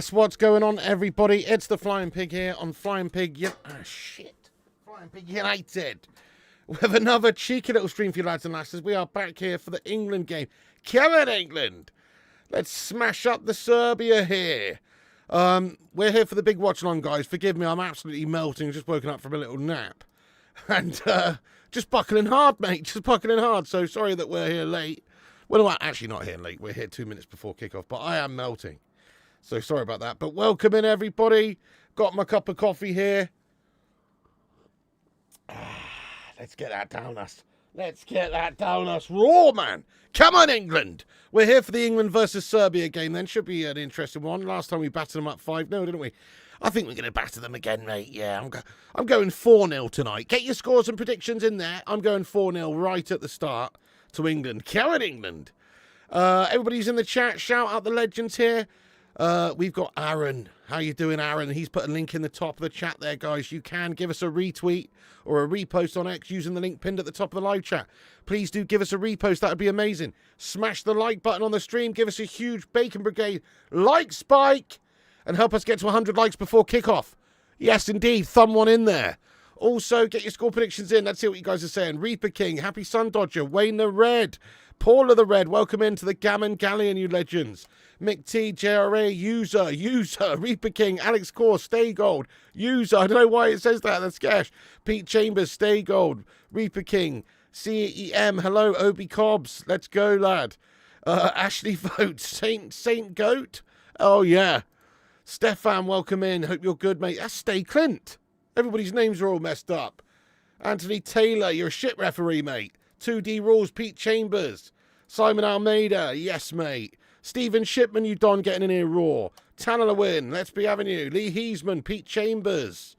Yes, what's going on, everybody? It's the Flying Pig here on Flying Pig Flying Pig United. With another cheeky little stream for you lads and lasses. We are back here for the England game. Come on, England! Let's smash up the Serbia here. We're here for the big watch-along, guys. Forgive me, I'm absolutely melting. Just woken up from a little nap. And just buckling hard, mate. Just buckling hard. So sorry that we're here late. Well, we're actually not here late. We're here 2 minutes before kickoff. But I am melting. So sorry about that. But welcome in, everybody. Got my cup of coffee here. Let's get that down us. Let's get that down us raw, man. Come on, England. We're here for the England versus Serbia game then. Should be an interesting one. Last time we battered them up 5-0, didn't we? I think we're going to batter them again, mate. Yeah, I'm going 4-0 tonight. Get your scores and predictions in there. I'm going 4-0 right at the start to England. Come on, England. Everybody's in the chat. Shout out the legends here. We've got Aaron. How you doing, Aaron? He's put a link in the top of the chat there, guys. You can give us a retweet or a repost on X using the link pinned at the top of the live chat. Please do give us a repost. That would be amazing. Smash the like button on the stream. Give us a huge Bacon Brigade like spike and help us get to 100 likes before kickoff. Yes, indeed. Thumb one in there. Also, get your score predictions in. Let's see what you guys are saying. Reaper King, Happy Sun Dodger, Wayne the Red, Paula the Red. Welcome into the Gammon Galleon, you legends. Mick T, JRA, User, Reaper King, Alex Core, Stay Gold, User, I don't know why it says that, that's Gash. Pete Chambers, Stay Gold, Reaper King, CEM, hello, Obi Cobbs, let's go, lad. Ashley Vote, Saint Goat, oh yeah. Stefan, welcome in, hope you're good, mate. That's Stay Clint. Everybody's names are all messed up. Anthony Taylor, you're a shit referee, mate. 2D Rules, Pete Chambers. Simon Almeida, yes, mate. Stephen Shipman, you Don, getting in here raw. Tanner Win, let's be having you. Lee Heesman, Pete Chambers.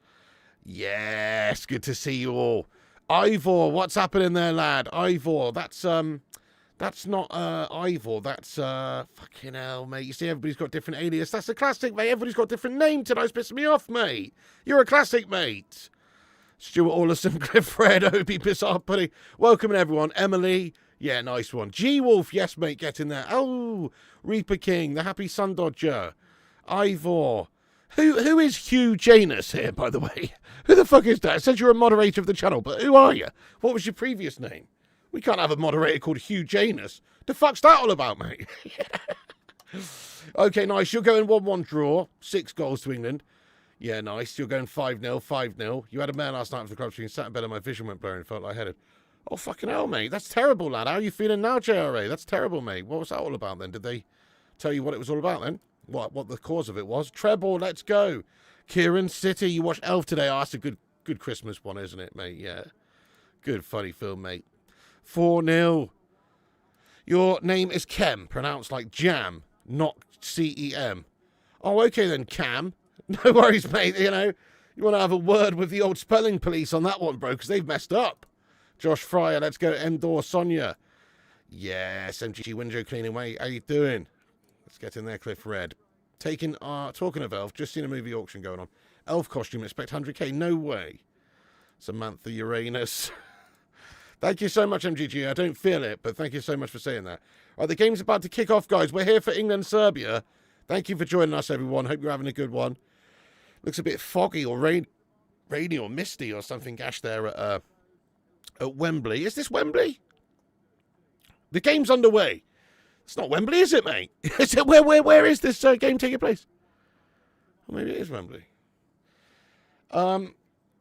Yes, good to see you all. Ivor, what's happening there, lad? Ivor, that's not Ivor, that's fucking hell, mate. You see, everybody's got different alias. That's a classic, mate. Everybody's got different name tonight. It's pissing me off, mate. You're a classic, mate. Stuart Orlison, Cliff Red, Obi Bizarre Pudding. Welcome, everyone. Emily. Yeah, nice one. G-Wolf, yes, mate, get in there. Oh, Reaper King, the Happy Sun Dodger. Ivor. Who is Hugh Janus here, by the way? Who the fuck is that? It says you're a moderator of the channel, but who are you? What was your previous name? We can't have a moderator called Hugh Janus. The fuck's that all about, mate? Okay, nice. You're going 1-1 draw. 6 goals to England. Yeah, nice. You're going 5-0, 5-0. You had a man last night for the club stream. Sat in bed and my vision went blurry and felt lightheaded. Oh, fucking hell, mate. That's terrible, lad. How are you feeling now, JRA? That's terrible, mate. What was that all about, then? Did they tell you what it was all about, then? What the cause of it was? Treble, let's go. Kieran City, you watched Elf today. Oh, that's a good Christmas one, isn't it, mate? Yeah. Good, funny film, mate. 4-0. Your name is Kem, pronounced like jam, not C-E-M. Oh, okay, then, Cam. No worries, mate. You know, you want to have a word with the old spelling police on that one, bro, because they've messed up. Josh Fryer, let's go. Endor Sonia. Yes, MGG window cleaning way. How you doing? Let's get in there, Cliff Red. Talking of Elf, just seen a movie auction going on. Elf costume, expect 100k. No way. Samantha Uranus. Thank you so much, MGG. I don't feel it, but thank you so much for saying that. All right, the game's about to kick off, guys. We're here for England-Serbia. Thank you for joining us, everyone. Hope you're having a good one. Looks a bit foggy or rainy or misty or something, Gash, there at Wembley. Is this Wembley? The game's underway. It's not Wembley, is it, mate? Is it, where is this game taking place? Or maybe it is Wembley.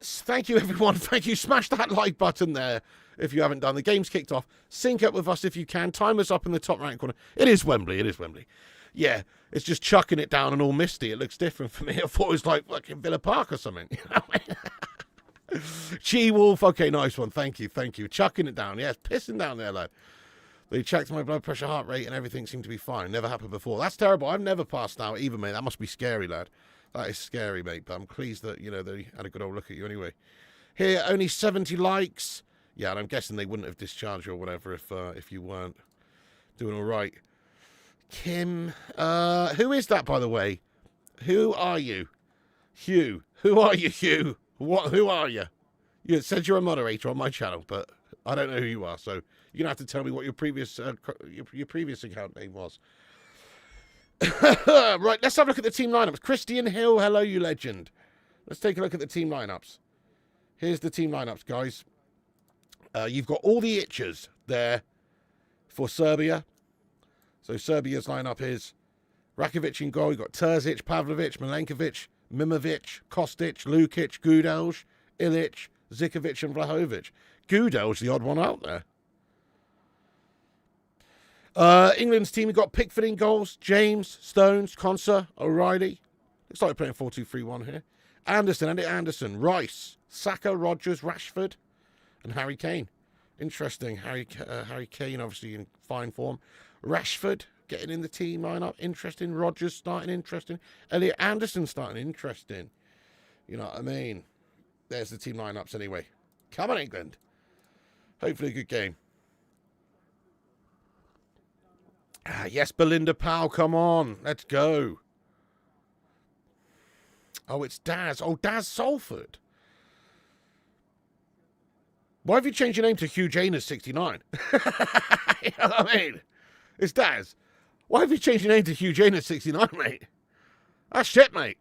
Thank you, everyone. Thank you. Smash that like button there if you haven't done. The game's kicked off. Sync up with us if you can. Time us up in the top right corner. It is Wembley. It is Wembley. Yeah, it's just chucking it down and all misty. It looks different for me. I thought it was like fucking Villa Park or something. You know? G-Wolf. Okay, nice one. Thank you. Chucking it down. Yeah, it's pissing down there, lad. They checked my blood pressure, heart rate, and everything seemed to be fine. Never happened before. That's terrible. I've never passed out either, mate. That must be scary, lad. That is scary, mate. But I'm pleased that, you know, they had a good old look at you anyway. Here, only 70 likes. Yeah, and I'm guessing they wouldn't have discharged you or whatever if you weren't doing all right. Kim. Who is that, by the way? Who are you? Hugh. Who are you, Hugh? Who are you? You said you're a moderator on my channel, but I don't know who you are, so you're going to have to tell me what your previous account name was. Right, let's have a look at the team lineups. Christian Hill, hello, you legend. Let's take a look at the team lineups. Here's the team lineups, guys. You've got all the itchers there for Serbia. So Serbia's lineup is Rakovic in goal. You've got Terzic, Pavlovic, Milenkovic, Mimovic, Kostic, Lukic, Gudelj, Ilic, Zikovic, and Vlahovic. Gudelj, the odd one out there. England's team, we've got Pickford in goals, James, Stones, Konsa, O'Reilly. Looks like we're playing 4-2-3-1 here. Anderson, Rice, Saka, Rodgers, Rashford, and Harry Kane. Interesting. Harry Kane, obviously in fine form. Rashford getting in the team lineup. Interesting. Rodgers starting interesting. Elliot Anderson starting interesting. You know what I mean? There's the team lineups anyway. Come on, England. Hopefully a good game. Yes, Belinda Powell, come on. Let's go. Oh, it's Daz. Oh, Daz Salford. Why have you changed your name to Hugh Janus 69? You know what I mean? It's Daz. Why have you changed your name to Hugh Janus 69, mate? That's shit, mate.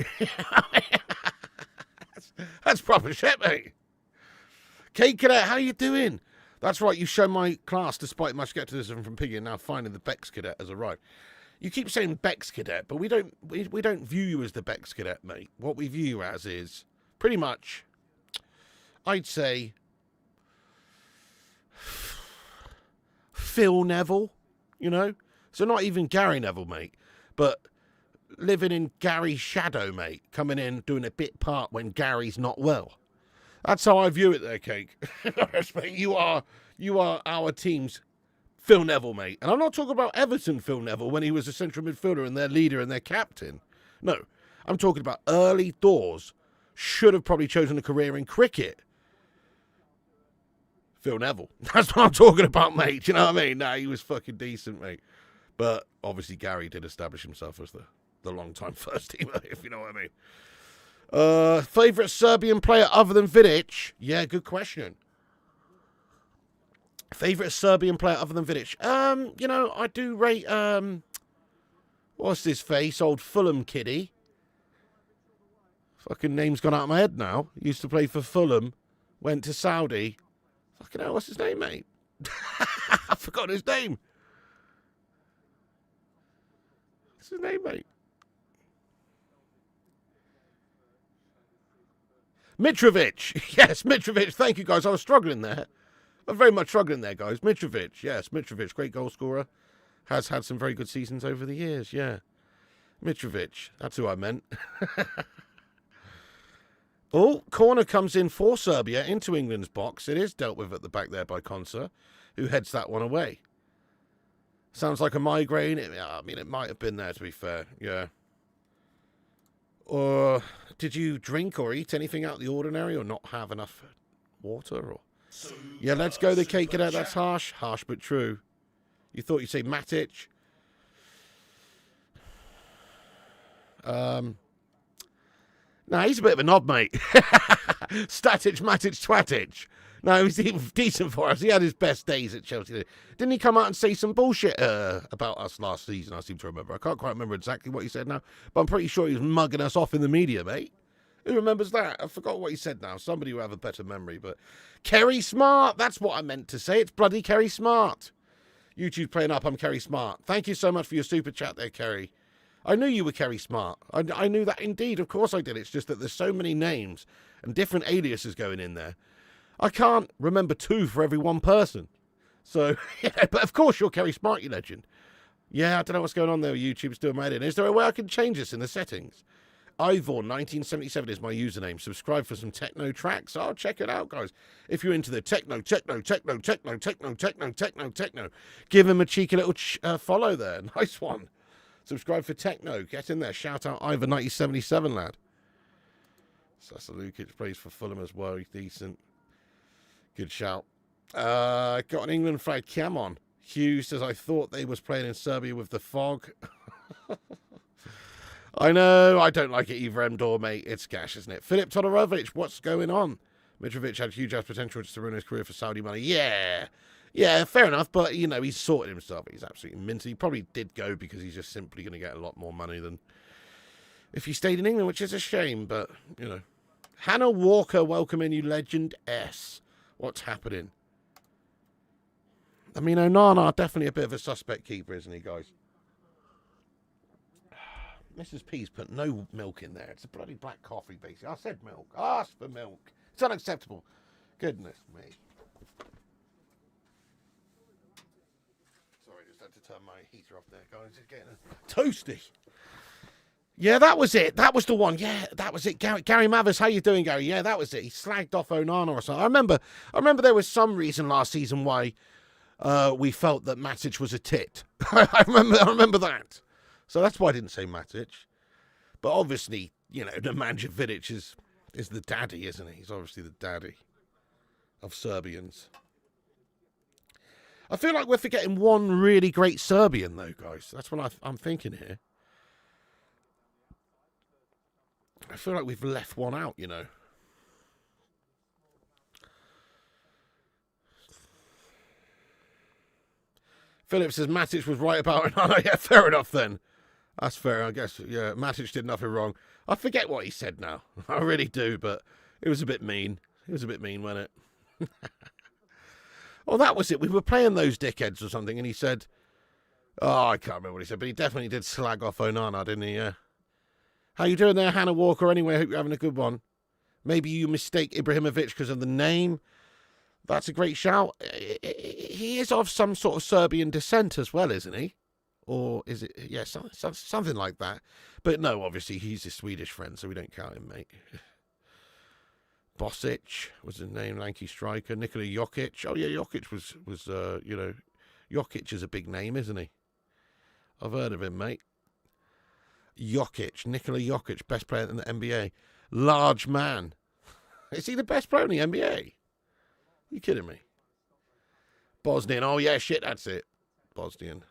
that's proper shit, mate. Kate Cadet, how you doing? That's right, you show my class despite my skepticism from Piggy and now finding the Bex Cadet has arrived. You keep saying Bex Cadet, but we don't view you as the Bex Cadet, mate. What we view you as is pretty much, I'd say, Phil Neville, you know? So not even Gary Neville, mate, but living in Gary's shadow, mate, coming in, doing a bit part when Gary's not well. That's how I view it there, Cake. You are our team's Phil Neville, mate. And I'm not talking about Everton Phil Neville when he was a central midfielder and their leader and their captain. No, I'm talking about early doors. Should have probably chosen a career in cricket. Phil Neville. That's what I'm talking about, mate. You know what I mean? Nah, he was fucking decent, mate. But obviously Gary did establish himself as the long-time first teamer, if you know what I mean. Favourite Serbian player other than Vidic? Yeah, good question. Favourite Serbian player other than Vidic? You know, I do rate, what's his face? Old Fulham kiddie. Fucking name's gone out of my head now. Used to play for Fulham. Went to Saudi. Fucking hell, what's his name, mate? I forgot his name. What's his name, mate? Mitrovic. Yes, Mitrovic. Thank you, guys. I was struggling there. I'm very much struggling there, guys. Mitrovic. Yes, Mitrovic. Great goal scorer. Has had some very good seasons over the years. Yeah. Mitrovic. That's who I meant. Oh, corner comes in for Serbia into England's box. It is dealt with at the back there by Konsa, who heads that one away. Sounds like a migraine. I mean, it might have been there, to be fair. Yeah. Or did you drink or eat anything out of the ordinary or not have enough water? Or yeah, let's go the Cake Cadet. That's harsh. Harsh but true. You thought you'd say Matic. No, he's a bit of a knob, mate. Static, Matic, Twatic. No, he's even decent for us. He had his best days at Chelsea. Didn't he come out and say some bullshit about us last season, I seem to remember. I can't quite remember exactly what he said now, but I'm pretty sure he was mugging us off in the media, mate. Who remembers that? I forgot what he said now. Somebody will have a better memory, but Kerry Smart, that's what I meant to say. It's bloody Kerry Smart. YouTube playing up, I'm Kerry Smart. Thank you so much for your super chat there, Kerry. I knew you were Kerry Smart. I knew that indeed. Of course I did. It's just that there's so many names and different aliases going in there. I can't remember two for every one person. So, yeah, but of course you're Kerry Smart, you legend. Yeah, I don't know what's going on there. YouTube's doing my head in. Is there a way I can change this in the settings? Ivor1977 is my username. Subscribe for some techno tracks. I'll check it out, guys. If you're into the techno, give him a cheeky little follow there. Nice one. Subscribe for techno. Get in there. Shout out Ivor1977, lad. Sasa Lukic plays for Fulham as well. He's decent. Good shout. Got an England flag cam on. Hugh says, I thought they was playing in Serbia with the fog. I know. I don't like it either, M-Door, mate. It's gash, isn't it? Filip Todorovic, what's going on? Mitrovic had huge ass potential to ruin his career for Saudi money. Yeah. Yeah, fair enough, but, you know, he's sorted himself. He's absolutely minty. He probably did go because he's just simply going to get a lot more money than if he stayed in England, which is a shame, but, you know. Hannah Walker, welcome in, you legend S. What's happening? I mean, Onana, definitely a bit of a suspect keeper, isn't he, guys? Mrs. P's put no milk in there. It's a bloody black coffee, basically. I said milk. Ask for milk. It's unacceptable. Goodness me. Sorry, just had to turn my heater off there, guys. It's getting toasty. Yeah, that was it. That was the one. Yeah, that was it. Gary Mathers, how you doing, Gary? Yeah, that was it. He slagged off Onana or something. I remember there was some reason last season why we felt that Matic was a tit. I remember that. So that's why I didn't say Matic. But obviously, you know, Nemanja Vidic is the daddy, isn't he? He's obviously the daddy of Serbians. I feel like we're forgetting one really great Serbian, though, guys. That's what I'm thinking here. I feel like we've left one out, you know. Philip says Matic was right about it. Yeah, fair enough then. That's fair, I guess. Yeah, Matic did nothing wrong. I forget what he said now. I really do, but it was a bit mean. It was a bit mean, wasn't it? Well, that was it. We were playing those dickheads or something, and he said... Oh, I can't remember what he said, but he definitely did slag off Onana, didn't he? Yeah. How you doing there, Hannah Walker? Anyway, I hope you're having a good one. Maybe you mistake Ibrahimovic because of the name. That's a great shout. He is of some sort of Serbian descent as well, isn't he? Or is it... Yeah, something like that. But no, obviously, he's a Swedish friend, so we don't count him, mate. Bosic was his name, lanky striker. Nikola Jokic. Oh, yeah, Jokic was you know... Jokic is a big name, isn't he? I've heard of him, mate. Jokic, Nikola Jokic, best player in the NBA. Large man. Is he the best player in the NBA? You kidding me? Bosnian. Oh, yeah, shit, that's it. Bosnian.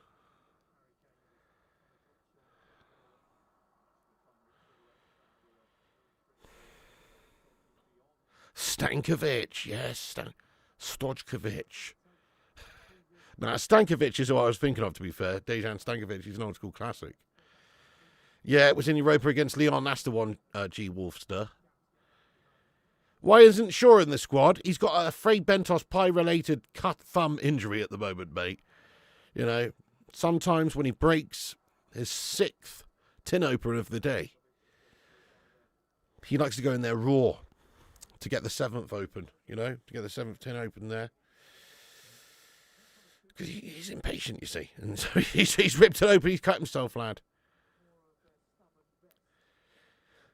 Stankovic. Yes, Stojkovic. Now, Stankovic is what I was thinking of, to be fair. Dejan Stankovic, he's an old school classic. Yeah, it was in Europa against Leon. That's the one, G. Wolfster. Why isn't Shaw in the squad? He's got a Frey Bentos pie-related cut thumb injury at the moment, mate. You know, sometimes when he breaks his 6th tin opener of the day, he likes to go in there raw to get the 7th open, you know, to get the 7th tin open there. Because he's impatient, you see. And so he's ripped it open, he's cut himself, lad.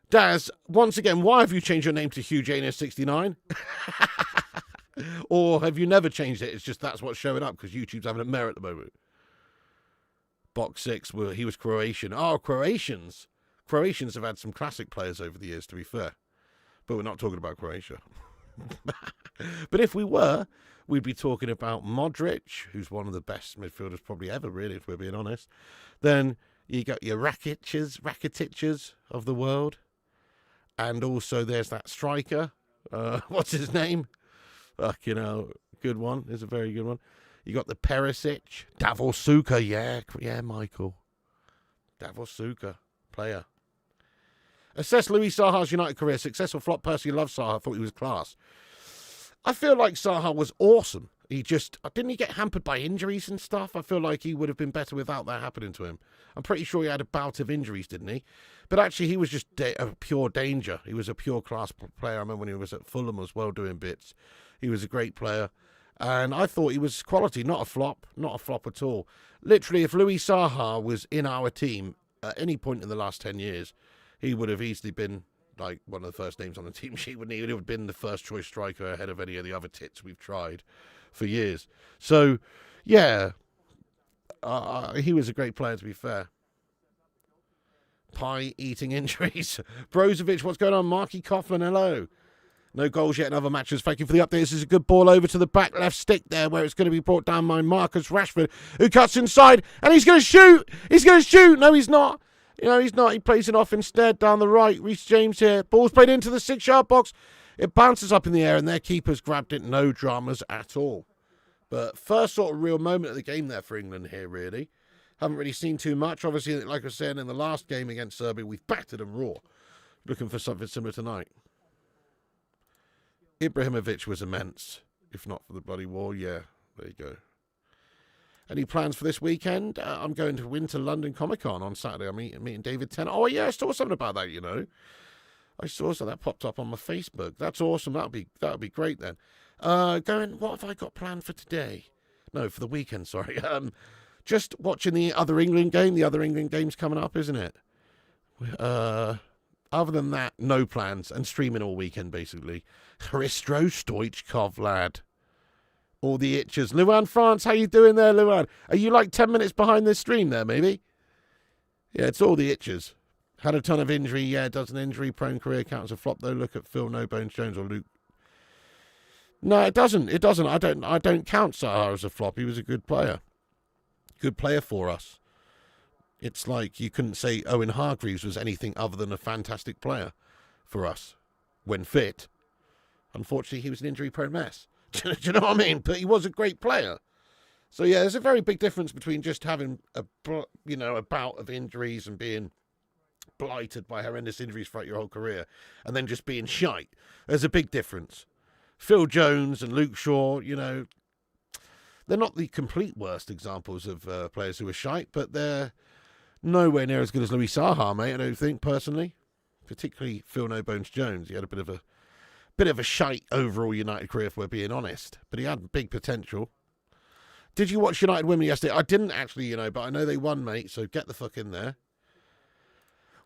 Daz, once again, why have you changed your name to Hugh Janus 69? Or have you never changed it? It's just that's what's showing up because YouTube's having a mare at the moment. Box 6, he was Croatian. Oh, Croatians. Croatians have had some classic players over the years, to be fair. But we're not talking about Croatia. But if we were, we'd be talking about Modric, who's one of the best midfielders probably ever, really, if we're being honest. Then you got your Rakitiches of the world. And also there's that striker. What's his name? You know, good one. It's a very good one. You got the Perisic. Davor Suker, yeah, Michael. Davor Suker, player. Assess Luis Saha's United career. Successful flop. Personally love Saha. Thought he was class. I feel like Saha was awesome. Didn't he get hampered by injuries and stuff? I feel like he would have been better without that happening to him. I'm pretty sure he had a bout of injuries, didn't he? But actually, he was just a pure danger. He was a pure class player. I remember when he was at Fulham as well doing bits. He was a great player. And I thought he was quality, not a flop at all. Literally, if Luis Saha was in our team at any point in the last 10 years, he would have easily been like one of the first names on the team sheet, wouldn't he? He would have been the first choice striker ahead of any of the other tits we've tried for years. So, yeah, he was a great player, to be fair. Pie-eating injuries. Brozovic, what's going on? Marky Coughlin, hello. No goals yet in other matches. Thank you for the update. This is a good ball over to the back left stick there, where it's going to be brought down by Marcus Rashford, who cuts inside, and he's going to shoot. He's going to shoot. No, he's not. No, he's not. He plays it off instead down the right. Reece James here. Ball's played into the 6-yard box. It bounces up in the air, and their keeper's grabbed it. No dramas at all. But first sort of real moment of the game there for England here, really. Haven't really seen too much. Obviously, like I was saying, in the last game against Serbia, we've battered them raw. Looking for something similar tonight. Ibrahimovic was immense. If not for the bloody war, yeah. There you go. Any plans for this weekend? I'm going to Winter London Comic Con on Saturday. I'm meeting David Tennant. Oh, yeah, I saw something about that, you know. I saw something that popped up on my Facebook. That's awesome. That'll be great then. What have I got planned for today? No, for the weekend, sorry. Just watching the other England game. The other England game's coming up, isn't it? Other than that, no plans. And streaming all weekend, basically. Hristro Stoichkov, lad. All the itches. Luan France, how you doing there, Luan? Are you like 10 minutes behind this stream there, maybe? Yeah, it's all the itches. Had a ton of injury. Yeah, does an injury-prone career count as a flop, though? Look at Phil No Bones Jones or Luke. No, it doesn't. It doesn't. I don't count Sahar as a flop. He was a good player. Good player for us. It's like you couldn't say Owen Hargreaves was anything other than a fantastic player for us when fit. Unfortunately, he was an injury-prone mess. Do you know what I mean? But he was a great player. So, yeah, there's a very big difference between just having a bout of injuries and being blighted by horrendous injuries throughout your whole career and then just being shite. There's a big difference. Phil Jones and Luke Shaw, you know, they're not the complete worst examples of players who are shite, but they're nowhere near as good as Louis Saha, mate, I don't think, personally. Particularly Phil No Bones Jones. He had a bit of a shite overall United career, if we're being honest. But he had big potential. Did you watch United women yesterday? I didn't actually, but I know they won, mate, so get the fuck in there.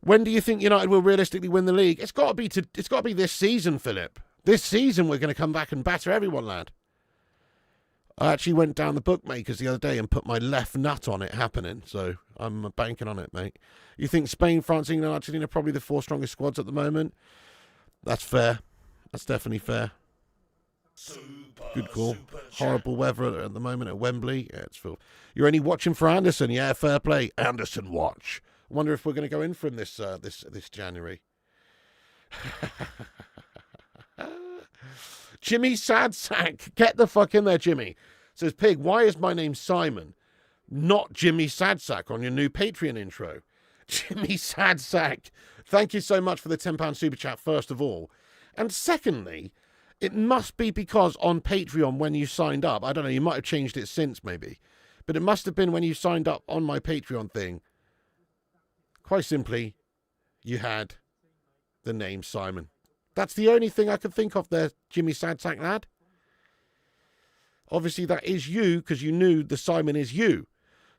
When do you think United will realistically win the league? It's got to be this season, Philip. This season we're going to come back and batter everyone, lad. I actually went down the bookmakers the other day and put my left nut on it happening, so I'm banking on it, mate. You think Spain, France, England, Argentina are probably the 4 strongest squads at the moment? That's fair. That's definitely fair. Good call. Horrible weather at the moment at Wembley. Yeah, it's full. You're only watching for Anderson. Yeah, fair play. Anderson watch. I wonder if we're going to go in for him this January. Jimmy Sadsack. Get the fuck in there, Jimmy. Says, Pig, why is my name Simon, not Jimmy Sadsack on your new Patreon intro? Jimmy Sadsack. Thank you so much for the £10 super chat, first of all. And secondly, it must be because on Patreon when you signed up, I don't know, you might have changed it since maybe, but it must have been when you signed up on my Patreon thing. Quite simply, you had the name Simon. That's the only thing I could think of there, Jimmy Sadsack lad. Obviously, that is you because you knew the Simon is you.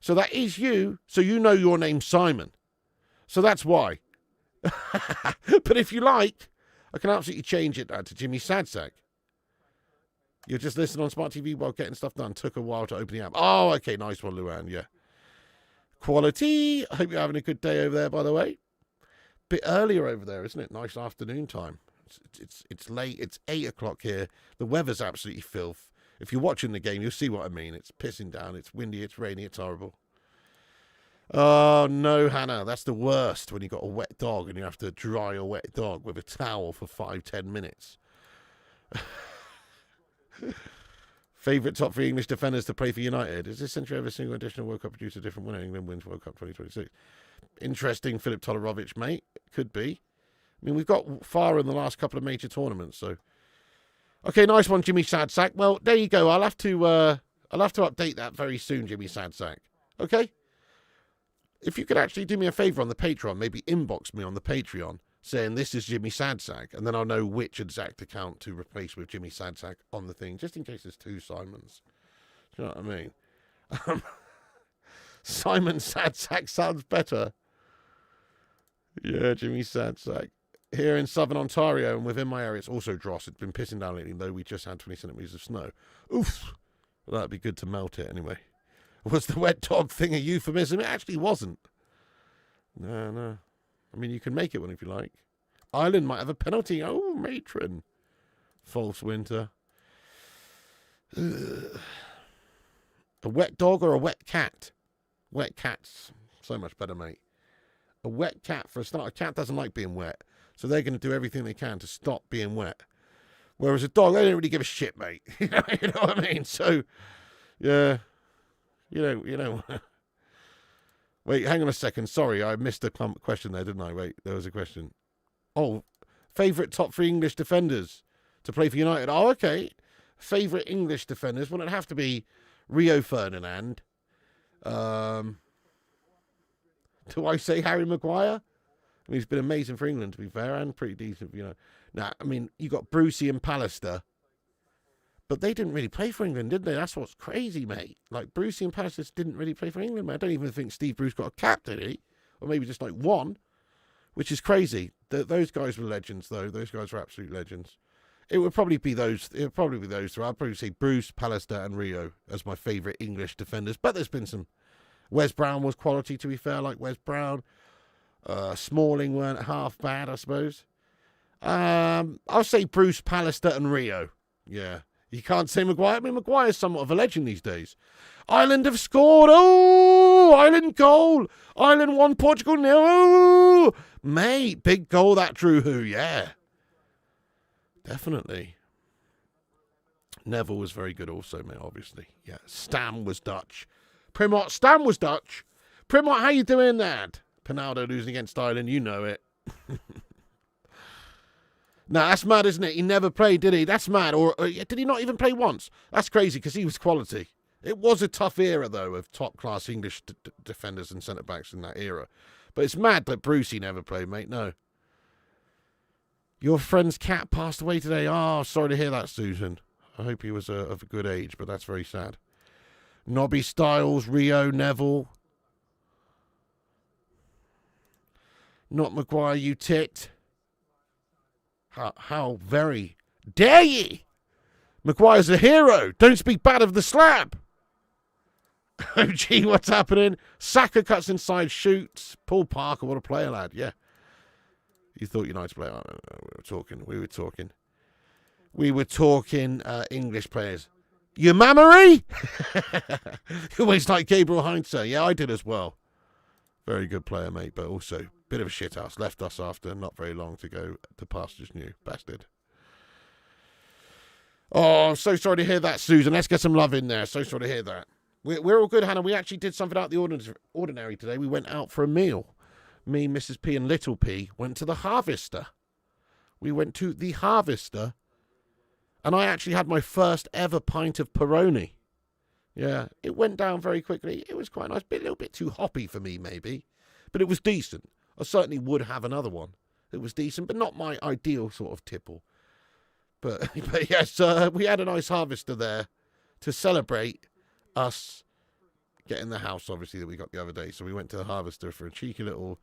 So that is you, so you know your name's Simon. So that's why. But if you like, I can absolutely change it to Jimmy Sadsack. You're just listening on Smart TV while getting stuff done. Took a while to open the app. Oh, okay, nice one, Luan, yeah. Quality. I hope you're having a good day over there, by the way. Bit earlier over there, isn't it? Nice afternoon time. It's late. It's 8 o'clock here. The weather's absolutely filth. If you're watching the game, you'll see what I mean. It's pissing down. It's windy. It's rainy. It's horrible. Oh, no, Hannah. That's the worst when you've got a wet dog and you have to dry a wet dog with a towel for 5-10 minutes. Favourite top 3 English defenders to play for United? Is this century every single edition of World Cup produce a different winner? England wins World Cup 2026. Interesting, Filip Todorovic, mate. Could be. I mean, we've got far in the last couple of major tournaments, so. Okay, nice one, Jimmy Sadsack. Well, there you go. I'll have to update that very soon, Jimmy Sadsack. Okay? If you could actually do me a favour on the Patreon, maybe inbox me on the Patreon saying this is Jimmy Sadsack, and then I'll know which exact account to replace with Jimmy Sadsack on the thing, just in case there's 2 Simons. Do you know what I mean? Simon Sadsack sounds better. Yeah, Jimmy Sadsack. Here in southern Ontario and within my area, it's also dross. It's been pissing down lately, though we just had 20 centimetres of snow. Oof. Well, that'd be good to melt it anyway. Was the wet dog thing a euphemism? It actually wasn't. No. I mean, you can make it one if you like. Ireland might have a penalty. Oh, matron. False winter. Ugh. A wet dog or a wet cat? Wet cat's so much better, mate. A wet cat, for a start, a cat doesn't like being wet. So they're going to do everything they can to stop being wet. Whereas a dog, they don't really give a shit, mate. You know what I mean? So, Yeah. You know. Wait, hang on a second. Sorry, I missed a question there, didn't I? Wait, there was a question. Oh, favourite top 3 English defenders to play for United. Oh, okay. Favourite English defenders. Well, it'd have to be Rio Ferdinand. Do I say Harry Maguire? I mean, he's been amazing for England, to be fair, and pretty decent, Now, I mean, you got Brucey and Pallister, but they didn't really play for England, did they? That's what's crazy, mate. Like, Brucey and Pallister didn't really play for England, mate. I don't even think Steve Bruce got a cap, did he? Or maybe just, like, one, which is crazy. Those guys were legends, though. Those guys were absolute legends. It would probably be those. It would probably be those three. I'd probably say Bruce, Pallister, and Rio as my favourite English defenders. But there's been some. Wes Brown was quality, to be fair, like Wes Brown. Smalling weren't half bad, I suppose. I'll say Bruce, Pallister, and Rio. Yeah. You can't say Maguire. I mean, Maguire's somewhat of a legend these days. Ireland have scored. Oh, Ireland goal. Ireland 1, Portugal 0. Oh, mate, big goal that Drew Who, yeah. Definitely. Neville was very good also, mate, obviously. Yeah, Stam was Dutch. Primot, Stam was Dutch. Primot, how you doing, lad? Pinaldo losing against Ireland, you know it. No, that's mad, isn't it? He never played, did he? That's mad. Or did he not even play once? That's crazy because he was quality. It was a tough era, though, of top-class English defenders and centre-backs in that era. But it's mad that Brucey never played, mate. No. Your friend's cat passed away today. Oh, sorry to hear that, Susan. I hope he was of a good age, but that's very sad. Nobby Styles, Rio, Neville. Not Maguire, you tit. How very dare ye? Maguire's a hero. Don't speak bad of the slab. Oh, gee, what's happening? Saka cuts inside, shoots. Paul Parker, what a player, lad. Yeah. You thought United's player. We were talking English players. Your mammary? You always like Gabriel Heinze. Yeah, I did as well. Very good player, mate, but also bit of a shithouse. Left us after not very long to go to pastures new. Bastard. Oh, I'm so sorry to hear that, Susan. Let's get some love in there. So sorry to hear that. We're all good, Hannah. We actually did something out of the ordinary today. We went out for a meal. Me, Mrs. P, and Little P went to the Harvester. We went to the Harvester, and I actually had my first ever pint of Peroni. Yeah, it went down very quickly. It was quite nice. A little bit too hoppy for me, maybe. But it was decent. I certainly would have another one. It was decent, but not my ideal sort of tipple. But yes, we had a nice Harvester there to celebrate us getting the house, obviously, that we got the other day. So we went to the Harvester for a cheeky little...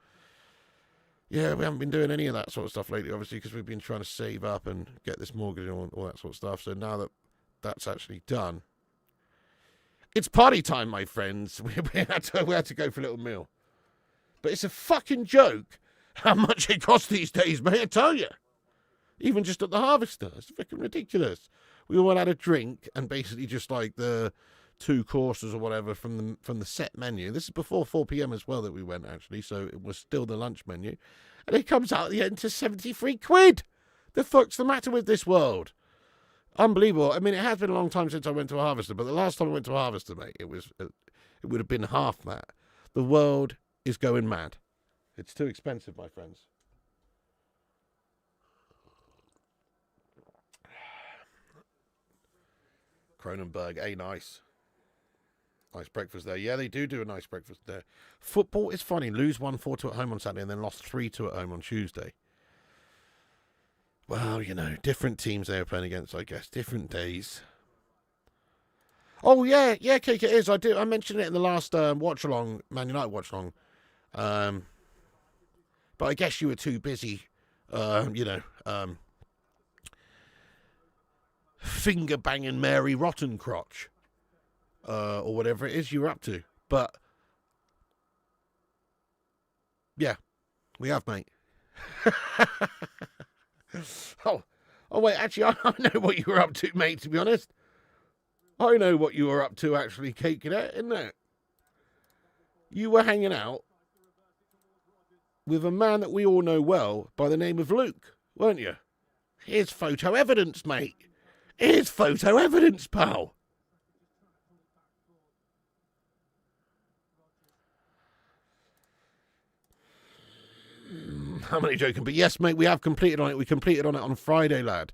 Yeah, we haven't been doing any of that sort of stuff lately, obviously, because we've been trying to save up and get this mortgage and all that sort of stuff. So now that that's actually done... It's party time, my friends. We had to go for a little meal. But it's a fucking joke how much it costs these days, mate, I tell you. Even just at the Harvester. It's freaking ridiculous. We all had a drink and basically just like the 2 courses or whatever from the set menu. This is before 4 p.m. as well that we went, actually, so it was still the lunch menu. And it comes out at the end to 73 quid. The fuck's the matter with this world? Unbelievable. I mean, it has been a long time since I went to a Harvester, but the last time I went to a Harvester, mate, it would have been half that. The world is going mad. It's too expensive, my friends. Cronenberg, nice. Nice breakfast there. Yeah, they do a nice breakfast there. Football is funny. Lose 1-4-2 at home on Saturday and then lost 3-2 at home on Tuesday. Well, you know, different teams they were playing against, I guess. Different days. Oh, yeah, Cake, it is. I mentioned it in the last watch-along, Man United watch-along. But I guess you were too busy, finger-banging Mary Rottencrotch. Or whatever it is you were up to. But, yeah, we have, mate. Oh, wait, actually, I know what you were up to, mate, to be honest. I know what you were up to, actually, Cake, isn't it? You were hanging out with a man that we all know well by the name of Luke, weren't you? Here's photo evidence, mate. Here's photo evidence, pal. I'm only joking. But yes, mate, we have completed on it. We completed on it on Friday, lad.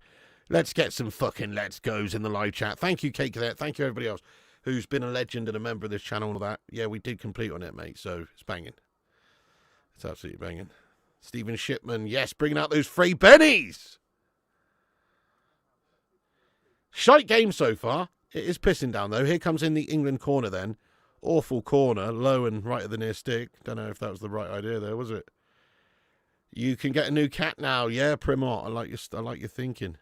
Let's get some fucking let's goes in the live chat. Thank you, Kate Cadet. Thank you, everybody else who's been a legend and a member of this channel and all that. Yeah, we did complete on it, mate. So it's banging. It's absolutely banging. Stephen Shipman, yes, bringing out those free bennies. Shite game so far. It is pissing down, though. Here comes in the England corner, then. Awful corner, low and right at the near stick. Don't know if that was the right idea there, was it? You can get a new cat now. Yeah, Primot, I like your thinking.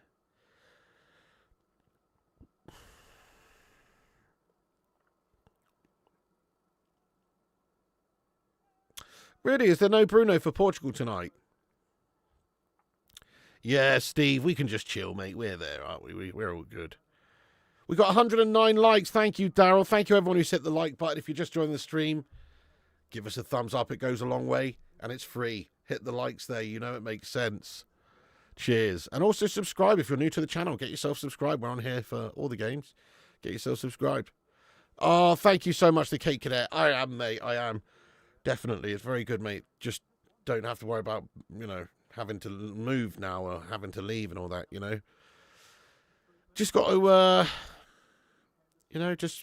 Really, is there no Bruno for Portugal tonight? Yeah, Steve, we can just chill, mate. We're there, aren't we? We're all good. We got 109 likes. Thank you, Daryl. Thank you, everyone who's hit the like button. If you're just joining the stream, give us a thumbs up. It goes a long way, and it's free. Hit the likes there. You know it makes sense. Cheers. And also subscribe if you're new to the channel. Get yourself subscribed. We're on here for all the games. Get yourself subscribed. Oh, thank you so much, the Kate Cadet. I am, mate. I am. Definitely. It's very good, mate. Just don't have to worry about, having to move now or having to leave and all that, Just got to,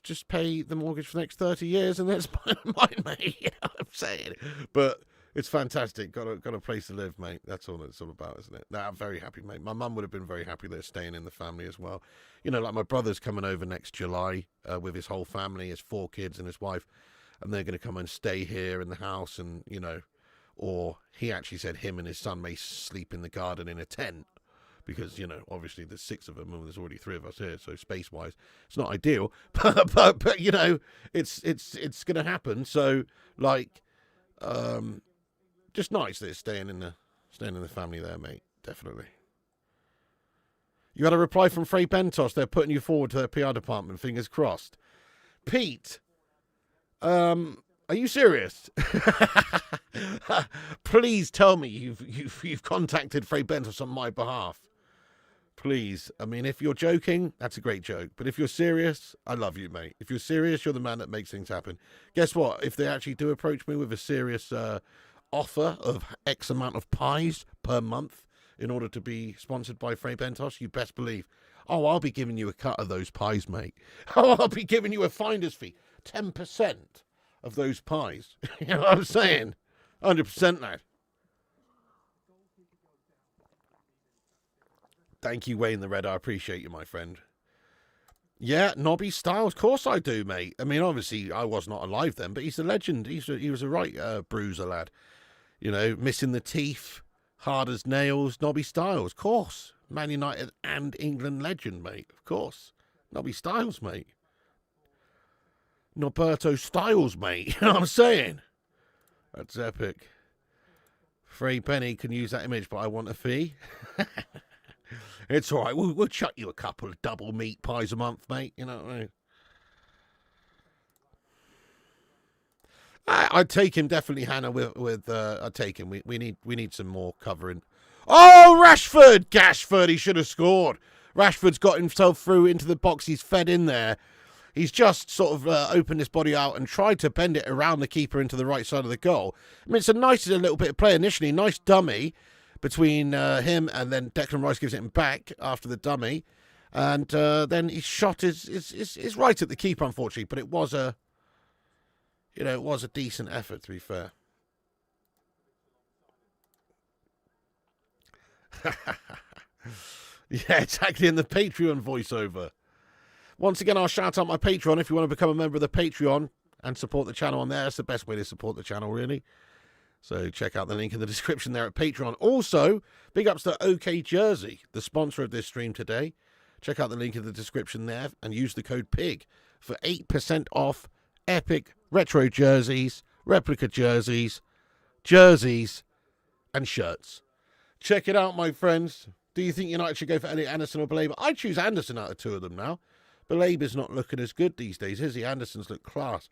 just pay the mortgage for the next 30 years and that's mine, mate. You know what I'm saying? But it's fantastic. Got a place to live, mate. That's all it's all about, isn't it? No, I'm very happy, mate. My mum would have been very happy they're staying in the family as well. Like my brother's coming over next July with his whole family, his 4 kids and his wife. And they're going to come and stay here in the house and, or he actually said him and his son may sleep in the garden in a tent because, obviously there's 6 of them and there's already 3 of us here. So space-wise, it's not ideal, but it's going to happen. So just nice that it's staying in the family there, mate. Definitely. You had a reply from Frey Bentos. They're putting you forward to their PR department. Fingers crossed. Pete. Are you serious? Please tell me you've contacted Frey Bentos on my behalf. Please. I mean, if you're joking, that's a great joke. But if you're serious, I love you, mate. If you're serious, you're the man that makes things happen. Guess what? If they actually do approach me with a serious offer of X amount of pies per month in order to be sponsored by Frey Bentos, you best believe, I'll be giving you a cut of those pies, mate. I'll be giving you a finder's fee. 10% of those pies. You know what I'm saying? 100%, lad. Thank you, Wayne the Red. I appreciate you, my friend. Yeah, Nobby Styles. Of course I do, mate. I mean, obviously, I was not alive then, but he's a legend. He was a right bruiser, lad. Missing the teeth, hard as nails. Nobby Styles, of course. Man United and England legend, mate. Of course. Nobby Styles, mate. Norberto Styles, mate. You know what I'm saying? That's epic. Frey Penny can use that image, but I want a fee. It's all right. We'll chuck you a couple of double meat pies a month, mate. You know what I mean? I'd take him definitely, Hannah. I'd take him. We need some more covering. Oh, Rashford, Gashford. He should have scored. Rashford's got himself through into the box. He's fed in there. He's just sort of opened his body out and tried to bend it around the keeper into the right side of the goal. I mean, it's a nice little bit of play initially. Nice dummy between him and then Declan Rice gives it him back after the dummy. And then his shot is right at the keeper, unfortunately. But it was a decent effort, to be fair. Yeah, exactly. In the Patreon voiceover. Once again, I'll shout out my Patreon. If you want to become a member of the Patreon and support the channel on there, that's the best way to support the channel, really. So check out the link in the description there at Patreon. Also, big ups to OK Jersey, the sponsor of this stream today. Check out the link in the description there and use the code PIG for 8% off epic retro jerseys, replica jerseys, and shirts. Check it out, my friends. Do you think United should go for Elliot Anderson or Baleba? I choose Anderson out of 2 of them now. Baleba's not looking as good these days, is he? Anderson's look class.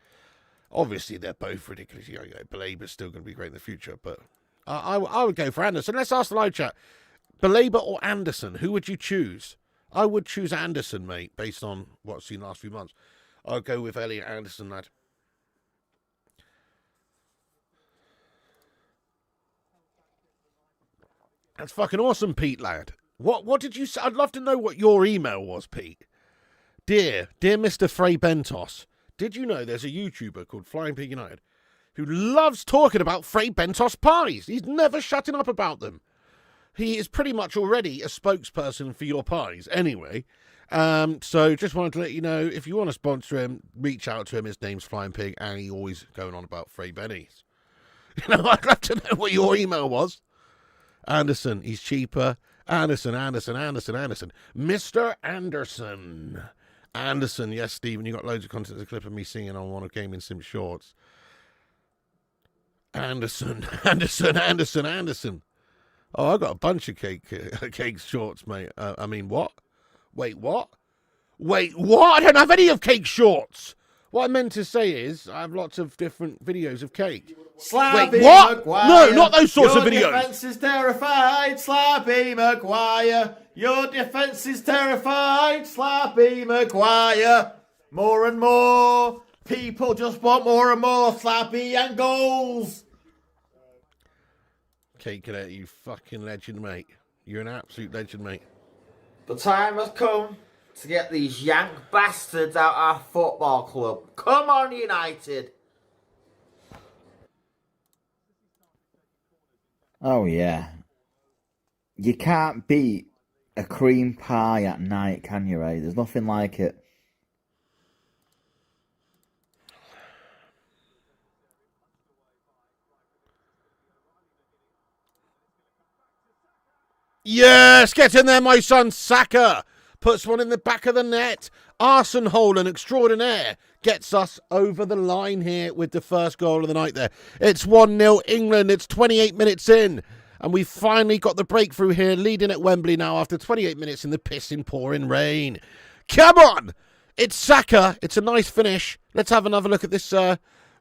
Obviously, they're both ridiculous. Baleba's still going to be great in the future, but I would go for Anderson. Let's ask the live chat. Baleba or Anderson, who would you choose? I would choose Anderson, mate, based on what I've seen the last few months. I'll go with Elliot Anderson, lad. That's fucking awesome, Pete, lad. What did you say? I'd love to know what your email was, Pete. Dear Mr. Frey Bentos, did you know there's a YouTuber called Flying Pig United who loves talking about Frey Bentos pies? He's never shutting up about them. He is pretty much already a spokesperson for your pies anyway. So just wanted to let you know, if you want to sponsor him, reach out to him. His name's Flying Pig, and he's always going on about Frey Bennies. You know, I'd love to know what your email was. Anderson, he's cheaper. Anderson. Mr. Anderson. Anderson, yes, Stephen, you got loads of content. There's a clip of me singing on one of Gaming Sim Shorts. Anderson. Oh, I got a bunch of cake shorts, mate. I mean, what? Wait, what? I don't have any of cake shorts. What I meant to say is, I have lots of different videos of cake. Slappy Wait, what? Maguire. No, not those sorts of videos. Your defence is terrified, Slappy Maguire. Your defence is terrified, Slappy Maguire. More and more people just want more and more Slappy and goals. Cake Cadet, you fucking legend, mate. You're an absolute legend, mate. The time has come to get these yank bastards out our football club. Come on, United. Oh, yeah. You can't beat a cream pie at night, can you, Ray? There's nothing like it. Yes, get in there, my son. Saka puts one in the back of the net. Arsenal extraordinaire gets us over the line here with the first goal of the night there. It's 1-0 England. It's 28 minutes in. And we finally got the breakthrough here, leading at Wembley now after 28 minutes in the pissing pouring rain. Come on! It's Saka. It's a nice finish. Let's have another look at this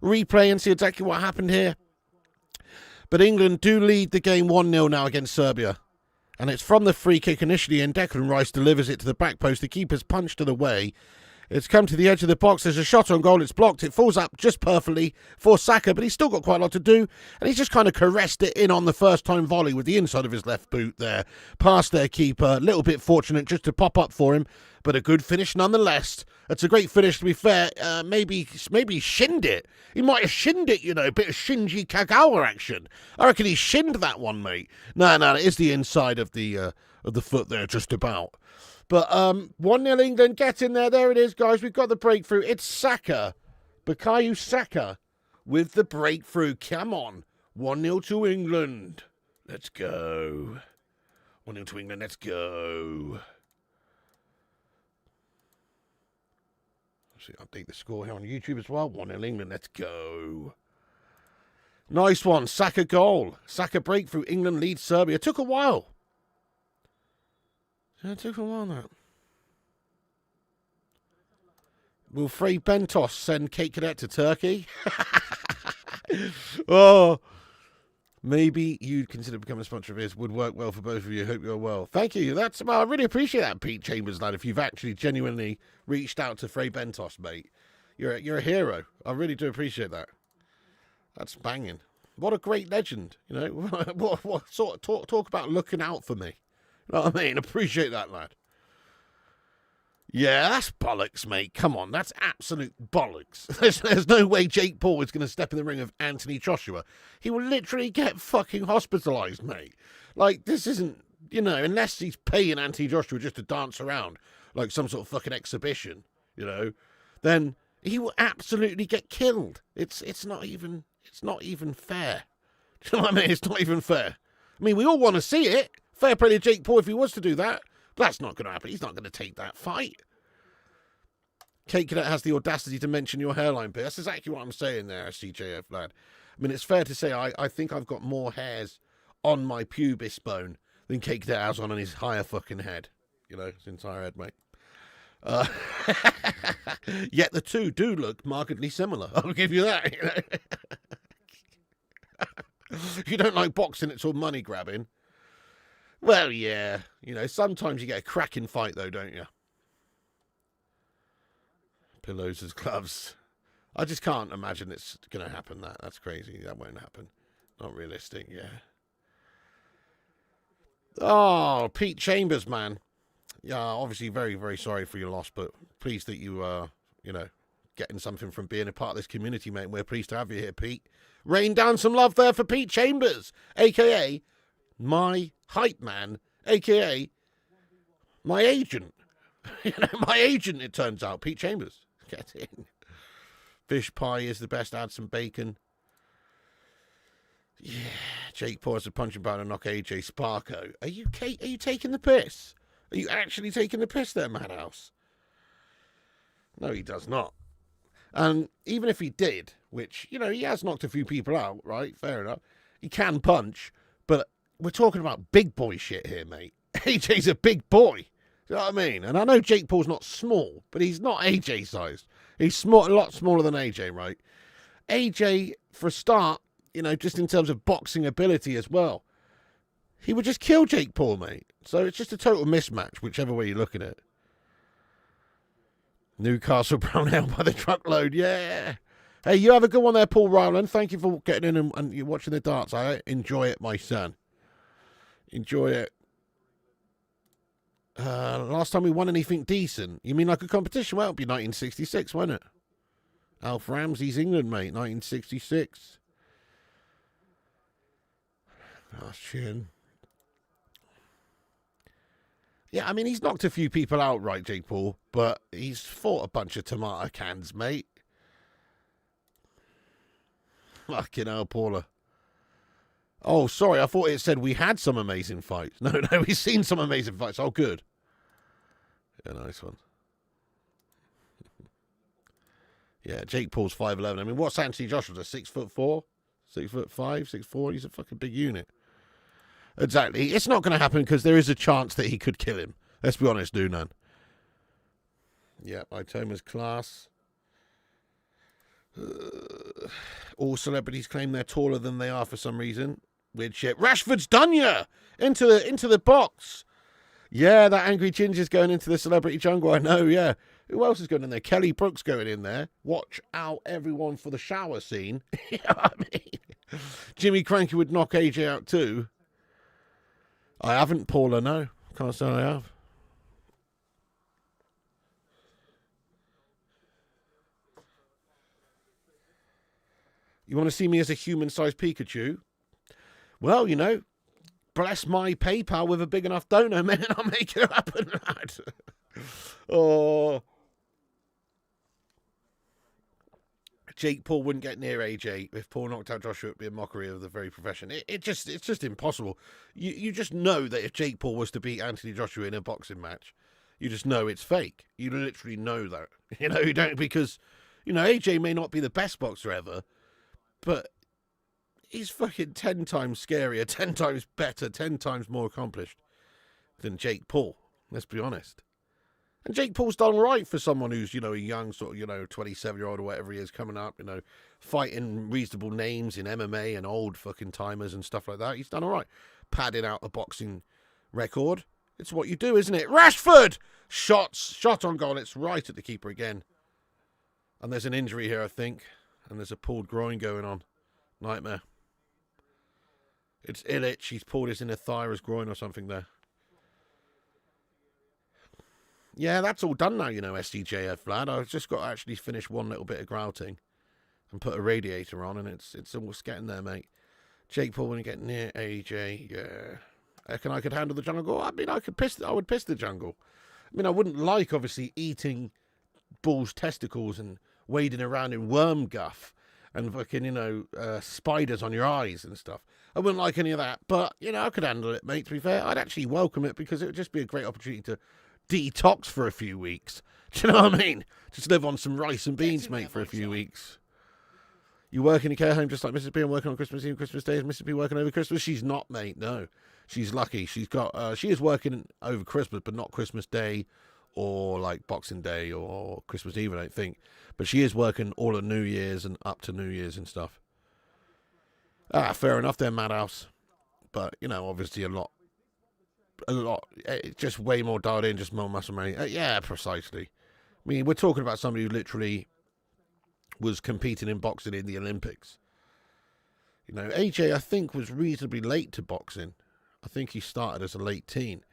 replay and see exactly what happened here. But England do lead the game 1-0 now against Serbia. And it's from the free kick initially, and Declan Rice delivers it to the back post. The keeper's punched it away. It's come to the edge of the box. There's a shot on goal. It's blocked. It falls up just perfectly for Saka, but he's still got quite a lot to do. And he's just kind of caressed it in on the first time volley with the inside of his left boot there. Past their keeper. A little bit fortunate just to pop up for him, but a good finish nonetheless. It's a great finish, to be fair. Maybe he shinned it. He might have shinned it, you know, a bit of Shinji Kagawa action. I reckon he shinned that one, mate. No, it is the inside of the foot there, just about. But 1-0 England, get in there. There it is, guys. We've got the breakthrough. It's Saka, Bukayo Saka, with the breakthrough. Come on. 1-0 to England. Let's go. 1-0 to England. Let's go. Let's see, update the score here on YouTube as well. 1-0 England. Let's go. Nice one. Saka goal. Saka breakthrough. England leads Serbia. It took a while. Yeah, it took a while, that. Will Frey Bentos send Cake Cadet to Turkey? Oh, maybe you'd consider becoming a sponsor of his. Would work well for both of you. Hope you're well. Thank you. I really appreciate that, Pete Chambers, lad. If you've actually genuinely reached out to Frey Bentos, mate, you're a hero. I really do appreciate that. That's banging. What a great legend. You know, what sort of talk about looking out for me. You know what I mean? Appreciate that, lad. Yeah, that's bollocks, mate. Come on, that's absolute bollocks. There's no way Jake Paul is going to step in the ring of Anthony Joshua. He will literally get fucking hospitalised, mate. Like, this isn't, you know, unless he's paying Anthony Joshua just to dance around like some sort of fucking exhibition, you know, then he will absolutely get killed. It's not even fair. Do you know what I mean? It's not even fair. I mean, we all want to see it. Fair play to Jake Paul if he was to do that. But that's not going to happen. He's not going to take that fight. Cake Cadet has the audacity to mention your hairline, Pierce. That's exactly what I'm saying there, CJF, lad. I mean, it's fair to say I think I've got more hairs on my pubis bone than Cake Cadet has on his higher fucking head. You know, his entire head, mate. Yet the two do look markedly similar. I'll give you that. You know? If you don't like boxing, it's all money grabbing. Well, yeah. You know, sometimes you get a cracking fight, though, don't you? Pillows as gloves. I just can't imagine it's going to happen, that. That's crazy. That won't happen. Not realistic, yeah. Oh, Pete Chambers, man. Yeah, obviously very, very sorry for your loss, but pleased that you getting something from being a part of this community, mate. We're pleased to have you here, Pete. Rain down some love there for Pete Chambers, a.k.a. my hype man, a.k.a. my agent. My agent, it turns out, Pete Chambers. Get in. Fish pie is the best. Add some bacon. Yeah, Jake Paul has a punching power to knock AJ Sparko. Are you taking the piss? Are you actually taking the piss there, Madhouse? No, he does not. And even if he did, which, he has knocked a few people out, right? Fair enough. He can punch, but we're talking about big boy shit here, mate. AJ's a big boy. You know what I mean? And I know Jake Paul's not small, but he's not AJ sized. He's a lot smaller than AJ, right? AJ, for a start, just in terms of boxing ability as well, he would just kill Jake Paul, mate. So it's just a total mismatch, whichever way you look at it. Newcastle Brown Ale by the truckload, yeah. Hey, you have a good one there, Paul Rowland. Thank you for getting in and you're watching the darts. I enjoy it, my son. Enjoy it. Last time we won anything decent. You mean like a competition? Well, it'll be 1966, won't it? Alf Ramsey's England, mate, 1966. Last chin. Yeah, I mean, he's knocked a few people out, right, Jake Paul, but he's fought a bunch of tomato cans, mate. Fucking hell, Paula. Oh, sorry, I thought it said we had some amazing fights. No, we've seen some amazing fights. Oh, good. Yeah, nice one. Yeah, Jake Paul's 5'11". I mean, what's Anthony Joshua's? A 6'4", 6'5", 6'4"? He's a fucking big unit. Exactly. It's not going to happen because there is a chance that he could kill him. Let's be honest, Noonan. Yeah, Itoma's class. All celebrities claim they're taller than they are for some reason. Weird shit. Rashford's done ya! Into the box. Yeah, that angry ginger's going into the celebrity jungle. I know, yeah. Who else is going in there? Kelly Brook's going in there. Watch out, everyone, for the shower scene. You know what I mean? Jimmy Cranky would knock AJ out too. I haven't, Paula, no. Can't say I have. You want to see me as a human-sized Pikachu? Well, bless my PayPal with a big enough donor, man, and I'll make it happen, lad. Oh. Jake Paul wouldn't get near AJ. If Paul knocked out Joshua, it'd be a mockery of the very profession. It's just impossible. You just know that if Jake Paul was to beat Anthony Joshua in a boxing match, you just know it's fake. You literally know that. You don't, because, AJ may not be the best boxer ever, but he's fucking 10 times scarier, 10 times better, 10 times more accomplished than Jake Paul. Let's be honest. And Jake Paul's done right for someone who's, a young sort of, 27-year-old or whatever he is coming up, fighting reasonable names in MMA and old fucking timers and stuff like that. He's done all right. Padding out a boxing record. It's what you do, isn't it? Rashford! Shot on goal. It's right at the keeper again. And there's an injury here, I think. And there's a pulled groin going on. Nightmare. It's Illich. He's pulled his inner thigh or his groin or something there. Yeah, that's all done now, SDJF, lad. I've just got to actually finish one little bit of grouting and put a radiator on, and it's almost getting there, mate. Jake Paul, when you get near AJ, yeah. I reckon I could handle the jungle. I mean, I would piss the jungle. I mean, I wouldn't like, obviously, eating bull's testicles and wading around in worm guff and fucking, spiders on your eyes and stuff. I wouldn't like any of that, but, I could handle it, mate, to be fair. I'd actually welcome it because it would just be a great opportunity to detox for a few weeks. Do you know what I mean? Just live on some rice and beans, mate, for a few weeks. You work in a care home just like Mrs. B and working on Christmas Eve, Christmas Day. Is Mrs. B working over Christmas? She's not, mate, no. She's lucky. She is working over Christmas, but not Christmas Day or like Boxing Day or Christmas Eve, I don't think. But she is working all of New Year's and up to New Year's and stuff. Fair enough there, Madhouse. But, obviously a lot, just way more dialed in, just more muscle memory. Yeah, precisely. I mean, we're talking about somebody who literally was competing in boxing in the Olympics. AJ, I think, was reasonably late to boxing. I think he started as a late teen,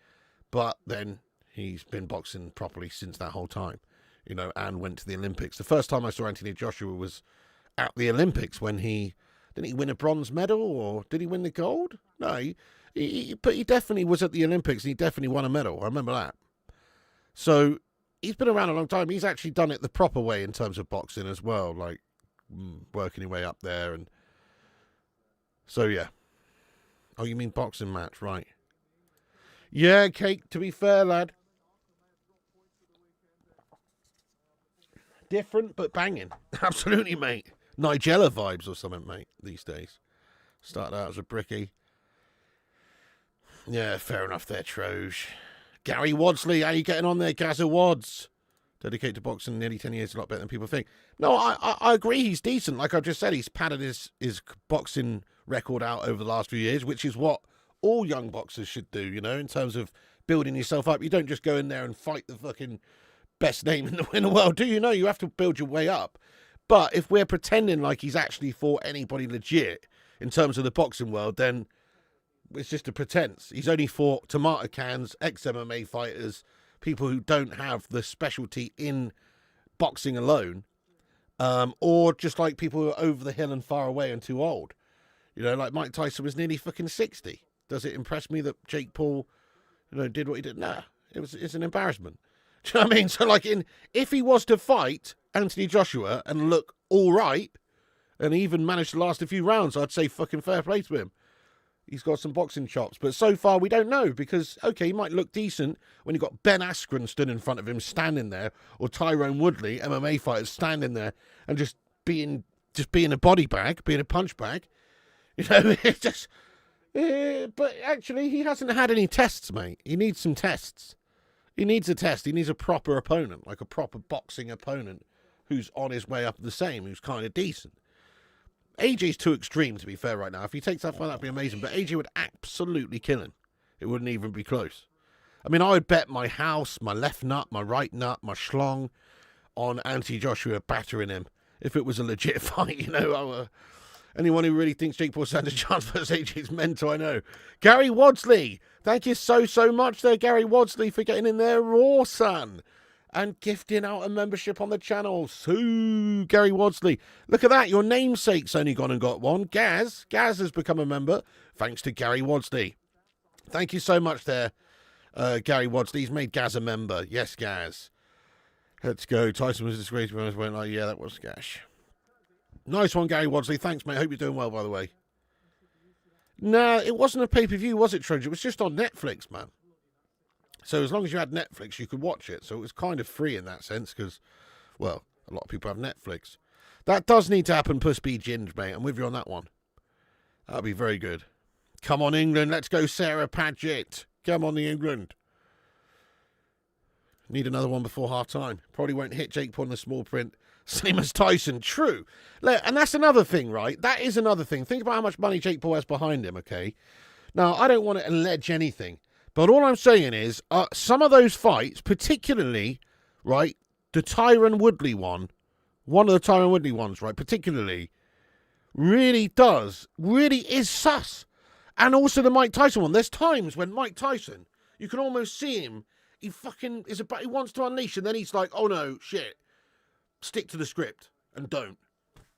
but then he's been boxing properly since that whole time, you know, and went to the Olympics. The first time I saw Anthony Joshua was at the Olympics when didn't he win a bronze medal, or did he win the gold? No, but he definitely was at the Olympics and he definitely won a medal. I remember that. So he's been around a long time. He's actually done it the proper way in terms of boxing as well, like working your way up there. And so, yeah. Oh, you mean boxing match, right? Yeah, Cake, to be fair, lad. Different, but banging. Absolutely, mate. Nigella vibes or something, mate, these days. Started out as a bricky. Yeah, fair enough there, Troge. Gary Wadsley, how you getting on there, Gazza Wads? Dedicated to boxing nearly 10 years, a lot better than people think. No, I agree, he's decent. Like I just said, he's padded his boxing record out over the last few years, which is what all young boxers should do, you know, in terms of building yourself up. You don't just go in there and fight the fucking best name in the world, do you? know? You have to build your way up. But if we're pretending like he's actually fought anybody legit in terms of the boxing world, then it's just a pretense. He's only fought tomato cans, ex-MMA fighters, people who don't have the specialty in boxing alone, or just like people who are over the hill and far away and too old. You know, like Mike Tyson was nearly fucking 60. Does it impress me that Jake Paul, you know, did what he did? Nah, it's an embarrassment. Do you know what I mean? So, like, if he was to fight Anthony Joshua and look all right, and even managed to last a few rounds, I'd say fucking fair play to him. He's got some boxing chops. But so far, we don't know, because, okay, he might look decent when you've got Ben Askren stood in front of him, standing there, or Tyrone Woodley, MMA fighters, standing there and just being a body bag, being a punch bag. You know, it's just... but actually, he hasn't had any tests, mate. He needs some tests. He needs a test. He needs a proper opponent, like a proper boxing opponent who's on his way up the same, who's kind of decent. AJ's too extreme, to be fair, right now. If he takes that fight, that'd be amazing. But AJ would absolutely kill him. It wouldn't even be close. I mean, I would bet my house, my left nut, my right nut, my schlong on Anthony Joshua battering him if it was a legit fight, you know. Anyone who really thinks Jake Paul stands a chance versus AJ's mental, I know. Gary Wadsley, thank you so much there, Gary Wadsley, for getting in there raw, son. And gifting out a membership on the channel. So, Gary Wadsley. Look at that, your namesake's only gone and got one. Gaz has become a member, thanks to Gary Wadsley. Thank you so much there, Gary Wadsley. He's made Gaz a member. Yes, Gaz. Let's go. Tyson was disgraced when I went like, yeah, that was Gash. Nice one, Gary Wadsley. Thanks, mate. Hope you're doing well, by the way. Nah, it wasn't a pay-per-view, was it, Trojan? It was just on Netflix, man. So as long as you had Netflix, you could watch it. So it was kind of free in that sense because, well, a lot of people have Netflix. That does need to happen, Puss B. Ginge, mate. I'm with you on that one. That'll be very good. Come on, England. Let's go, Sarah Paget. Come on, the England. Need another one before half-time. Probably won't hit Jake Paul in the small print. Same as Tyson. True. And that's another thing, right? That is another thing. Think about how much money Jake Paul has behind him, okay? Now, I don't want to allege anything. But all I'm saying is, some of those fights, particularly, right, the Tyron Woodley one of the Tyron Woodley ones, right, particularly, really is sus. And also the Mike Tyson one. There's times when Mike Tyson, you can almost see him, he wants to unleash, and then he's like, oh no, shit, stick to the script, and don't.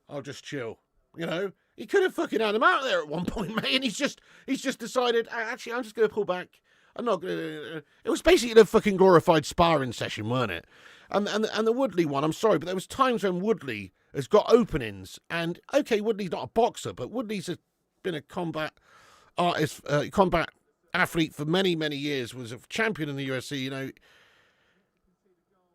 I'll just chill, you know? He could have fucking had him out there at one point, mate, and he's just decided, actually, I'm just going to pull back. I'm not going to... It was basically a fucking glorified sparring session, weren't it? And the Woodley one, I'm sorry, but there was times when Woodley has got openings, and, okay, Woodley's not a boxer, but Woodley's been a combat artist, combat athlete for many, many years, was a champion in the UFC, you know.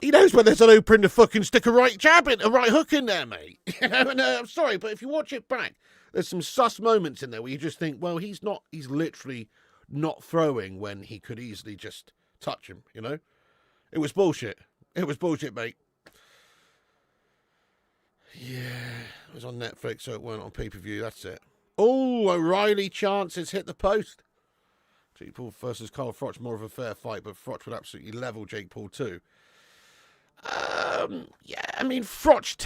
He knows when there's an opening to fucking stick a right jab in, a right hook in there, mate. You know, and I'm sorry, but if you watch it back, there's some sus moments in there where you just think, well, he's literally not throwing when he could easily just touch him, you know? It was bullshit. It was bullshit, mate. Yeah, it was on Netflix, so it weren't on pay-per-view, that's it. Oh, O'Reilly chances hit the post. Jake Paul versus Carl Froch, more of a fair fight, but Froch would absolutely level Jake Paul too. Yeah, I mean, Froch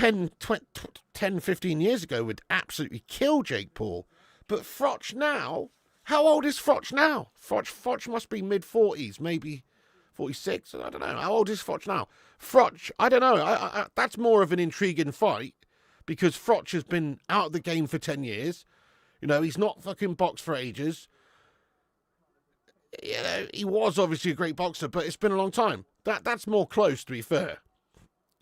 10, 15 years ago would absolutely kill Jake Paul. But Froch now, How old is Froch now? Froch must be mid-40s, maybe 46. I don't know. How old is Froch now? Froch, I don't know. That's more of an intriguing fight because Froch has been out of the game for 10 years. You know, he's not fucking boxed for ages. You know, he was obviously a great boxer, but it's been a long time. That's more close, to be fair.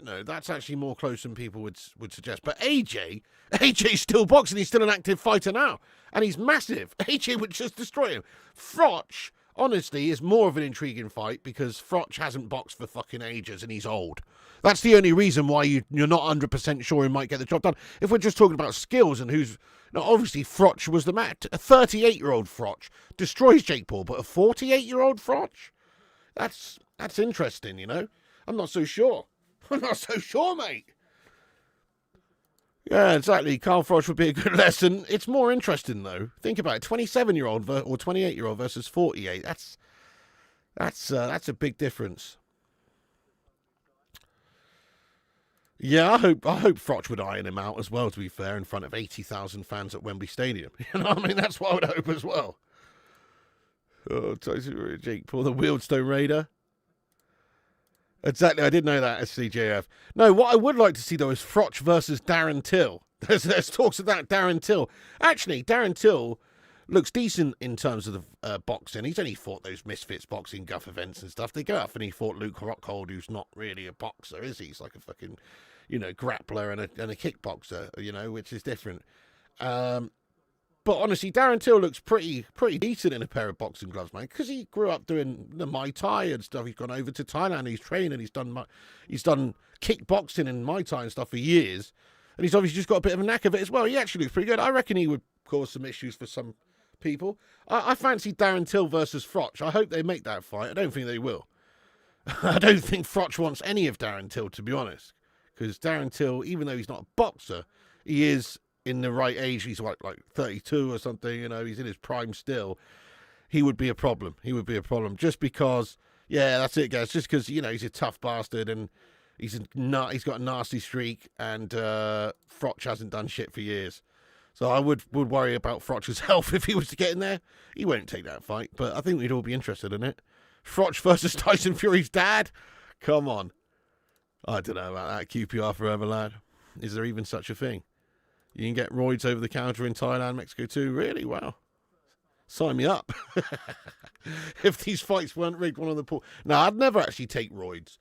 No, that's actually more close than people would suggest. But AJ's still boxing. He's still an active fighter now. And he's massive. AJ would just destroy him. Froch, honestly, is more of an intriguing fight because Froch hasn't boxed for fucking ages and he's old. That's the only reason why you're not 100% sure he might get the job done. If we're just talking about skills and who's... Now, obviously, Froch was the man. A 38-year-old Froch destroys Jake Paul, but a 48-year-old Froch? That's interesting, you know? I'm not so sure. I'm not so sure, mate. Yeah, exactly. Carl Froch would be a good lesson. It's more interesting, though. Think about it. 27-year-old or 28-year-old versus 48. That's a big difference. Yeah, I hope Froch would iron him out as well, to be fair, in front of 80,000 fans at Wembley Stadium. You know what I mean? That's what I would hope as well. Oh, Jake Paul, the Wheelstone Raider. Exactly, I did know that as CJF. No, what I would like to see, though, is Froch versus Darren Till. There's talks of that, Darren Till. Actually, Darren Till looks decent in terms of the boxing. He's only fought those Misfits boxing guff events and stuff. They go up and he fought Luke Rockhold, who's not really a boxer, is he? He's like a fucking, you know, grappler and a kickboxer, you know, which is different. But honestly, Darren Till looks pretty decent in a pair of boxing gloves, man, because he grew up doing the Muay Thai and stuff. He's gone over to Thailand, he's trained, and he's done kickboxing and Muay Thai and stuff for years. And he's obviously just got a bit of a knack of it as well. He actually looks pretty good. I reckon he would cause some issues for some people. I fancy Darren Till versus Froch. I hope they make that fight. I don't think they will. I don't think Froch wants any of Darren Till, to be honest. Because Darren Till, even though he's not a boxer, he is in the right age. He's like 32 or something, you know, he's in his prime still. He would be a problem. He would be a problem just because, yeah, that's it, guys. Just because, you know, he's a tough bastard and he's got a nasty streak and Froch hasn't done shit for years. So I would worry about Froch's health if he was to get in there. He won't take that fight, but I think we'd all be interested in it. Froch versus Tyson Fury's dad? Come on. I don't know about that. QPR forever, lad. Is there even such a thing? You can get roids over the counter in Thailand, Mexico too. Really? Wow. Sign me up. If these fights weren't rigged, one of the pool. No, I'd never actually take roids.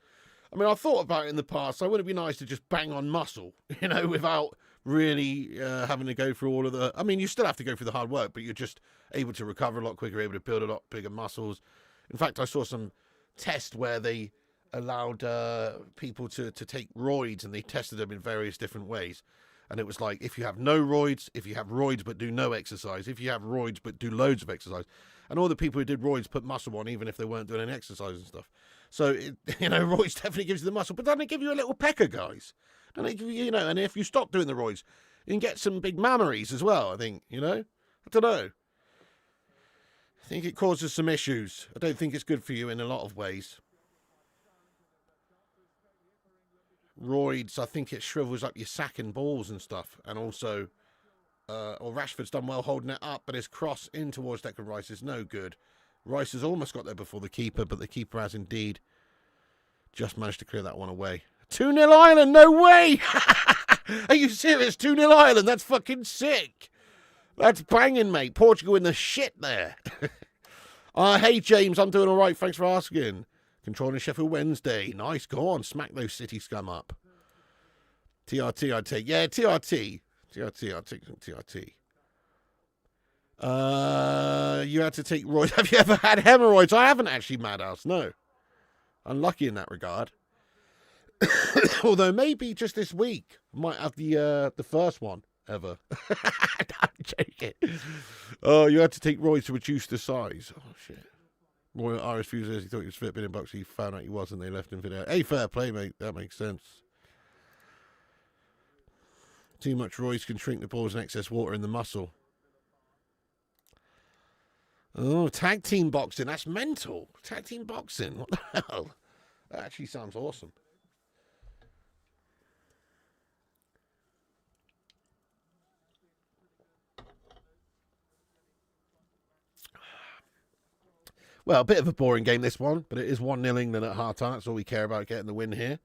I mean, I thought about it in the past. So wouldn't it be nice to just bang on muscle, you know, without really having to go through all of the... I mean, you still have to go through the hard work, but you're just able to recover a lot quicker, able to build a lot bigger muscles. In fact, I saw some test where they allowed people to take roids and they tested them in various different ways. And it was like, if you have no roids, if you have roids but do no exercise, if you have roids but do loads of exercise. And all the people who did roids put muscle on even if they weren't doing any exercise and stuff. So, you know, roids definitely gives you the muscle. But doesn't it give you a little pecker, guys? Doesn't it give you, you know, and if you stop doing the roids, you can get some big mammaries as well, I think, you know? I don't know. I think it causes some issues. I don't think it's good for you in a lot of ways. Roids, I think it shrivels up your sack and balls and stuff. And also, or Rashford's done well holding it up, but his cross in towards Declan Rice is no good. Rice has almost got there before the keeper, but the keeper has indeed just managed to clear that one away. 2-0 Ireland, no way! Are you serious? 2-0 Ireland, that's fucking sick. That's banging, mate. Portugal in the shit there. Hey, James, I'm doing all right. Thanks for asking. Controlling Sheffield Wednesday. Nice. Go on. Smack those City scum up. TRT, I'd take. Yeah, TRT. TRT, I'll take some TRT. You had to take roids. Have you ever had hemorrhoids? I haven't actually, Madhouse. No. Unlucky in that regard. Although maybe just this week might have the first one ever. I'm joking. Oh, you had to take roids to reduce the size. Oh shit. Royal Irish Fusers, he thought he was fit, been in box, he found out he wasn't, they left him for there. Hey, fair play, mate, that makes sense. Too much roids can shrink the balls and excess water in the muscle. Oh, tag team boxing, that's mental. Tag team boxing, what the hell? That actually sounds awesome. Well, a bit of a boring game, this one, but it is 1-0 England at half-time. That's all we care about, getting the win here.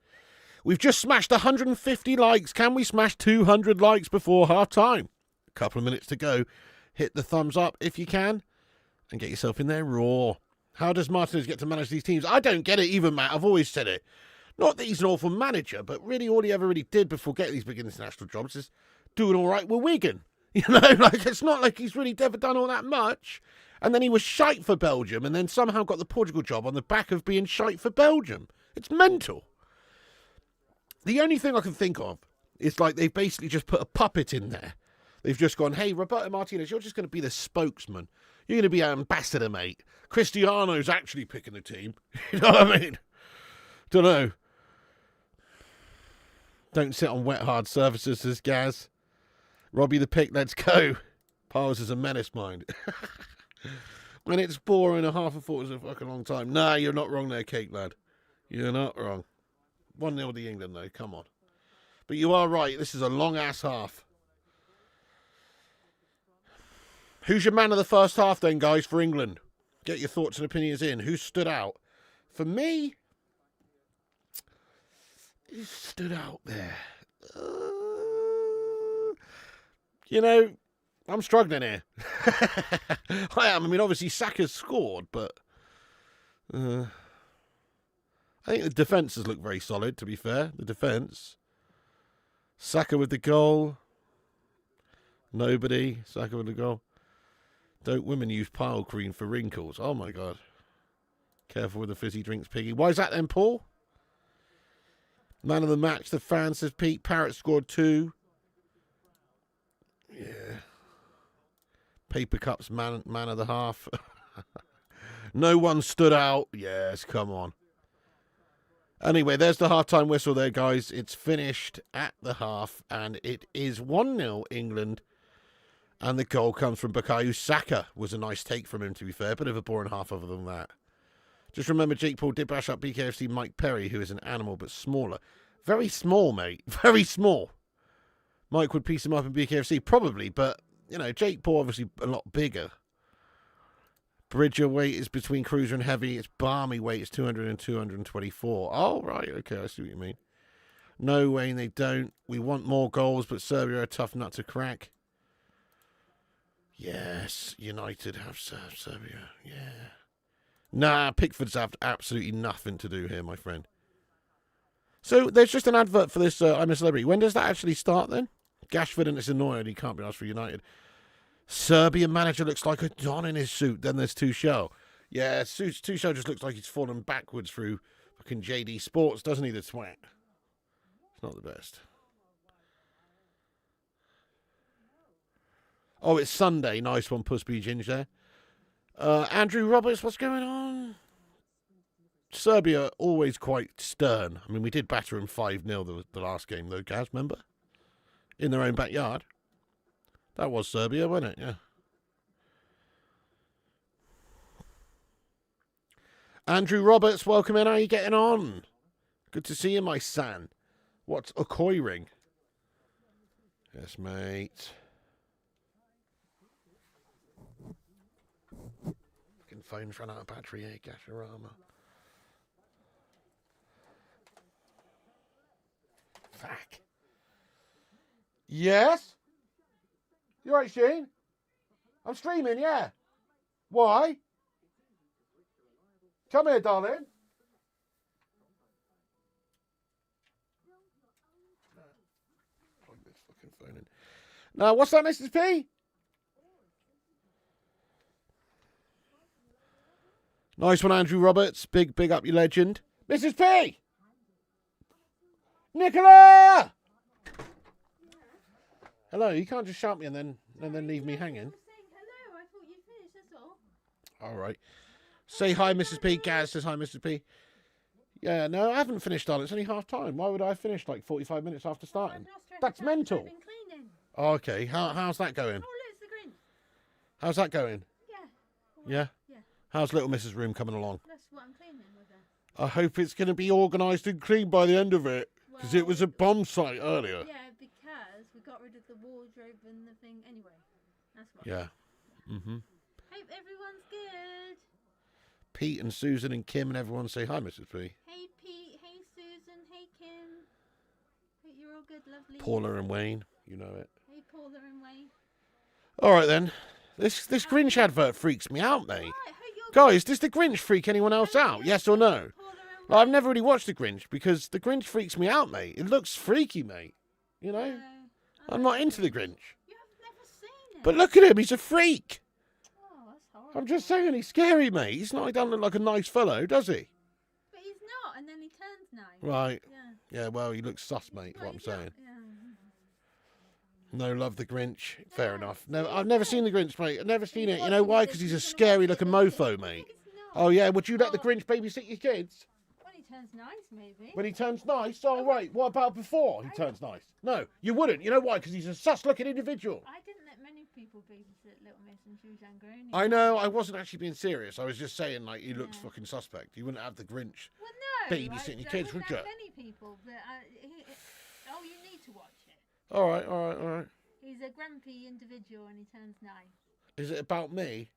We've just smashed 150 likes. Can we smash 200 likes before half-time? A couple of minutes to go. Hit the thumbs up if you can, and get yourself in there raw. How does Martinez get to manage these teams? I don't get it either, Matt. I've always said it. Not that he's an awful manager, but really all he ever really did before getting these big international jobs is doing all right with Wigan. You know, like it's not like he's really ever done all that much. And then he was shite for Belgium and then somehow got the Portugal job on the back of being shite for Belgium. It's mental. The only thing I can think of is like they've basically just put a puppet in there. They've just gone, hey, Roberto Martinez, you're just going to be the spokesman. You're going to be an ambassador, mate. Cristiano's actually picking the team. You know what I mean? Don't know. Don't sit on wet, hard surfaces, says Gaz. Robbie the pick, let's go. Piles is a menace, mind. When it's boring, a half a thought is a fucking long time. Nah, you're not wrong there, Cake Lad. You're not wrong. 1-0 to England, though. Come on. But you are right. This is a long-ass half. Who's your man of the first half, then, guys, for England? Get your thoughts and opinions in. Who stood out? For me, who stood out there? You know, I'm struggling here. I am. I mean, obviously, Saka's scored, but I think the defences look very solid, to be fair. The defence. Saka with the goal. Nobody. Saka with the goal. Don't women use pile cream for wrinkles? Oh, my God. Careful with the fizzy drinks, Piggy. Why is that then, Paul? Man of the match, the fan, says Pete. Parrott scored 2. Yeah. Paper Cups, man of the half. No one stood out. Yes, come on. Anyway, there's the half-time whistle there, guys. It's finished at the half, and it is 1-0 England. And the goal comes from Bukayo Saka. Was a nice take from him, to be fair. Bit of a boring half other than that. Just remember, Jake Paul did bash up BKFC Mike Perry, who is an animal, but smaller. Very small, mate. Very small. Mike would piece him up in BKFC, probably, but, you know, Jake Paul obviously a lot bigger. Bridger weight is between cruiser and heavy. It's balmy weight is 200 and 224. Oh, right, okay, I see what you mean. No, Wayne, they don't. We want more goals, but Serbia are a tough nut to crack. Yes, United have served Serbia, yeah. Nah, Pickford's have absolutely nothing to do here, my friend. So there's just an advert for this I'm a Celebrity. When does that actually start then? Gashford, and it's annoying. He can't be asked for United. Serbian manager looks like a Don in his suit. Then there's Tuchel. Yeah, Tuchel just looks like he's fallen backwards through fucking JD Sports, doesn't he, the twat? It's not the best. Oh, it's Sunday. Nice one, Puss B. Ginge there. Andrew Roberts, what's going on? Serbia always quite stern. I mean, we did batter them 5-0 the last game, though, Gaz, remember? In their own backyard. That was Serbia, wasn't it? Yeah. Andrew Roberts, welcome in. How are you getting on? Good to see you, my son. What's occurring? Yes, mate. Fucking phone's run out of battery, eh, Gasharama? Fuck. Yes? You right, Shane? I'm streaming, yeah. Why? Come here, darling. Plug this fucking phone in. Now, what's that, Mrs. P? Nice one, Andrew Roberts. Big up, you legend. Mrs. P! Nicola! Hello, you can't just shout me and then leave me hanging. I was saying hello. I thought you'd finished, that's all. All right. Say hi, Mrs. P. Gaz says hi, Mrs. P. Yeah, no, I haven't finished, darling. It's only half time. Why would I finish like 45 minutes after starting? That's mental. I've been cleaning. Oh, okay. How's that going? Oh, look, it's the green. How's that going? Yeah. Yeah? Yeah. How's little Mrs. Room coming along? That's what I'm cleaning with her. I hope it's going to be organised and clean by the end of it. Because it was a bomb site earlier. Yeah, because we got rid of the wardrobe and the thing anyway. That's what. Yeah. Mm-hmm. Hope everyone's good. Pete and Susan and Kim and everyone say hi, Mrs. P. Hey Pete, hey Susan, hey Kim. Hope you're all good, lovely. Paula and Wayne, you know it. Hey Paula and Wayne. All right then. This Grinch advert freaks me out, mate. Right, hope you're Guys, does the Grinch freak anyone else out? Yes or no? Paula and Like, I've never really watched the Grinch because the Grinch freaks me out, mate. It looks freaky, mate. You know? Wayne. I'm not into the Grinch. You have never seen it. But look at him, he's a freak. Oh, that's horrible. I'm just saying, he's scary, mate. He's not, he doesn't look like a nice fellow, does he? But he's not, and then he turns nice. Right. Yeah. Yeah, well, he looks sus, mate, Well, what I'm he's not- saying. Yeah. No love the Grinch. Fair No, enough. it's No, not. I've never seen the Grinch, mate. I've never seen it. You watch know it why? with Because this, he's a you're gonna scary watch it looking with mofo, this. mate. It's not. Oh, yeah. Would you let the Oh. Grinch babysit your kids? When he turns nice, maybe. When he turns nice? Oh, right. What about before he turns nice? No, you wouldn't. You know why? Because he's a sus-looking individual. I didn't let many people babysit Little Miss when she was younger. Only I know. I wasn't actually being serious. I was just saying, like, he looks Yeah. fucking suspect. You wouldn't have the Grinch. Well, no. babysitting your I kids, wouldn't would have you? many people, but oh, you need to watch it. All right, all right, all right. He's a grumpy individual and he turns nice. Is it about me?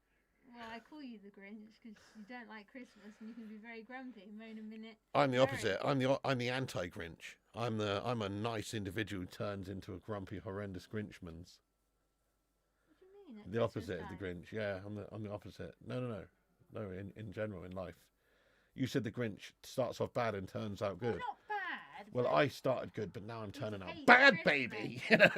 Well, I call you the Grinch because you don't like Christmas and you can be very grumpy. Moan a minute. I'm the Very. opposite. I'm the anti-Grinch. I'm a nice individual who turns into a grumpy, horrendous Grinchman's. What do you mean? At The Christmas opposite of the time? Grinch. Yeah, I'm the opposite. No. In general in life, you said the Grinch starts off bad and turns out Well, good. not bad. Well, but I started good, but now I'm turning out hates bad, Christmas. baby. You know.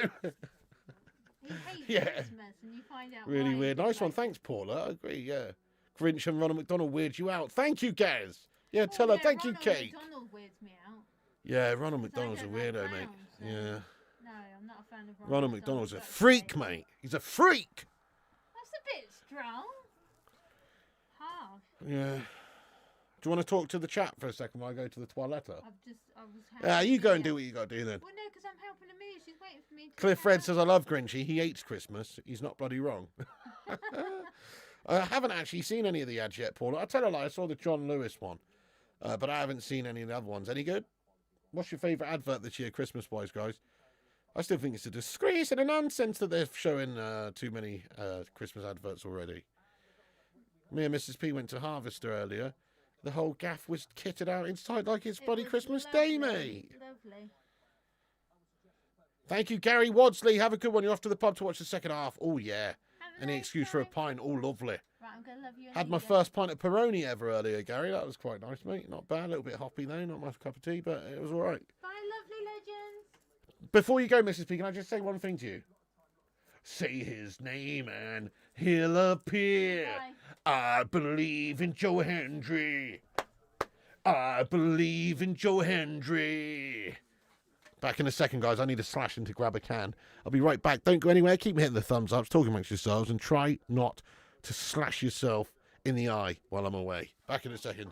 He hates Yeah. Christmas and you find out Really why weird. he Nice one. dislikes Thanks, Paula. I agree. Yeah. Grinch and Ronald McDonald weird you out. Thank you, Gaz. Yeah, it. tell her. Yeah, Thank you, Ronald Kate. McDonald weirds me out. Yeah, Ronald 'Cause I McDonald's a don't like weirdo, mate. clowns, so- Yeah. No, I'm not a fan of Ronald McDonald's a that's freak, great. mate. He's a freak. That's a bit strong. Harsh. Yeah. Do you want to talk to the chat for a second while I go to the toilet? I was Yeah, you go and do Amir. what you got to do then. Well, no, because I'm helping Amir. She's waiting for me to. Cliff Red says, I love Grinchy. He hates Christmas. He's not bloody wrong. I haven't actually seen any of the ads yet, Paula. I tell a lie, I saw the John Lewis one. But I haven't seen any of the other ones. Any good? What's your favourite advert this year, Christmas-wise, guys? I still think it's a disgrace and a nonsense that they're showing too many Christmas adverts already. Me and Mrs. P went to Harvester earlier. The whole gaff was kitted out inside like it's It bloody was Christmas Day, lovely, mate. Lovely. Thank you, Gary Wadsley. Have a good one. You're off to the pub to watch the second half. Oh, yeah. Have a Any nice excuse for a time. pint. Oh, lovely. Right, I'm gonna love you. and Had my leave you. first pint of Peroni ever earlier, Gary. That was quite nice, mate. Not bad. A little bit hoppy, though. Not my cup of tea, but it was all right. Bye, lovely legends. Before you go, Mrs. P, can I just say one thing to you? Say his name and he'll appear. Bye. I believe in Joe Hendry. I believe in Joe Hendry. Back in a second, guys. I need a slash in to grab a can. I'll be right back. Don't go anywhere. Keep hitting the thumbs ups, talking amongst yourselves, and try not to slash yourself in the eye while I'm away. Back in a second.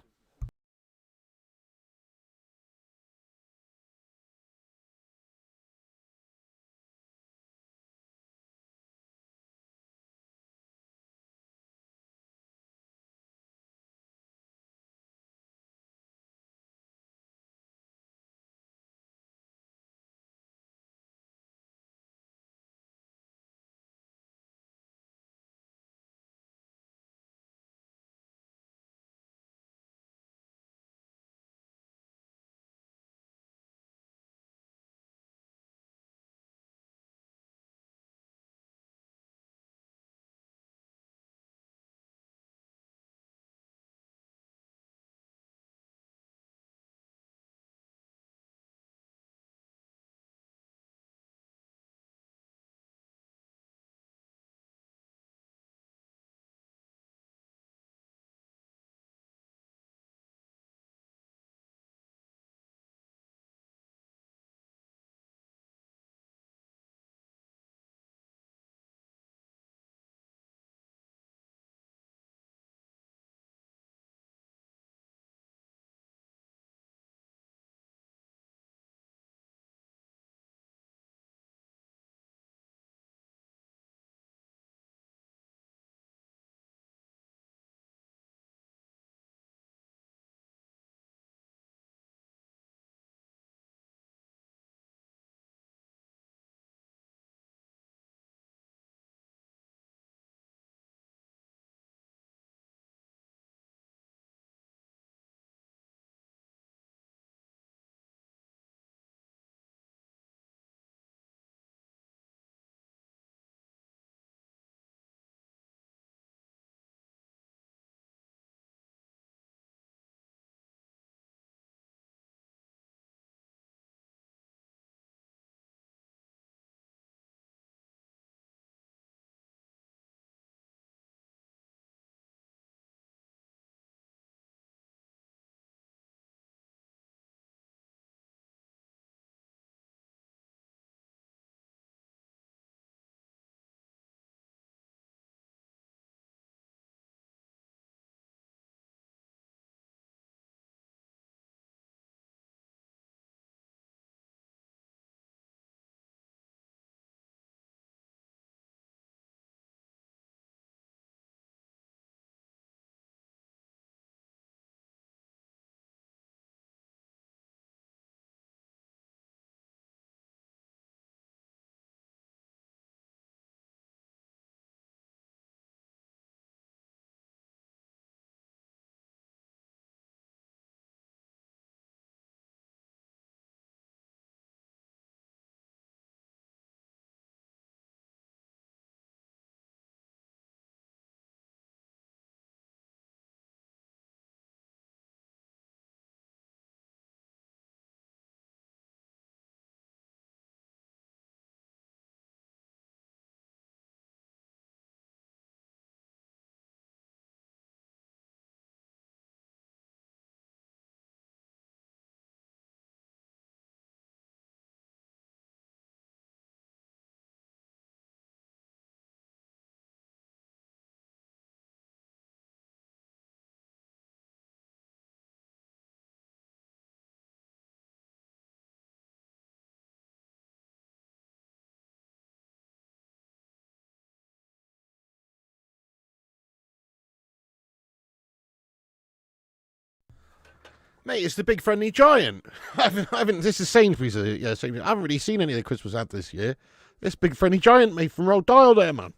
Mate, it's the Big Friendly Giant. I haven't. This is Sainsbury's. Yeah, Sainsbury's. I haven't really seen any of the Christmas ads this year. This Big Friendly Giant, mate, from Roll Dial there, man.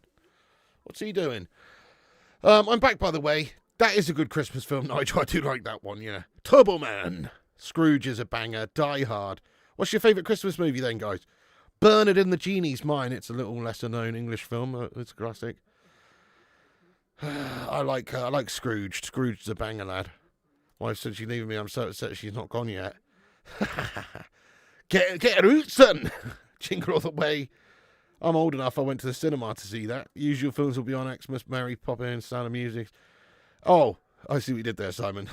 What's he doing? I'm back, by the way. That is a good Christmas film, Nigel. I do like that one, yeah. Turbo Man. Scrooge is a banger. Die Hard. What's your favourite Christmas movie then, guys? Bernard and the Genie's mine. It's a little lesser-known English film. It's a classic. I like Scrooge. Scrooge's a banger, lad. Wife said she's leaving me. I'm so upset she's not gone yet. Get her out, son. Jingle all the way. I'm old enough. I went to the cinema to see that. Usual films will be on Xmas, Merry Poppins, Sound of Music. Oh, I see what you did there, Simon.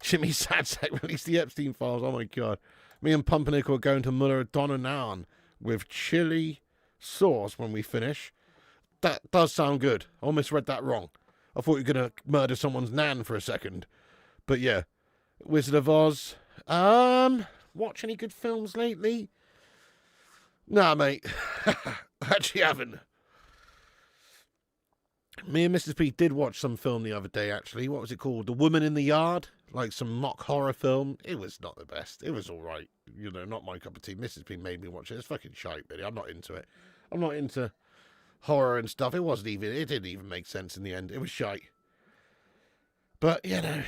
Jimmy Sadsack released the Epstein files. Oh my god. Me and Pumpernickel are going to Muller Donna Naan with chili sauce when we finish. That does sound good. I almost read that wrong. I thought you were going to murder someone's nan for a second. But yeah. Wizard of Oz. Watch any good films lately? Nah, mate. Actually haven't. Me and Mrs. P did watch some film the other day, actually. What was it called? The Woman in the Yard? Like some mock horror film. It was not the best. It was alright. You know, not my cup of tea. Mrs. P made me watch it. It's fucking shite, really. I'm not into it. I'm not into horror and stuff. It didn't even make sense in the end. It was shite. But, you know,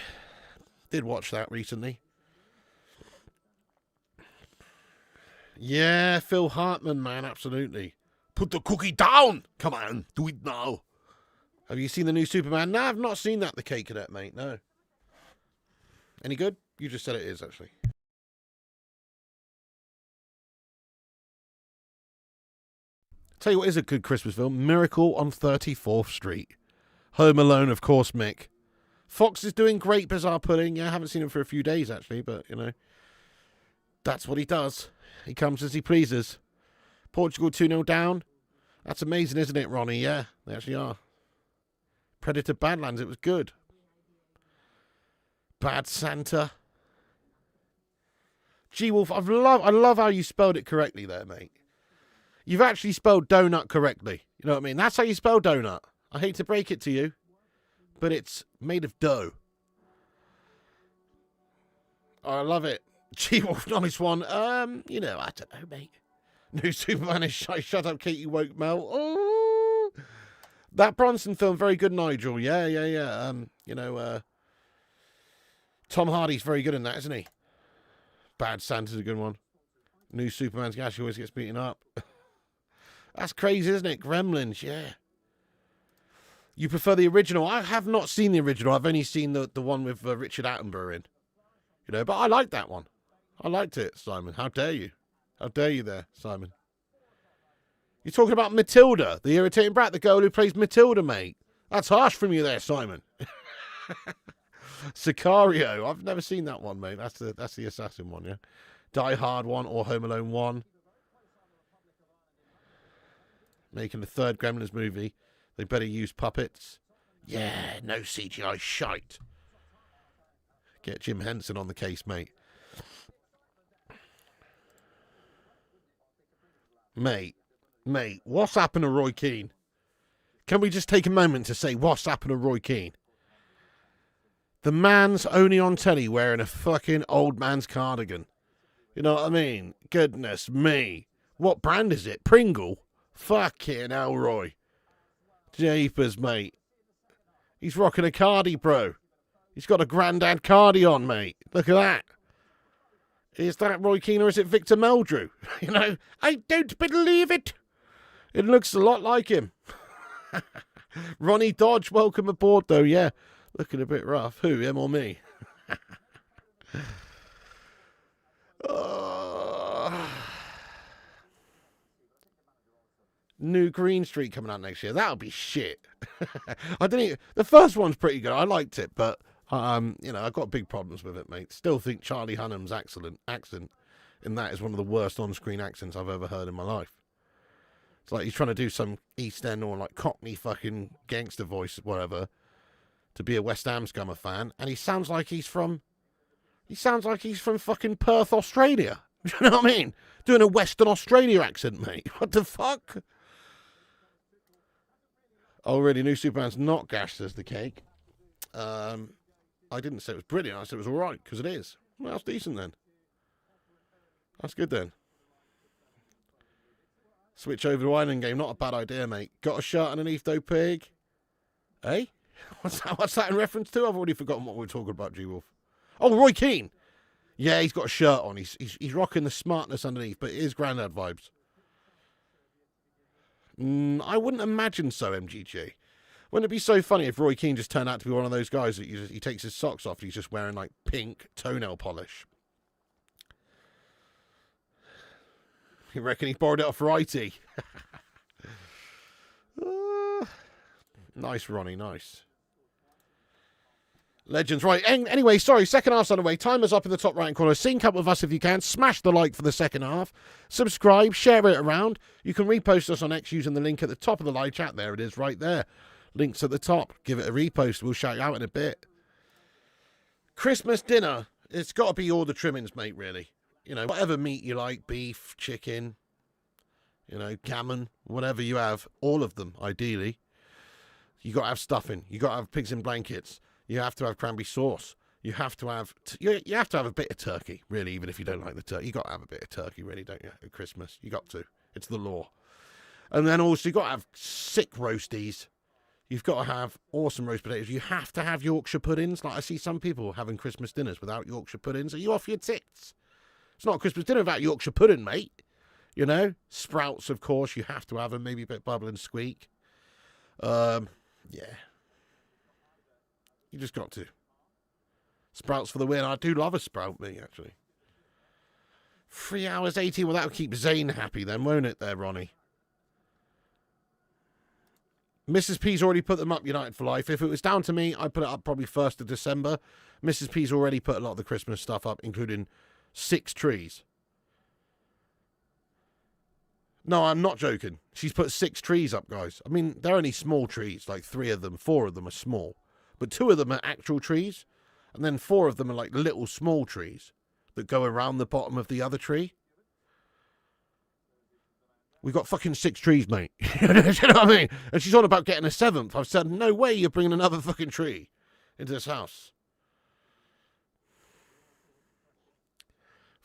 did watch that recently. Yeah, Phil Hartman, man, absolutely. Put the cookie down! Come on, do it now. Have you seen the new Superman? No, I've not seen that, the cake cadet, mate, no. Any good? You just said it is, actually. Tell you what is a good Christmas film. Miracle on 34th Street. Home Alone, of course, Mick. Fox is doing great, Bizarre Pudding. Yeah, I haven't seen him for a few days, actually, but, you know. That's what he does. He comes as he pleases. Portugal 2-0 down. That's amazing, isn't it, Ronnie? Yeah, they actually are. Predator Badlands, it was good. Bad Santa. G-Wolf, I love how you spelled it correctly there, mate. You've actually spelled donut correctly. You know what I mean? That's how you spell donut. I hate to break it to you, but it's made of dough. I love it. G-Wolf, nice one. You know, I don't know, mate. New Superman is shut up, Katie woke Mel. Oh, that Bronson film, very good, Nigel. Yeah. You know, Tom Hardy's very good in that, isn't he? Bad Santa's a good one. New Superman's gas always gets beaten up. That's crazy, isn't it? Gremlins, yeah. You prefer the original? I have not seen the original. I've only seen the one with Richard Attenborough in. You know, but I like that one. I liked it, Simon. How dare you? How dare you there, Simon? You're talking about Matilda, the irritating brat, the girl who plays Matilda, mate. That's harsh from you there, Simon. Sicario. I've never seen that one, mate. That's the assassin one, yeah. Die Hard 1 or Home Alone 1. Making the third Gremlins movie. They better use puppets. Yeah, no CGI shite. Get Jim Henson on the case, mate. Mate, what's happened to Roy Keane? Can we just take a moment to say what's happened to Roy Keane? The man's only on telly wearing a fucking old man's cardigan. You know what I mean? Goodness me. What brand is it? Pringle? Fucking hell, Roy. Jeepers, mate. He's rocking a cardi, bro. He's got a granddad cardi on, mate. Look at that. Is that Roy Keane or is it Victor Meldrew? You know, I don't believe it. It looks a lot like him. Ronnie Dodge, welcome aboard, though, yeah. Looking a bit rough. Who, him or me? New Green Street coming out next year. That'll be shit. I don't even, the first one's pretty good. I liked it, but you know, I've got big problems with it, mate. Still think Charlie Hunnam's accent in that is one of the worst on-screen accents I've ever heard in my life. It's like he's trying to do some East End or like Cockney fucking gangster voice, whatever, to be a West Ham Scummer fan, and he sounds like he's from fucking Perth, Australia. You know what I mean? Doing a Western Australia accent, mate. What the fuck? Oh, really? New Superman's not gash, says the cake. I didn't say it was brilliant. I said it was all right, because it is. Well, that's decent then. That's good then. Switch over to Island game. Not a bad idea, mate. Got a shirt underneath, though, pig? Eh? What's that in reference to? I've already forgotten what we were talking about, G-Wolf. Oh, Roy Keane. Yeah, he's got a shirt on. He's rocking the smartness underneath, but it is Grandad vibes. I wouldn't imagine so, MGG. Wouldn't it be so funny if Roy Keane just turned out to be one of those guys that he takes his socks off and he's just wearing, like, pink toenail polish? You reckon he borrowed it off Righty? Nice, Ronnie, nice. Legends. Right, anyway, sorry, second half's on the way. Timer's up in the top right corner. Sync up with us if you can. Smash the like for the second half. Subscribe, share it around. You can repost us on X using the link at the top of the live chat. There it is, right there. Links at the top. Give it a repost. We'll shout you out in a bit. Christmas dinner. It's got to be all the trimmings, mate, really. You know, whatever meat you like, beef, chicken, you know, gammon, whatever you have, all of them, ideally. You got to have stuffing. You got to have pigs in blankets. You have to have cranberry sauce. You have to have you have to have a bit of turkey, really, even if you don't like the turkey. You got to have a bit of turkey, really, don't you, at Christmas? You got to. It's the law. And then also you got to have sick roasties. You've got to have awesome roast potatoes. You have to have Yorkshire puddings. Like I see some people having Christmas dinners without Yorkshire puddings. Are you off your tits? It's not a Christmas dinner without Yorkshire pudding, mate. You know? Sprouts, of course. You have to have them. Maybe a bit bubble and squeak. Yeah. You just got to. Sprouts for the win. I do love a sprout, me, actually. 3 hours 18. Well, that'll keep Zane happy then, won't it there, Ronnie? Mrs. P's already put them up, United for Life. If it was down to me, I'd put it up probably 1st of December. Mrs. P's already put a lot of the Christmas stuff up, including 6 trees. No, I'm not joking. She's put 6 trees up, guys. I mean, they're only small trees. Like 3 of them, 4 of them are small. But 2 of them are actual trees. And then 4 of them are like little small trees that go around the bottom of the other tree. We've got fucking 6 trees, mate. You know what I mean? And she's on about getting a 7th. I've said, no way you're bringing another fucking tree into this house.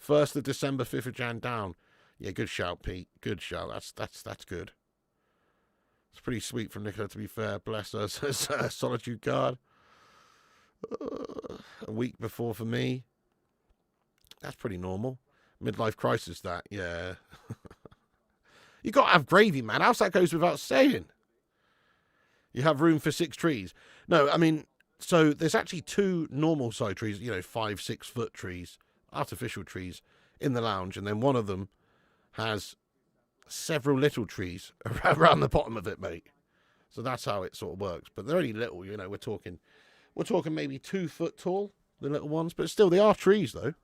1st of December, 5th of Jan down. Yeah, good shout, Pete. Good shout. That's good. It's pretty sweet from Nicola, to be fair. Bless her. Solitude Guard. A week before for me. That's pretty normal. Midlife crisis, that. Yeah. You got to have gravy, man. How's that goes without saying? You have room for 6 trees. No, I mean, so there's actually 2 normal side trees, 5-6 foot trees, artificial trees in the lounge. And then one of them has several little trees around the bottom of it, mate. So that's how it sort of works. But they're only little, we're talking maybe 2 foot tall, the little ones. But still, they are trees, though.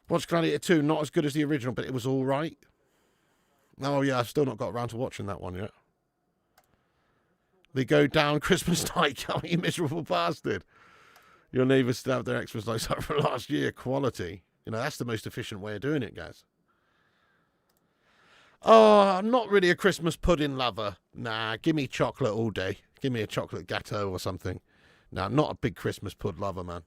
Watched Gladiator 2, not as good as the original, but it was all right. Oh, yeah, I've still not got around to watching that one yet. They go down Christmas night, you miserable bastard. Your neighbours still have their Xmas lights up from last year. Quality. That's the most efficient way of doing it, guys. Oh, I'm not really a Christmas pudding lover. Nah, give me chocolate all day. Give me a chocolate gâteau or something. Nah, not a big Christmas pud lover, man.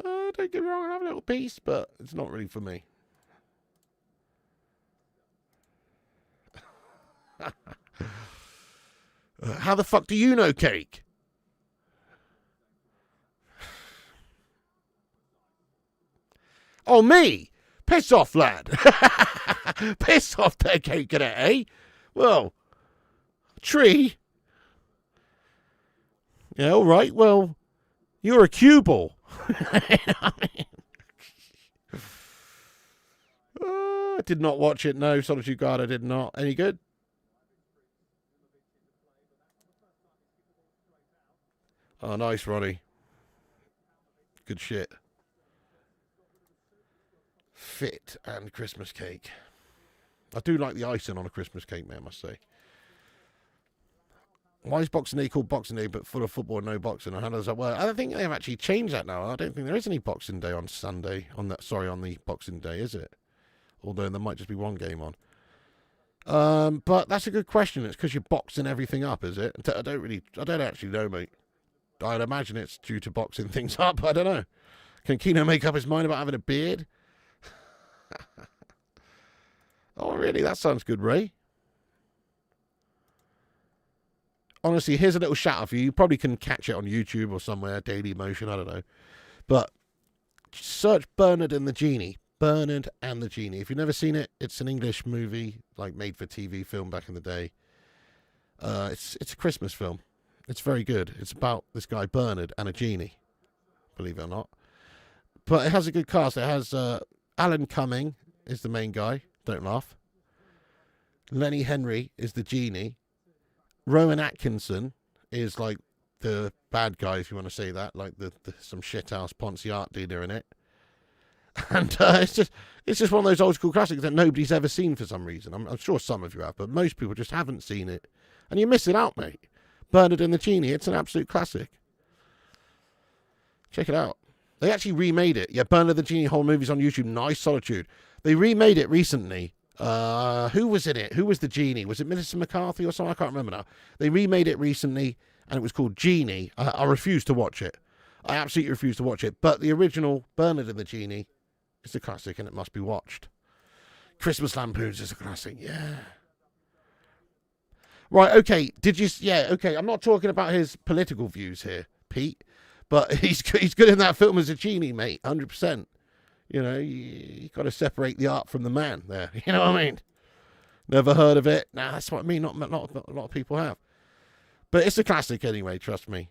Don't get me wrong, I'll have a little piece, but it's not really for me. How the fuck do you know cake? Oh, me? Piss off, lad. Piss off there, cake, eh? Well, tree. Yeah, all right. Well, you're a cue ball. I did not watch it. No, Solitude Guard, I did not. Any good? Oh, nice, Ronnie. Good shit. Fit and Christmas cake. I do like the icing on a Christmas cake, man, I must say. Why is Boxing Day called Boxing Day but full of football and no boxing? And how does that work? I don't think they've actually changed that now. I don't think there is any Boxing Day on Sunday. On the Boxing Day, is it? Although there might just be one game on. But that's a good question. It's because you're boxing everything up, is it? I don't actually know, mate. I'd imagine it's due to boxing things up. I don't know. Can Keno make up his mind about having a beard? Oh, really? That sounds good, Ray. Honestly, here's a little shout out for you. You probably can catch it on YouTube or somewhere, Daily Motion, I don't know. But search Bernard and the Genie. Bernard and the Genie. If you've never seen it, it's an English movie, like made for TV film back in the day. It's a Christmas film. It's very good. It's about this guy Bernard and a genie, believe it or not. But it has a good cast. It has Alan Cumming is the main guy. Don't laugh. Lenny Henry is the genie. Rowan Atkinson is like the bad guy, if you want to say that, like the some shithouse Ponzi art dealer in it. And it's just one of those old school classics that nobody's ever seen for some reason. I'm sure some of you have, but most people just haven't seen it. And you're missing out, mate. Bernard and the Genie, it's an absolute classic. Check it out. They actually remade it. Yeah, Bernard the Genie whole movie's on YouTube. Nice Solitude. They remade it recently. Who was in it? Who was the genie? Was it Melissa McCarthy or something? I can't remember now. They remade it recently, and it was called Genie. I refuse to watch it. I absolutely refuse to watch it. But the original Bernard and the Genie is a classic, and it must be watched. Christmas Lampoons is a classic. Yeah. Right, okay. Yeah, okay. I'm not talking about his political views here, Pete. But he's good in that film as a genie, mate. 100%. You know, you got to separate the art from the man there. You know what I mean? Never heard of it? Nah, that's what I mean. Not a lot of people have. But it's a classic anyway, trust me.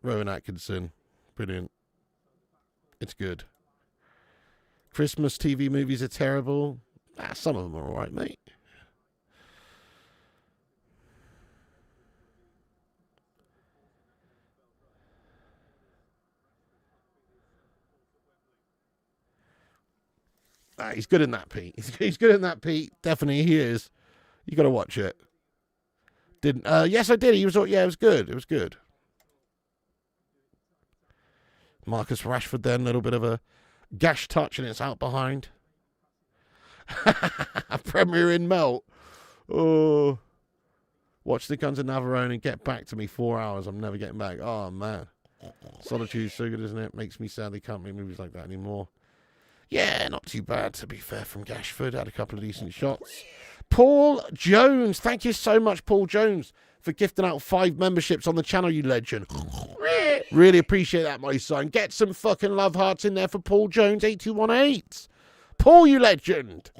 Rowan Atkinson. Brilliant. It's good. Christmas TV movies are terrible. Some of them are alright, mate. He's good in that, Pete. He's good in that, Pete. Definitely, he is. You got to watch it. Didn't? Yes, I did. He was. Yeah, it was good. It was good. Marcus Rashford. Then a little bit of a gash touch, and it's out behind. Premier in melt. Oh, watch the Guns of Navarone and get back to me. 4 hours. I'm never getting back. Oh man, Solitude's so good, isn't it? Makes me sad they can't make movies like that anymore. Yeah, not too bad, to be fair, from Gashford. Had a couple of decent shots. Paul Jones. Thank you so much, Paul Jones, for gifting out 5 memberships on the channel, you legend. Really appreciate that, my son. Get some fucking love hearts in there for Paul Jones, 8218. Paul, you legend.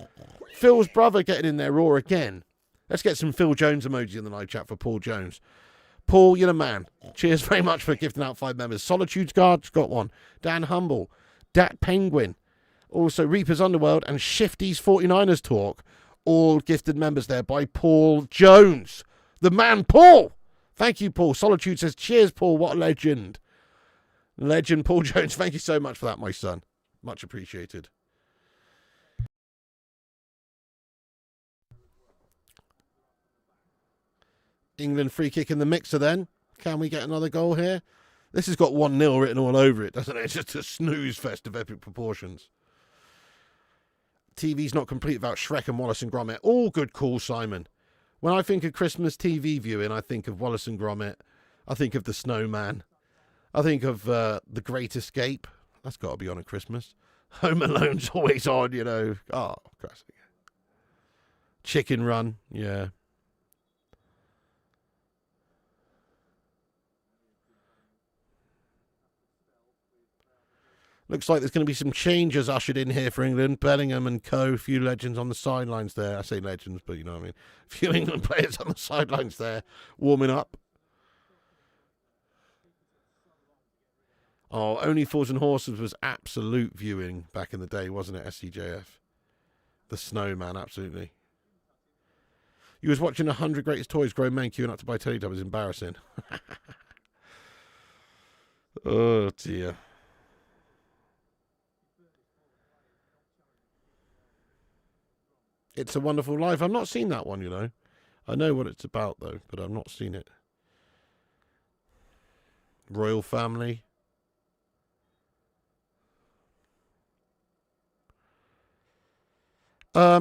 Phil's brother getting in there raw again. Let's get some Phil Jones emojis in the live chat for Paul Jones. Paul, you're the man. Cheers very much for gifting out 5 members. Solitude's Guard's got one. Dan Humble. Dat Penguin. Also, Reaper's Underworld and Shifty's 49ers Talk. All gifted members there by Paul Jones. The man, Paul. Thank you, Paul. Solitude says, cheers, Paul. What a legend. Legend, Paul Jones. Thank you so much for that, my son. Much appreciated. England free kick in the mixer then. Can we get another goal here? This has got 1-0 written all over it, doesn't it? It's just a snooze fest of epic proportions. TV's not complete without Shrek and Wallace and Gromit. All good call, Simon. When I think of Christmas TV viewing, I think of Wallace and Gromit. I think of The Snowman. I think of The Great Escape. That's got to be on at Christmas. Home Alone's always on, you know. Oh, classic. Chicken Run, yeah. Looks like there's going to be some changes ushered in here for England. Bellingham and co. Few legends on the sidelines there. I say legends, but you know what I mean. Few England players on the sidelines there, warming up. Oh, Only Fools and Horses was absolute viewing back in the day, wasn't it, SCJF? The Snowman, absolutely. You was watching 100 Greatest Toys, grown men queuing up to buy Teletubbies. Embarrassing. Oh, dear. It's a Wonderful Life. I've not seen that one, you know. I know what it's about, though, but I've not seen it. Royal Family.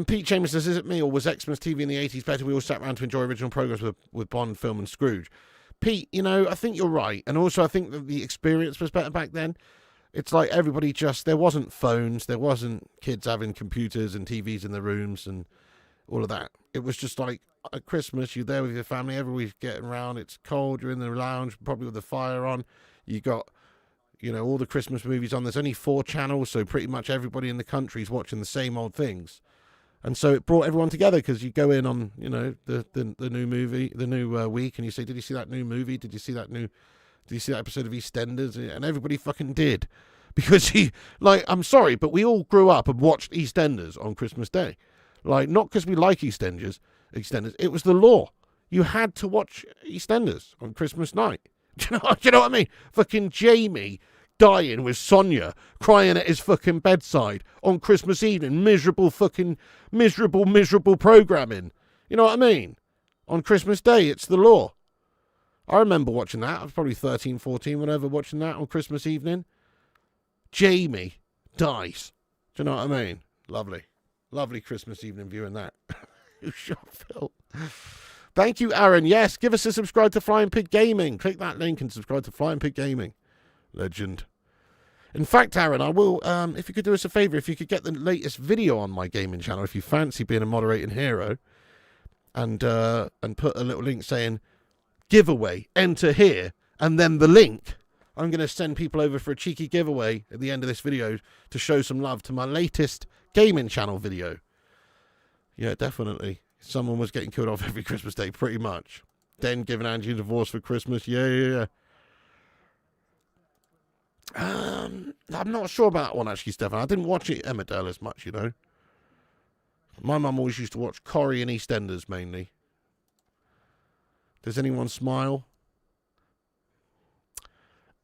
Pete Chambers says, is it me or was Xmas TV in the 80s better? We all sat around to enjoy original programs with Bond, film and Scrooge. Pete, you know, I think you're right. And also I think that the experience was better back then. It's like everybody there wasn't phones, there wasn't kids having computers and TVs in their rooms and all of that. It was just like at Christmas, you're there with your family, everybody's getting around, it's cold, you're in the lounge, probably with the fire on. You got, you know, all the Christmas movies on. There's only 4 channels, so pretty much everybody in the country is watching the same old things. And so it brought everyone together because you go in on, you know, the new movie, the new week, and you say, did you see that new movie? Did you see that episode of EastEnders? And everybody fucking did. Because I'm sorry, but we all grew up and watched EastEnders on Christmas Day. Like, not because we like EastEnders, it was the law. You had to watch EastEnders on Christmas night. Do you know what I mean? Fucking Jamie dying with Sonia crying at his fucking bedside on Christmas evening. Miserable programming. You know what I mean? On Christmas Day, it's the law. I remember watching that. I was probably 13, 14, whenever, watching that on Christmas evening. Jamie dies. Do you know what I mean? Lovely. Lovely Christmas evening viewing that. You shot Phil. Thank you, Aaron. Yes, give us a subscribe to Flying Pig Gaming. Click that link and subscribe to Flying Pig Gaming. Legend. In fact, Aaron, I will, if you could do us a favour, if you could get the latest video on my gaming channel, if you fancy being a moderating hero, and put a little link saying, giveaway, enter here, and then the link. I'm going to send people over for a cheeky giveaway at the end of this video to show some love to my latest gaming channel video. Yeah, definitely. Someone was getting killed off every Christmas Day, pretty much. Then giving Angie a divorce for Christmas. Yeah. I'm not sure about that one, actually, Stefan. I didn't watch it Emmerdale as much, you know. My mum always used to watch Corrie and EastEnders, mainly. Does anyone smile?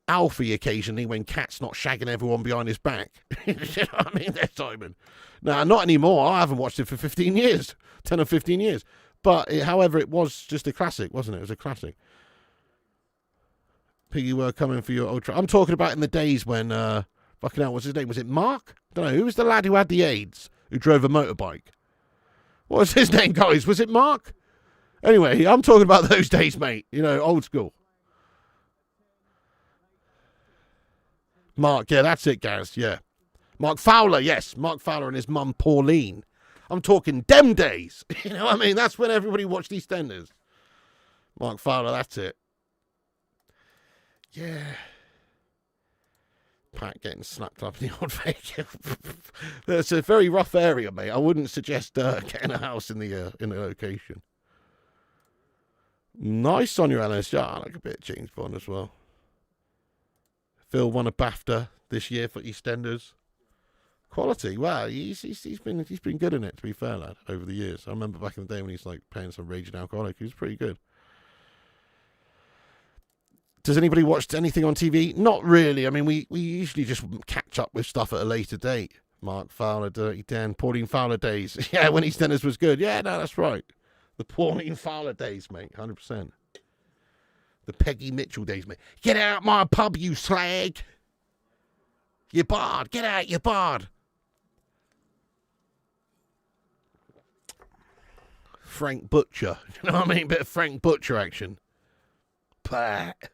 Alfie occasionally when Cat's not shagging everyone behind his back. You know what I mean? There's Simon. No, not anymore. I haven't watched it for 15 years. 10 or 15 years. But, however, it was just a classic, wasn't it? It was a classic. Piggy were coming for your ultra. I'm talking about in the days when, fucking hell, what's his name? Was it Mark? I don't know. Who was the lad who had the AIDS, who drove a motorbike? What was his name, guys? Was it Mark? Anyway, I'm talking about those days, mate. You know, old school. Mark, yeah, that's it, Gaz, yeah. Mark Fowler, yes. Mark Fowler and his mum, Pauline. I'm talking dem days. You know what I mean? That's when everybody watched EastEnders. Mark Fowler, that's it. Yeah. Pat getting snapped up in the old vehicle. That's a very rough area, mate. I wouldn't suggest getting a house in the location. Nice on your Alice. Yeah, I like a bit of James Bond as well. Phil won a BAFTA this year for EastEnders. Quality. Wow, he's been good in it, to be fair, lad, over the years. I remember back in the day when he's like playing some raging alcoholic. He was pretty good. Does anybody watch anything on TV? Not really. I mean, we usually just catch up with stuff at a later date. Mark Fowler, Dirty Dan, Pauline Fowler days. Yeah, when EastEnders was good. Yeah, no, that's right. The Pauline Fowler days, mate. 100%. The Peggy Mitchell days, mate. Get out my pub, you slag. You bard. Get out, you bard. Frank Butcher. You know what I mean? Bit of Frank Butcher action. Pat.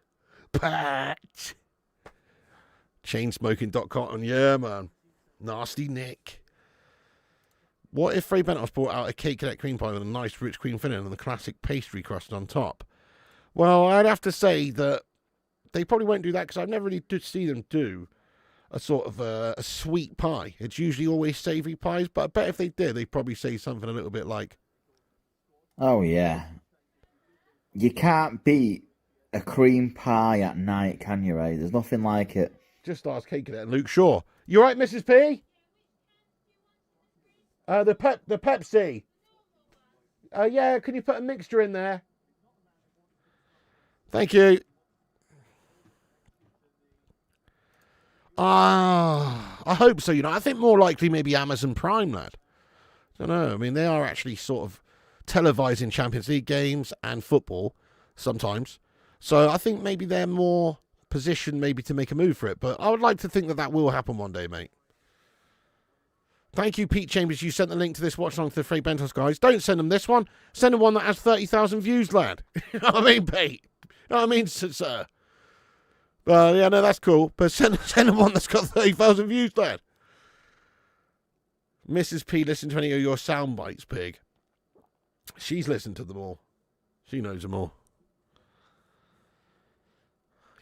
Chainsmoking.com. Yeah, man. Nasty Nick. What if Frey Bentos brought out a cake cadet cream pie with a nice rich cream filling and the classic pastry crust on top? Well, I'd have to say that they probably won't do that because I've never really did see them do a sort of a sweet pie. It's usually always savoury pies, but I bet if they did, they'd probably say something a little bit like... Oh, yeah. You can't beat a cream pie at night, can you, Ray? There's nothing like it. Just ask Cake Cadet and Luke Shaw. You right, Mrs. P? The Pepsi. Yeah, can you put a mixture in there? Thank you. I hope so, you know. I think more likely maybe Amazon Prime, lad. I don't know. I mean, they are actually sort of televising Champions League games and football sometimes. So I think maybe they're more positioned maybe to make a move for it. But I would like to think that that will happen one day, mate. Thank you, Pete Chambers. You sent the link to this watch along to the Frey Bentos guys. Don't send them this one. Send them one that has 30,000 views, lad. You know what I mean, Pete? know what I mean, sir? Well, yeah, no, that's cool. But send them one that's got 30,000 views, Dad. Mrs. P listened to any of your sound bites, pig. She's listened to them all. She knows them all.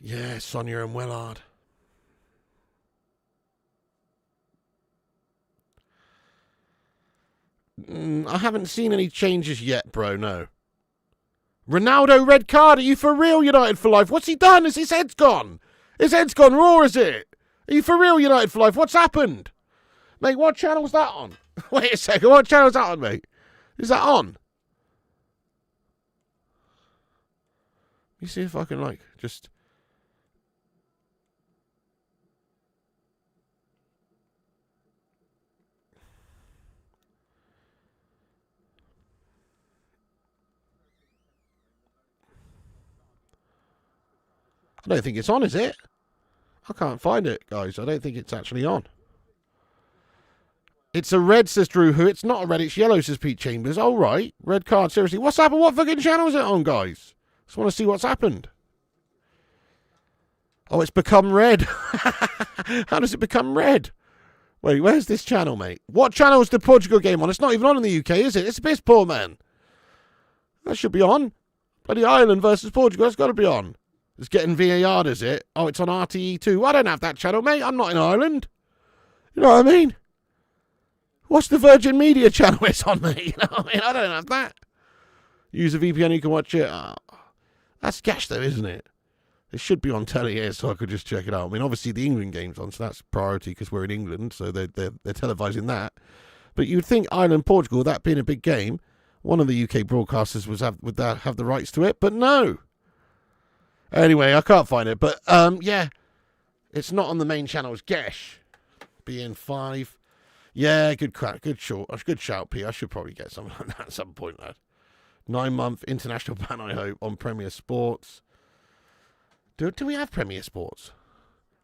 Yeah, Sonia and Willard. I haven't seen any changes yet, bro, no. Ronaldo, red card. Are you for real, United for life? What's he done? Is his head's gone? His head's gone raw, is it? Are you for real, United for life? What's happened? Mate, what channel's that on? Wait a second, what channel's that on, mate? Is that on? Let me see if I can, like, just... I don't think it's on, is it? I can't find it, guys. I don't think it's actually on. It's a red, says Drew Who. It's not a red, it's yellow, says Pete Chambers. Oh, right. Red card, seriously. What's happened? What fucking channel is it on, guys? Just want to see what's happened. Oh, it's become red. How does it become red? Wait, where's this channel, mate? What channel is the Portugal game on? It's not even on in the UK, is it? It's a piss poor, man. That should be on. Bloody Ireland versus Portugal. That's got to be on. It's getting VAR, is it? Oh, it's on RTE2. Well, I don't have that channel, mate. I'm not in Ireland. You know what I mean? What's the Virgin Media channel it's on, mate? You know what I mean? I don't have that. Use a VPN, you can watch it. Oh, that's gash, though, isn't it? It should be on telly here, so I could just check it out. I mean, obviously, the England game's on, so that's priority because we're in England, so they're televising that. But you'd think Ireland-Portugal, that being a big game, one of the UK broadcasters would have the rights to it, but no. Anyway, I can't find it, but yeah, it's not on the main channels. Gesh, BN5. Yeah, good crack, good shout, P. I should probably get something like that at some point, lad. 9-month international ban, I hope, on Premier Sports. Do we have Premier Sports?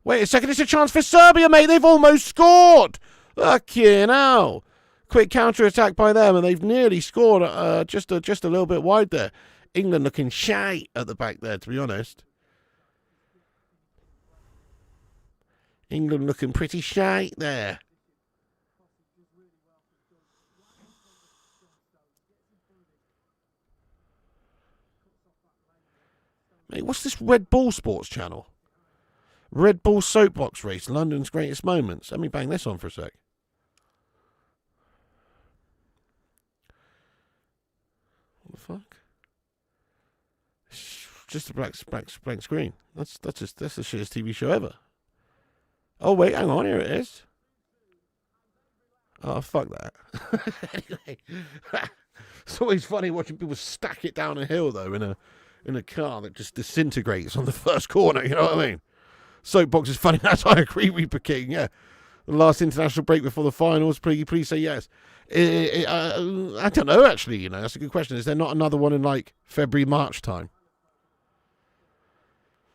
Wait a second, it's a chance for Serbia, mate. They've almost scored. Fucking hell. Quick counter-attack by them, and they've nearly scored just a little bit wide there. England looking shy at the back there, to be honest. England looking pretty shy there. Mate, what's this Red Bull Sports channel? Red Bull Soapbox Race, London's Greatest Moments. Let me bang this on for a sec. What the fuck? Just a blank screen. That's the shittest TV show ever. Oh wait, hang on, here it is. Oh fuck that. Anyway, it's always funny watching people stack it down a hill though in a car that just disintegrates on the first corner. You know what I mean? Soapbox is funny. That's I agree, Reaper King. Yeah, the last international break before the finals. Please say yes. I don't know actually. You know, that's a good question. Is there not another one in like February, March time?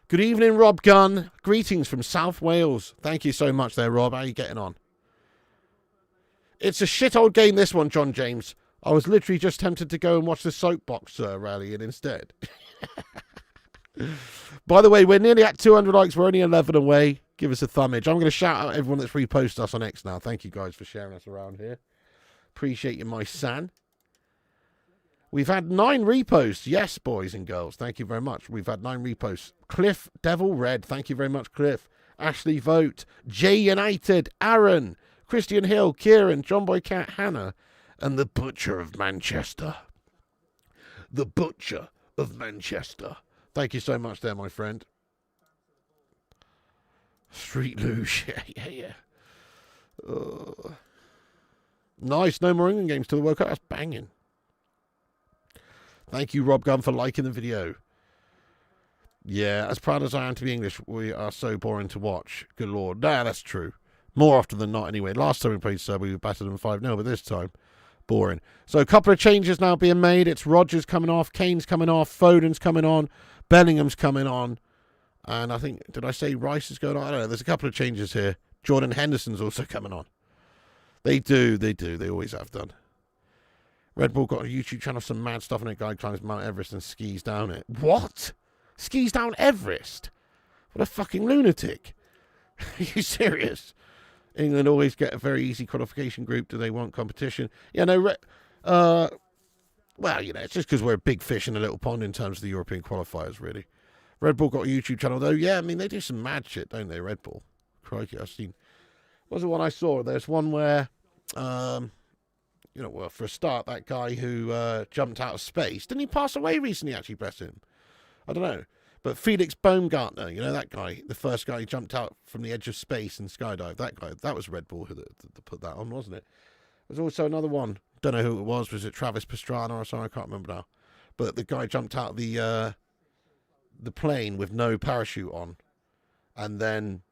Good evening, Rob Gunn. Greetings from South Wales. Thank you so much there, Rob. How are you getting on? It's a shit old game, this one, John James. I was literally just tempted to go and watch the Soapbox rally instead. By the way, we're nearly at 200 likes. We're only 11 away. Give us a thumbage. I'm going to shout out everyone that's reposted us on X now. Thank you guys for sharing us around here. Appreciate you, my son. We've had 9 reposts. Yes, boys and girls. Thank you very much. We've had 9 reposts. Cliff Devil Red. Thank you very much, Cliff. Ashley Vote. J United. Aaron. Christian Hill. Kieran. John Boy Cat. Hannah. And the Butcher of Manchester. The Butcher of Manchester. Thank you so much there, my friend. Street Luge. Yeah. Nice. No more England games till the World Cup. That's banging. Thank you, Rob Gunn, for liking the video. Yeah, as proud as I am to be English, we are so boring to watch. Good Lord. Nah, that's true. More often than not, anyway. Last time we played Serbia, we battered them 5-0, but this time, boring. So a couple of changes now being made. It's Rodgers coming off, Kane's coming off, Foden's coming on, Bellingham's coming on. And I think, did I say Rice is going on? I don't know. There's a couple of changes here. Jordan Henderson's also coming on. They do. They always have done. Red Bull got a YouTube channel, some mad stuff, and a guy climbs Mount Everest and skis down it. What? Skis down Everest. What a fucking lunatic. Are you serious? England always get a very easy qualification group. Do they want competition? Yeah, no, well, it's just because we're a big fish in a little pond in terms of the European qualifiers, really. Red Bull got a YouTube channel, though. Yeah, I mean, they do some mad shit, don't they, Red Bull? Crikey, I've seen... What was the one I saw? There's one where, well, for a start, that guy who jumped out of space, didn't he pass away recently, actually, bless him? I don't know. But Felix Baumgartner, that guy, the first guy who jumped out from the edge of space and skydived, that guy, that was Red Bull who put that on, wasn't it? There's also another one. Don't know who it was. Was it Travis Pastrana or something? I can't remember now. But the guy jumped out of the plane with no parachute on, and then,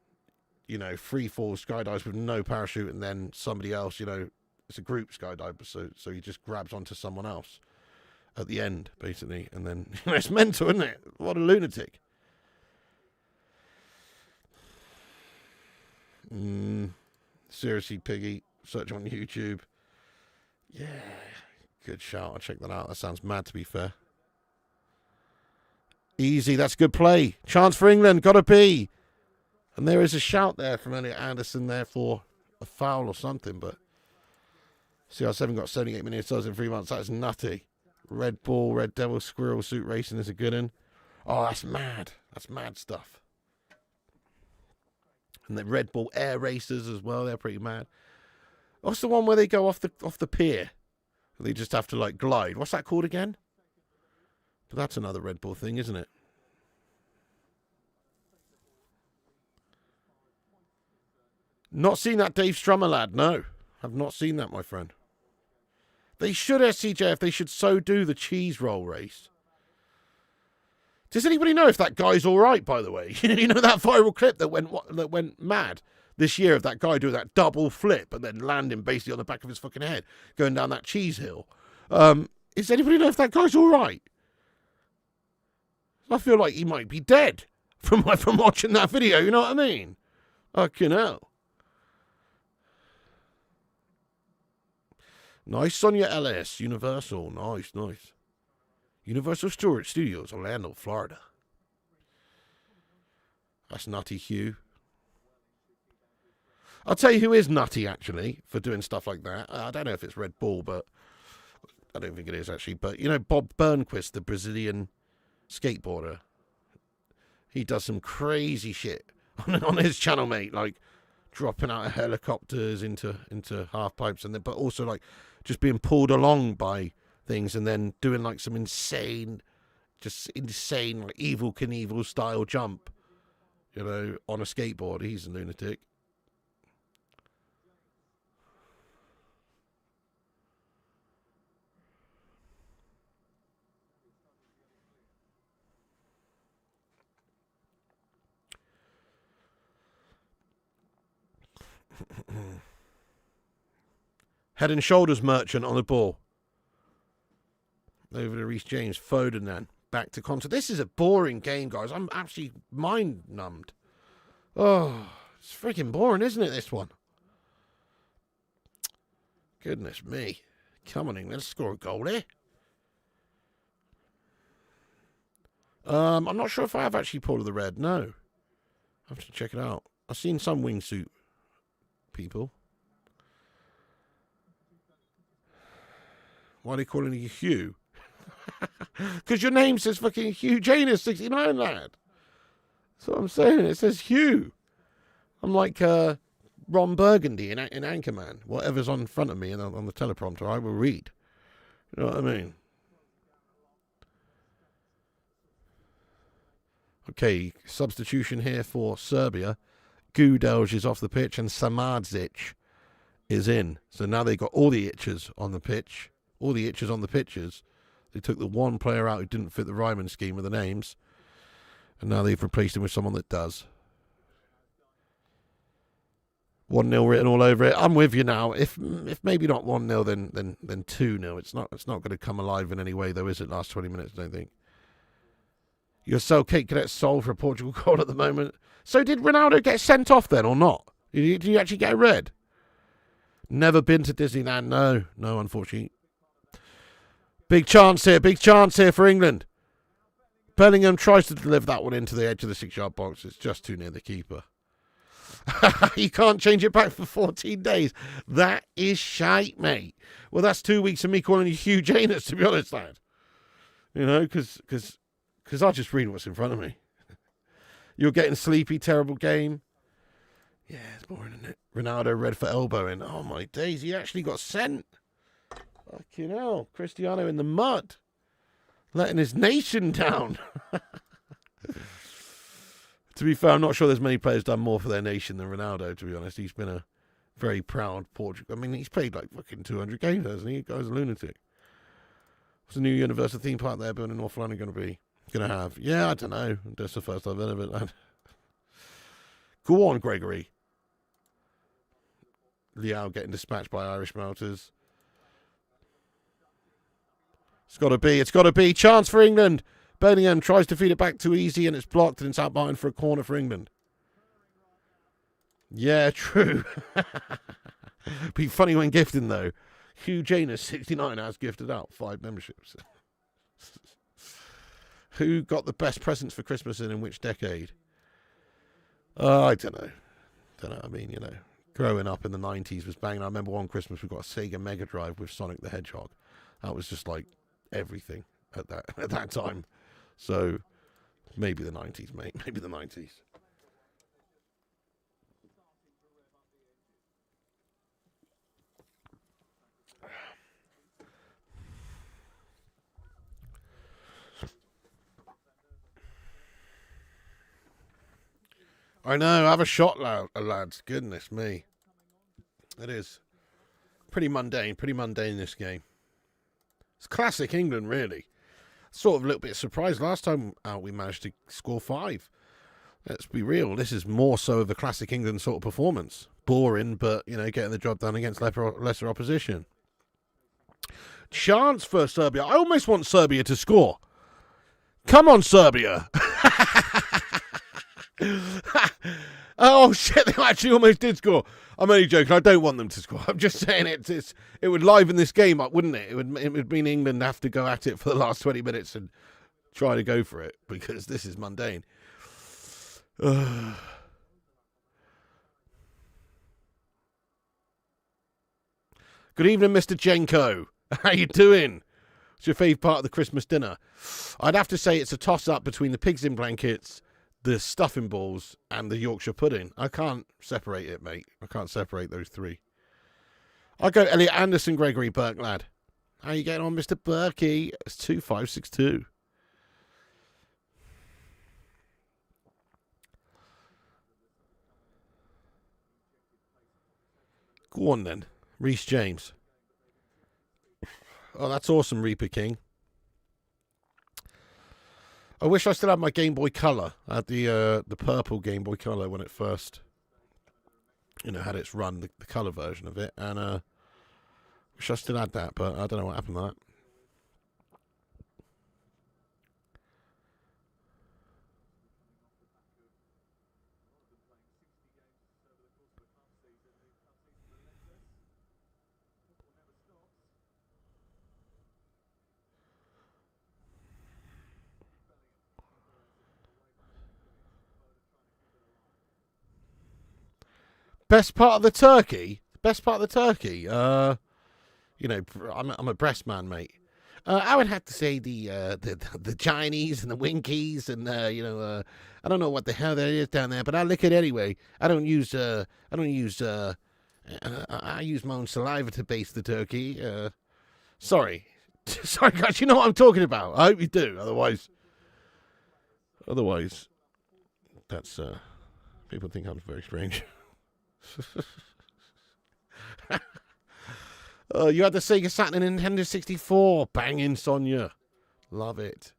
free fall skydives with no parachute, and then somebody else, it's a group skydive, so he just grabs onto someone else at the end, basically, and then it's mental, isn't it? What a lunatic. Seriously, Piggy, search on YouTube. Yeah, good shout. I'll check that out. That sounds mad, to be fair. Easy, that's good play. Chance for England, gotta be. And there is a shout there from Elliot Anderson there for a foul or something, but CR7 got 78 minutes in 3 months. That's nutty. Red Bull, Red Devil, Squirrel Suit Racing is a good one. Oh, that's mad. That's mad stuff. And the Red Bull Air Racers as well. They're pretty mad. What's the one where they go off the pier? They just have to, glide. What's that called again? But that's another Red Bull thing, isn't it? Not seen that Dave Strummer lad, no. I've not seen that, my friend. They should, SCJF, they should so do the cheese roll race. Does anybody know if that guy's all right, by the way? You know that viral clip that went mad this year of that guy doing that double flip and then landing basically on the back of his fucking head, going down that cheese hill? Does anybody know if that guy's all right? I feel like he might be dead from watching that video, you know what I mean? Fucking hell. Nice, Sonia LS, Universal. Nice. Universal Studios, Orlando, Florida. That's nutty, Hugh. I'll tell you who is nutty, actually, for doing stuff like that. I don't know if it's Red Bull, but I don't think it is, actually. But, Bob Burnquist, the Brazilian skateboarder, he does some crazy shit on his channel, mate, like dropping out of helicopters into half pipes, and then but also just being pulled along by things, and then doing some insane Evel Knievel style jump, on a skateboard. He's a lunatic. Head and shoulders merchant on the ball. Over to Reece James. Foden then. Back to Conte. This is a boring game, guys. I'm actually mind numbed. Oh, it's freaking boring, isn't it, this one? Goodness me. Come on, England. Let's score a goal here. I'm not sure if I have actually pulled the red. No. I have to check it out. I've seen some wingsuit people. Why are they calling you Hugh? Because your name says fucking Hugh Janus 69, lad. That's what I'm saying. It says Hugh. I'm like Ron Burgundy in Anchorman. Whatever's on front of me and on the teleprompter, I will read. You know what I mean? Okay, substitution here for Serbia. Gudelj is off the pitch and Samardzic is in. So now they've got all the itches on the pitch. All the itches on the pitches. They took the one player out who didn't fit the Ryman scheme of the names. And now they've replaced him with someone that does. 1-0 written all over it. I'm with you now. If maybe not 1-0, then 2-0. It's not going to come alive in any way, though, is it? Last 20 minutes, I don't think. Your Cell Kate Cadet sold for a Portugal goal at the moment. So did Ronaldo get sent off then or not? Did he actually get a red? Never been to Disneyland. No, unfortunately. Big chance here for England. Bellingham tries to deliver that one into the edge of the 6-yard box. It's just too near the keeper. You can't change it back for 14 days. That is shite, mate. Well, that's 2 weeks of me calling you huge anus, to be honest, lad. You know, because I just read what's in front of me. You're getting sleepy, terrible game. Yeah, it's boring, isn't it? Ronaldo red for elbowing. Oh, my days. He actually got sent. Fucking hell. Cristiano in the mud. Letting his nation down. To be fair, I'm not sure there's many players done more for their nation than Ronaldo, to be honest. He's been a very proud Portugal. I mean, he's played like fucking 200 games, hasn't he? The guy's a lunatic. What's the new Universal theme park there building in North London going to be? Going to have? Yeah, I don't know. That's the first I've heard of it, lad. Go on, Gregory. Liao getting dispatched by Irish Melters. It's got to be. Chance for England. Bellingham tries to feed it back too easy and it's blocked and it's out behind for a corner for England. Yeah, true. Be funny when gifting, though. Hugh Janus, 69, has gifted out 5 memberships. Who got the best presents for Christmas and in which decade? I don't know. I mean, you know, growing up in the 90s was banging. I remember one Christmas we got a Sega Mega Drive with Sonic the Hedgehog. That was just like everything at that time. So maybe the 90s, mate. Maybe the 90s. I know. Have a shot, lads. Goodness me. It is pretty mundane. This game. It's classic England, really. Sort of a little bit surprised. Last time out, we managed to score 5. Let's be real. This is more so of a classic England sort of performance. Boring, but, you know, getting the job done against lesser opposition. Chance for Serbia. I almost want Serbia to score. Come on, Serbia. Oh, shit. They actually almost did score. I'm only joking. I don't want them to score. I'm just saying it would liven this game up, wouldn't it? It would mean England have to go at it for the last 20 minutes and try to go for it because this is mundane. Good evening, Mr. Jenko. How you doing? What's your favourite part of the Christmas dinner? I'd have to say it's a toss-up between the pigs in blankets, the stuffing balls, and the Yorkshire pudding. I can't separate it, mate. I can't separate those 3. I'll go Elliot Anderson, Gregory Burke, lad. How you getting on, Mr. Berkey? It's 2562. Go on, then. Reece James. Oh, that's awesome, Reaper King. I wish I still had my Game Boy Color. I had the purple Game Boy Color when it first, you know, had its run, the color version of it, and wish I still had that, but I don't know what happened to that. Best part of the turkey? You know, I'm a breast man, mate. I would have to say the Chinese and the Winkies and you know, I don't know what the hell that is down there, but I lick it anyway. I use my own saliva to baste the turkey. Sorry, guys, you know what I'm talking about. I hope you do. Otherwise, that's people think I'm very strange. You had the Sega Saturn and Nintendo 64. Banging, Sonia. Love it.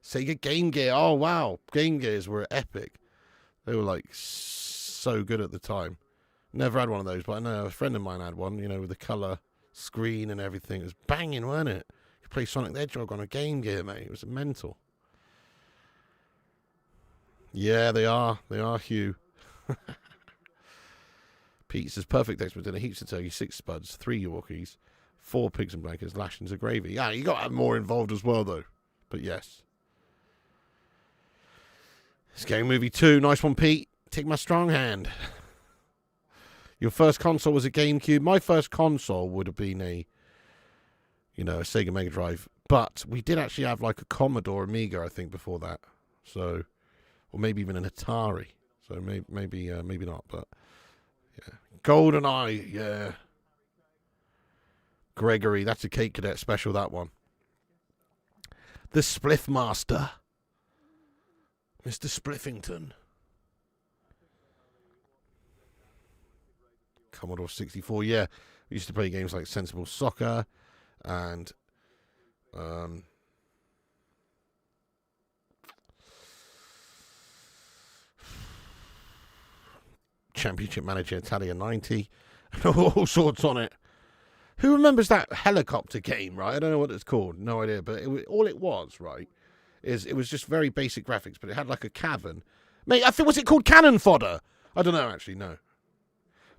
Sega Game Gear. Oh, wow. Game Gears were epic. They were, like, so good at the time. Never had one of those, but I know a friend of mine had one, you know, with the colour screen and everything. It was banging, wasn't it? You play Sonic the Hedgehog on a Game Gear, mate. It was mental. Yeah, they are. They are, Hugh. Pete says, perfect Xmas dinner, heaps of turkey, 6 spuds, 3 Yorkies, 4 pigs and blankets, lashings of gravy. Yeah, you got to have more involved as well, though. But yes. Scary Movie 2. Nice one, Pete. Take my strong hand. Your first console was a GameCube. My first console would have been a Sega Mega Drive. But we did actually have like a Commodore Amiga, I think, before that. So, or maybe even an Atari. So maybe not, but yeah. GoldenEye, yeah. Gregory, that's a Cake Cadet special, that one. The Spliff Master. Mr. Spliffington. Commodore 64, yeah. We used to play games like Sensible Soccer and Championship Manager Italia 90 and all sorts on it. Who remembers that helicopter game, right? I don't know what it's called, no idea, but all it was, right, is it was just very basic graphics, but it had like a cavern. Mate, I think, was it called Cannon Fodder? I don't know, actually, no.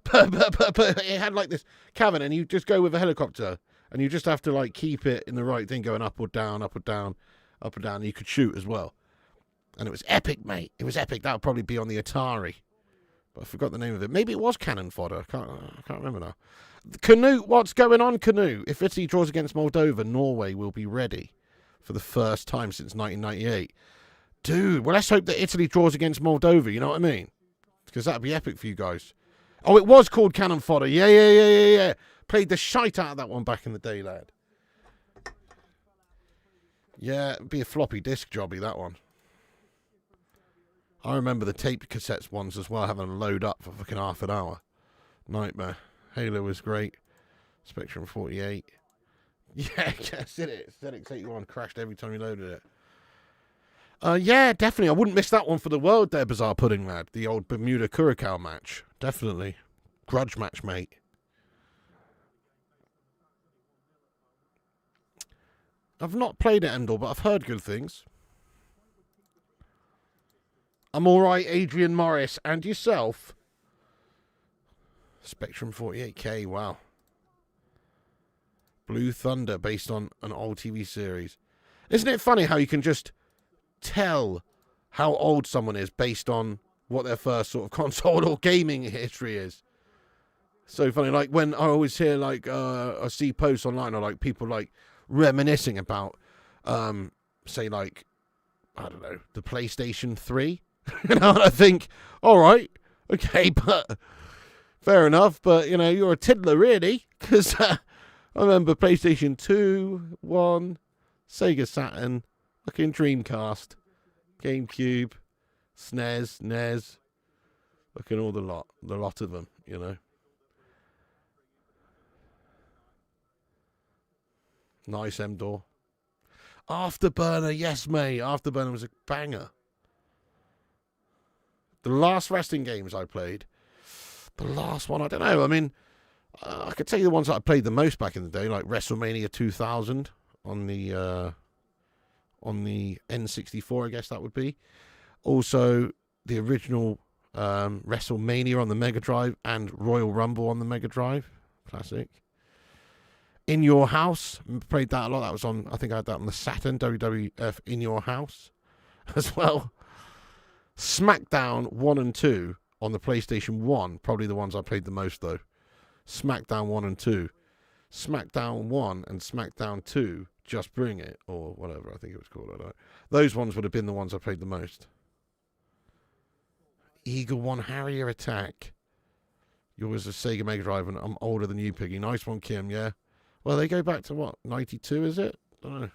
But it had like this cavern, and you just go with a helicopter, and you just have to like keep it in the right thing, going up or down, up or down, up or down, and you could shoot as well. And it was epic, mate. It was epic. That would probably be on the Atari. But I forgot the name of it. Maybe it was Cannon Fodder. I can't remember now. Canute, what's going on, Canute? If Italy draws against Moldova, Norway will be ready for the first time since 1998. Dude, well, let's hope that Italy draws against Moldova, you know what I mean? Because that'd be epic for you guys. Oh, it was called Cannon Fodder. Yeah. Played the shite out of that one back in the day, lad. Yeah, it'd be a floppy disk jobby, that one. I remember the tape cassettes ones as well, having them load up for fucking half an hour. Nightmare. Halo was great. Spectrum 48. Yeah, said it. ZX 81 crashed every time you loaded it. Yeah, definitely. I wouldn't miss that one for the world there, Bizarre Pudding, lad. The old Bermuda Curacao match. Definitely. Grudge match, mate. I've not played it, Endor, but I've heard good things. I'm alright, Adrian Morris. And yourself? Spectrum 48K, wow. Blue Thunder, based on an old TV series. Isn't it funny how you can just tell how old someone is based on what their first sort of console or gaming history is? So funny, like when I always hear like I see posts online or like people like reminiscing about say like, I don't know, the PlayStation 3. You know, and I think, all right, okay, but fair enough, but you know, you're a tiddler really, because I remember PlayStation 2, 1, Sega Saturn, fucking Dreamcast, GameCube, SNES, NES, fucking all the lot of them, you know. Nice, M-Door. Afterburner, yes, mate. Afterburner was a banger. The last wrestling games I played, the last one, I don't know. I mean, I could tell you the ones that I played the most back in the day, like WrestleMania 2000 on the N64, I guess that would be. Also, the original WrestleMania on the Mega Drive and Royal Rumble on the Mega Drive. Classic. In Your House, played that a lot. That was on, I think I had that on the Saturn, WWF In Your House as well. SmackDown 1 and 2 on the PlayStation 1, probably the ones I played the most though. SmackDown 1 and 2. SmackDown 1 and SmackDown 2, Just Bring It, or whatever I think it was called. I don't know. Those ones would have been the ones I played the most. Eagle 1 Harrier Attack. Yours is a Sega Mega Drive and I'm older than you, Piggy. Nice one, Kim, yeah. Well, they go back to what, 92 is it? I don't know.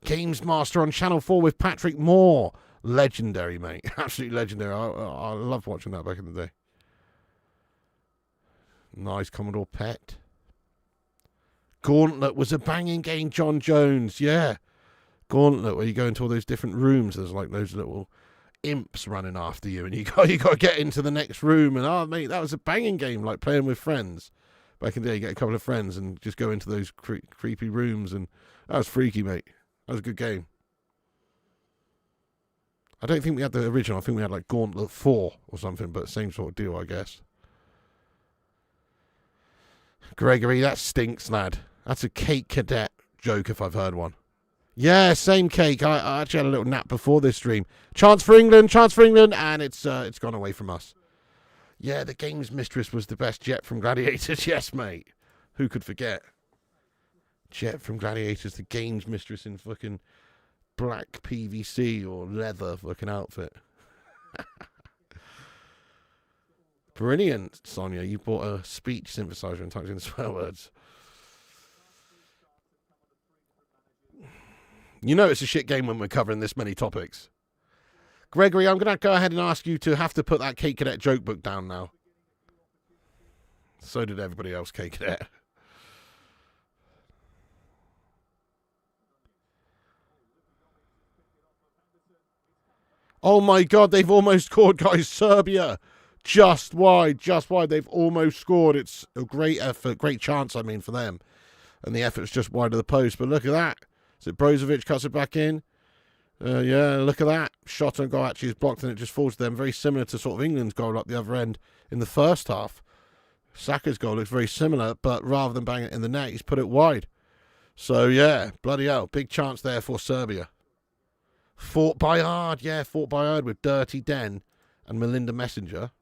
Games Master on Channel 4 with Patrick Moore. Legendary, mate. Absolutely legendary. I love watching that back in the day. Nice Commodore PET. Gauntlet was a banging game, John Jones. Yeah. Gauntlet, where you go into all those different rooms. There's like those little imps running after you, and you got to get into the next room. And oh, mate, that was a banging game, like playing with friends. Back in the day, you get a couple of friends and just go into those creepy rooms, and that was freaky, mate. That was a good game. I don't think we had the original. I think we had like Gauntlet 4 or something, but same sort of deal, I guess. Gregory, that stinks, lad. That's a Cake Cadet joke if I've heard one. Yeah, same cake. I actually had a little nap before this stream. Chance for England, and it's gone away from us. Yeah, the Games Mistress was the best Jet from Gladiators. Yes, mate. Who could forget? Jet from Gladiators, the Games Mistress in fucking black PVC or leather fucking outfit. Brilliant, Sonia. You bought a speech synthesizer and typed in swear words. You know it's a shit game when we're covering this many topics. Gregory, I'm going to go ahead and ask you to have to put that Kate Cadet joke book down now. So did everybody else, Kate Cadet. Oh my God, they've almost scored, guys. Serbia. Just wide. They've almost scored. It's a great effort, great chance, I mean, for them. And the effort's just wide of the post. But look at that. Is it Brozovic cuts it back in? Yeah, look at that. Shot on goal actually is blocked and it just falls to them. Very similar to sort of England's goal up the other end in the first half. Saka's goal looks very similar, but rather than bang it in the net, he's put it wide. So, yeah, bloody hell. Big chance there for Serbia. Fort Bayard, yeah, Fort Bayard with Dirty Den and Melinda Messenger.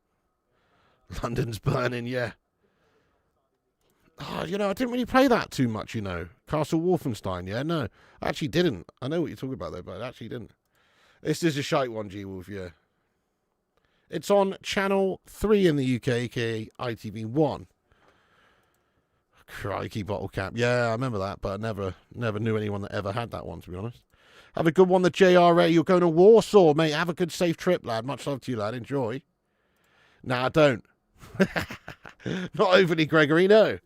London's burning, yeah. Oh, you know, I didn't really play that too much, you know. Castle Wolfenstein, yeah, no. I actually didn't. I know what you're talking about, though, but I actually didn't. This is a shite one, G-Wolf, yeah. It's on Channel 3 in the UK, aka ITV1. Crikey, bottle cap. Yeah, I remember that, but I never knew anyone that ever had that one, to be honest. Have a good one, the JRA. You're going to Warsaw, mate. Have a good, safe trip, lad. Much love to you, lad. Enjoy. Nah, don't. Not overly, Gregory, no.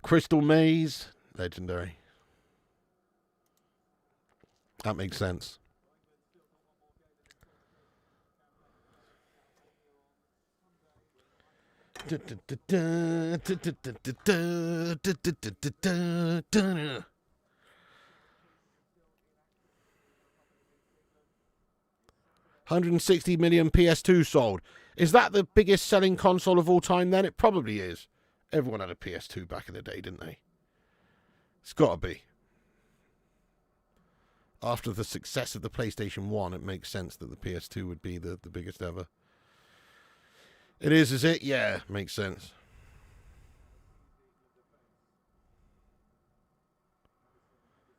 Crystal Maze. Legendary. That makes sense. $160 million PS2 sold. Is that the biggest selling console of all time then? It probably is. Everyone had a PS2 back in the day, didn't they? It's got to be. After the success of the PlayStation 1, it makes sense that the PS2 would be the biggest ever. It is it? Yeah, makes sense.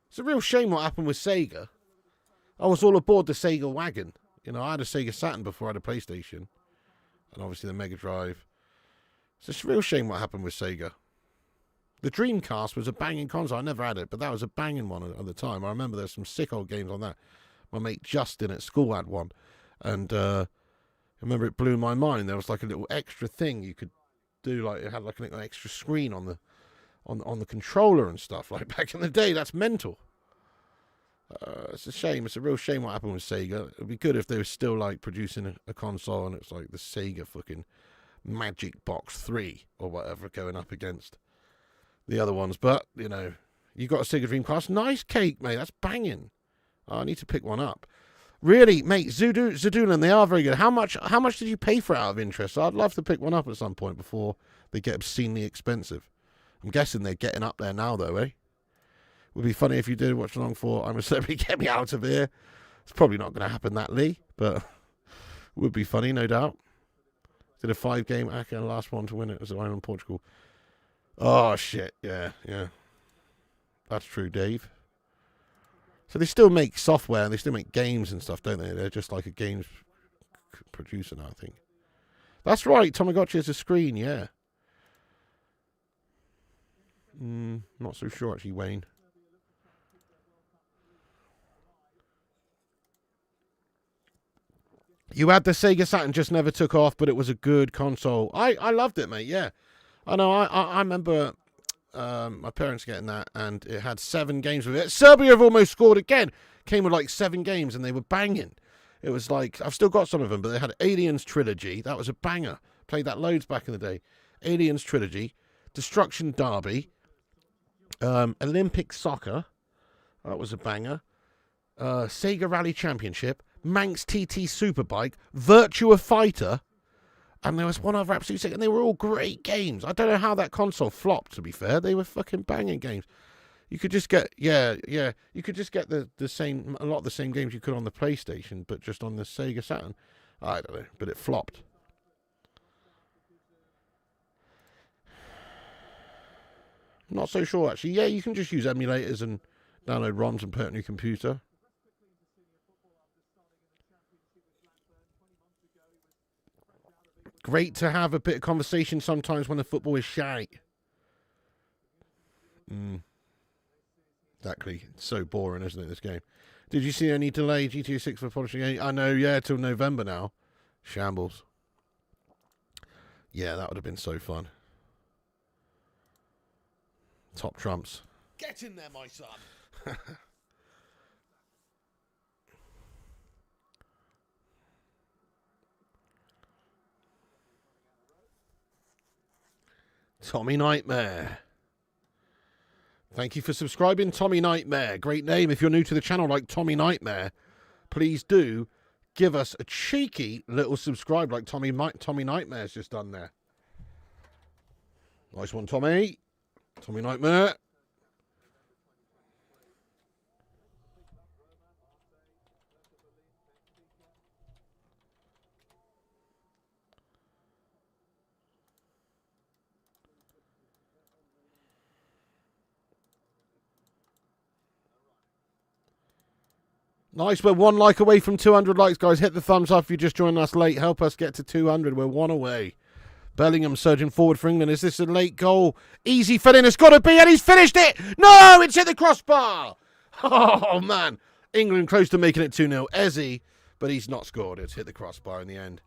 It's a real shame what happened with Sega. I was all aboard the Sega wagon. You know, I had a Sega Saturn before I had a PlayStation. And obviously the Mega Drive. It's a real shame what happened with Sega. The Dreamcast was a banging console. I never had it, but that was a banging one at the time. I remember there's some sick old games on that. My mate Justin at school had one. And I remember it blew my mind. There was like a little extra thing you could do. Like it had like a little extra screen on the controller and stuff. Like back in the day, that's mental. It's a shame. It's a real shame what happened with Sega. It'd be good if they were still like producing a console and it's like the Sega fucking Magic Box 3 or whatever going up against the other ones. But, you know, you got a Sega Dreamcast. Nice cake, mate. That's banging. Oh, I need to pick one up. Really, mate, Zadulan, they are very good. How much did you pay for it out of interest? I'd love to pick one up at some point before they get obscenely expensive. I'm guessing they're getting up there now, though, eh? Would be funny if you did watch along for I'm a Celebrity, Get Me Out of Here. It's probably not going to happen that, Lee, but would be funny, no doubt. Did a 5-game Aka and last one to win it was Ireland, Portugal. Oh, shit, yeah. That's true, Dave. So they still make software and they still make games and stuff, don't they? They're just like a games producer now, I think. That's right, Tamagotchi has a screen, yeah. Not so sure, actually, Wayne. You had the Sega Saturn, just never took off, but it was a good console. I loved it, mate, yeah. I know, I remember my parents getting that, and it had 7 games with it. Serbia have almost scored again. Came with like 7 games, and they were banging. It was like, I've still got some of them, but they had Aliens Trilogy. That was a banger. Played that loads back in the day. Aliens Trilogy. Destruction Derby. Olympic Soccer. That was a banger. Sega Rally Championship. Manx TT Superbike, Virtua Fighter, and there was one other absolute sick, and they were all great games. I don't know how that console flopped, to be fair. They were fucking banging games. You could just get you could just get a lot of the same games you could on the PlayStation, but just on the Sega Saturn. I don't know, but it flopped. I'm not so sure actually. Yeah, you can just use emulators and download ROMs and put it on your computer. Great to have a bit of conversation sometimes when the football is shite. Exactly. It's so boring, isn't it, this game? Did you see any delay GTA 6 for polishing 8? I know, yeah, till November now. Shambles. Yeah, that would have been so fun. Top trumps. Get in there, my son. Tommy Nightmare. Thank you for subscribing, Tommy Nightmare. Great name. If you're new to the channel like Tommy Nightmare, please do give us a cheeky little subscribe like Tommy Nightmare's just done there. Nice one, Tommy. Tommy Nightmare. Nice, we're 1 like away from 200 likes, guys. Hit the thumbs up if you just joined us late. Help us get to 200. We're 1 away. Bellingham surging forward for England. Is this a late goal? Easy filling. It's got to be, and he's finished it. No, it's hit the crossbar. Oh, man. England close to making it 2-0. Ezzy, but he's not scored. It's hit the crossbar in the end.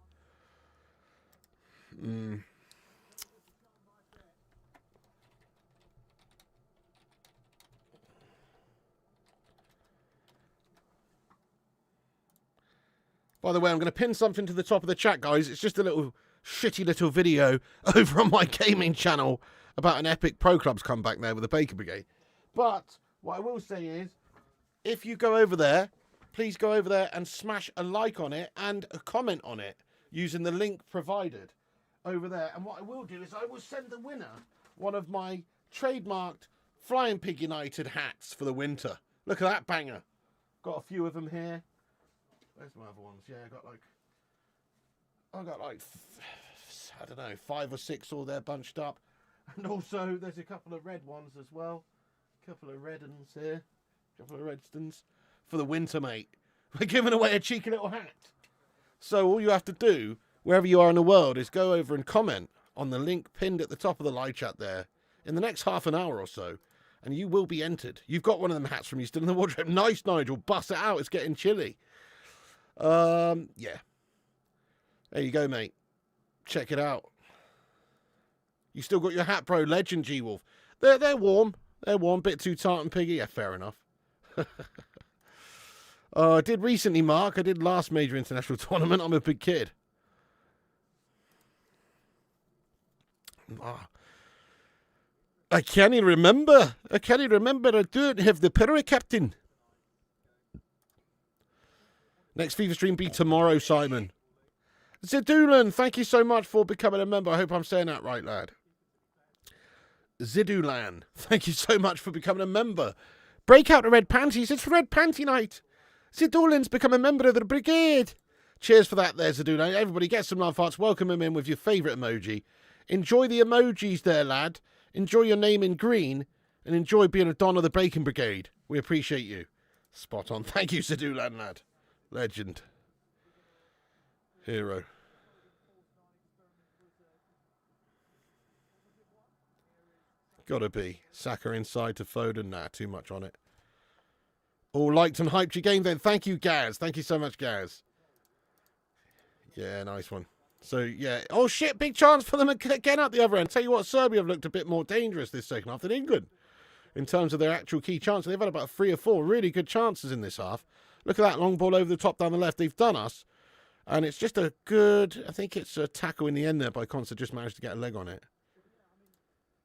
By the way, I'm going to pin something to the top of the chat, guys. It's just a little shitty little video over on my gaming channel about an epic pro club's comeback there with the Baker Brigade. But what I will say is, if you go over there, please go over there and smash a like on it and a comment on it using the link provided over there. And what I will do is I will send the winner one of my trademarked Flying Pig United hats for the winter. Look at that banger. Got a few of them here. Where's my other ones? Yeah, I got like I don't know, 5 or 6 all there bunched up. And also there's a couple of red ones as well. A couple of red uns here. A couple of redstons. For the winter, mate. We're giving away a cheeky little hat. So all you have to do, wherever you are in the world, is go over and comment on the link pinned at the top of the live chat there in the next half an hour or so. And you will be entered. You've got one of them hats from you still in the wardrobe. Nice, Nigel. Bust it out. It's getting chilly. Yeah. There you go, mate. Check it out. You still got your hat, bro. Legend, G-Wolf. They're warm. They're warm. Bit too tart and piggy. Yeah, fair enough. I did recently, Mark. I did last major international tournament. I'm a big kid. I can't even remember. I don't have the power, Captain. Next FIFA stream be tomorrow, Simon. Zidulan, thank you so much for becoming a member. I hope I'm saying that right, lad. Zidulan, thank you so much for becoming a member. Break out the red panties. It's Red Panty Night. Zidulan's become a member of the brigade. Cheers for that there, Zidulan. Everybody get some love hearts. Welcome him in with your favourite emoji. Enjoy the emojis there, lad. Enjoy your name in green. And enjoy being a Don of the Bacon Brigade. We appreciate you. Spot on. Thank you, Zidulan, lad. Legend. Hero. Gotta be. Saka inside to Foden. Nah, too much on it. All liked and hyped your game then. Thank you, Gaz. Thank you so much, Gaz. Yeah, nice one. So, yeah. Oh, shit. Big chance for them again at the other end. Tell you what, Serbia have looked a bit more dangerous this second half than England. In terms of their actual key chances. They've had about 3 or 4 really good chances in this half. Look at that long ball over the top down the left. They've done us. And it's just a good, I think it's a tackle in the end there by Consa. Just managed to get a leg on it.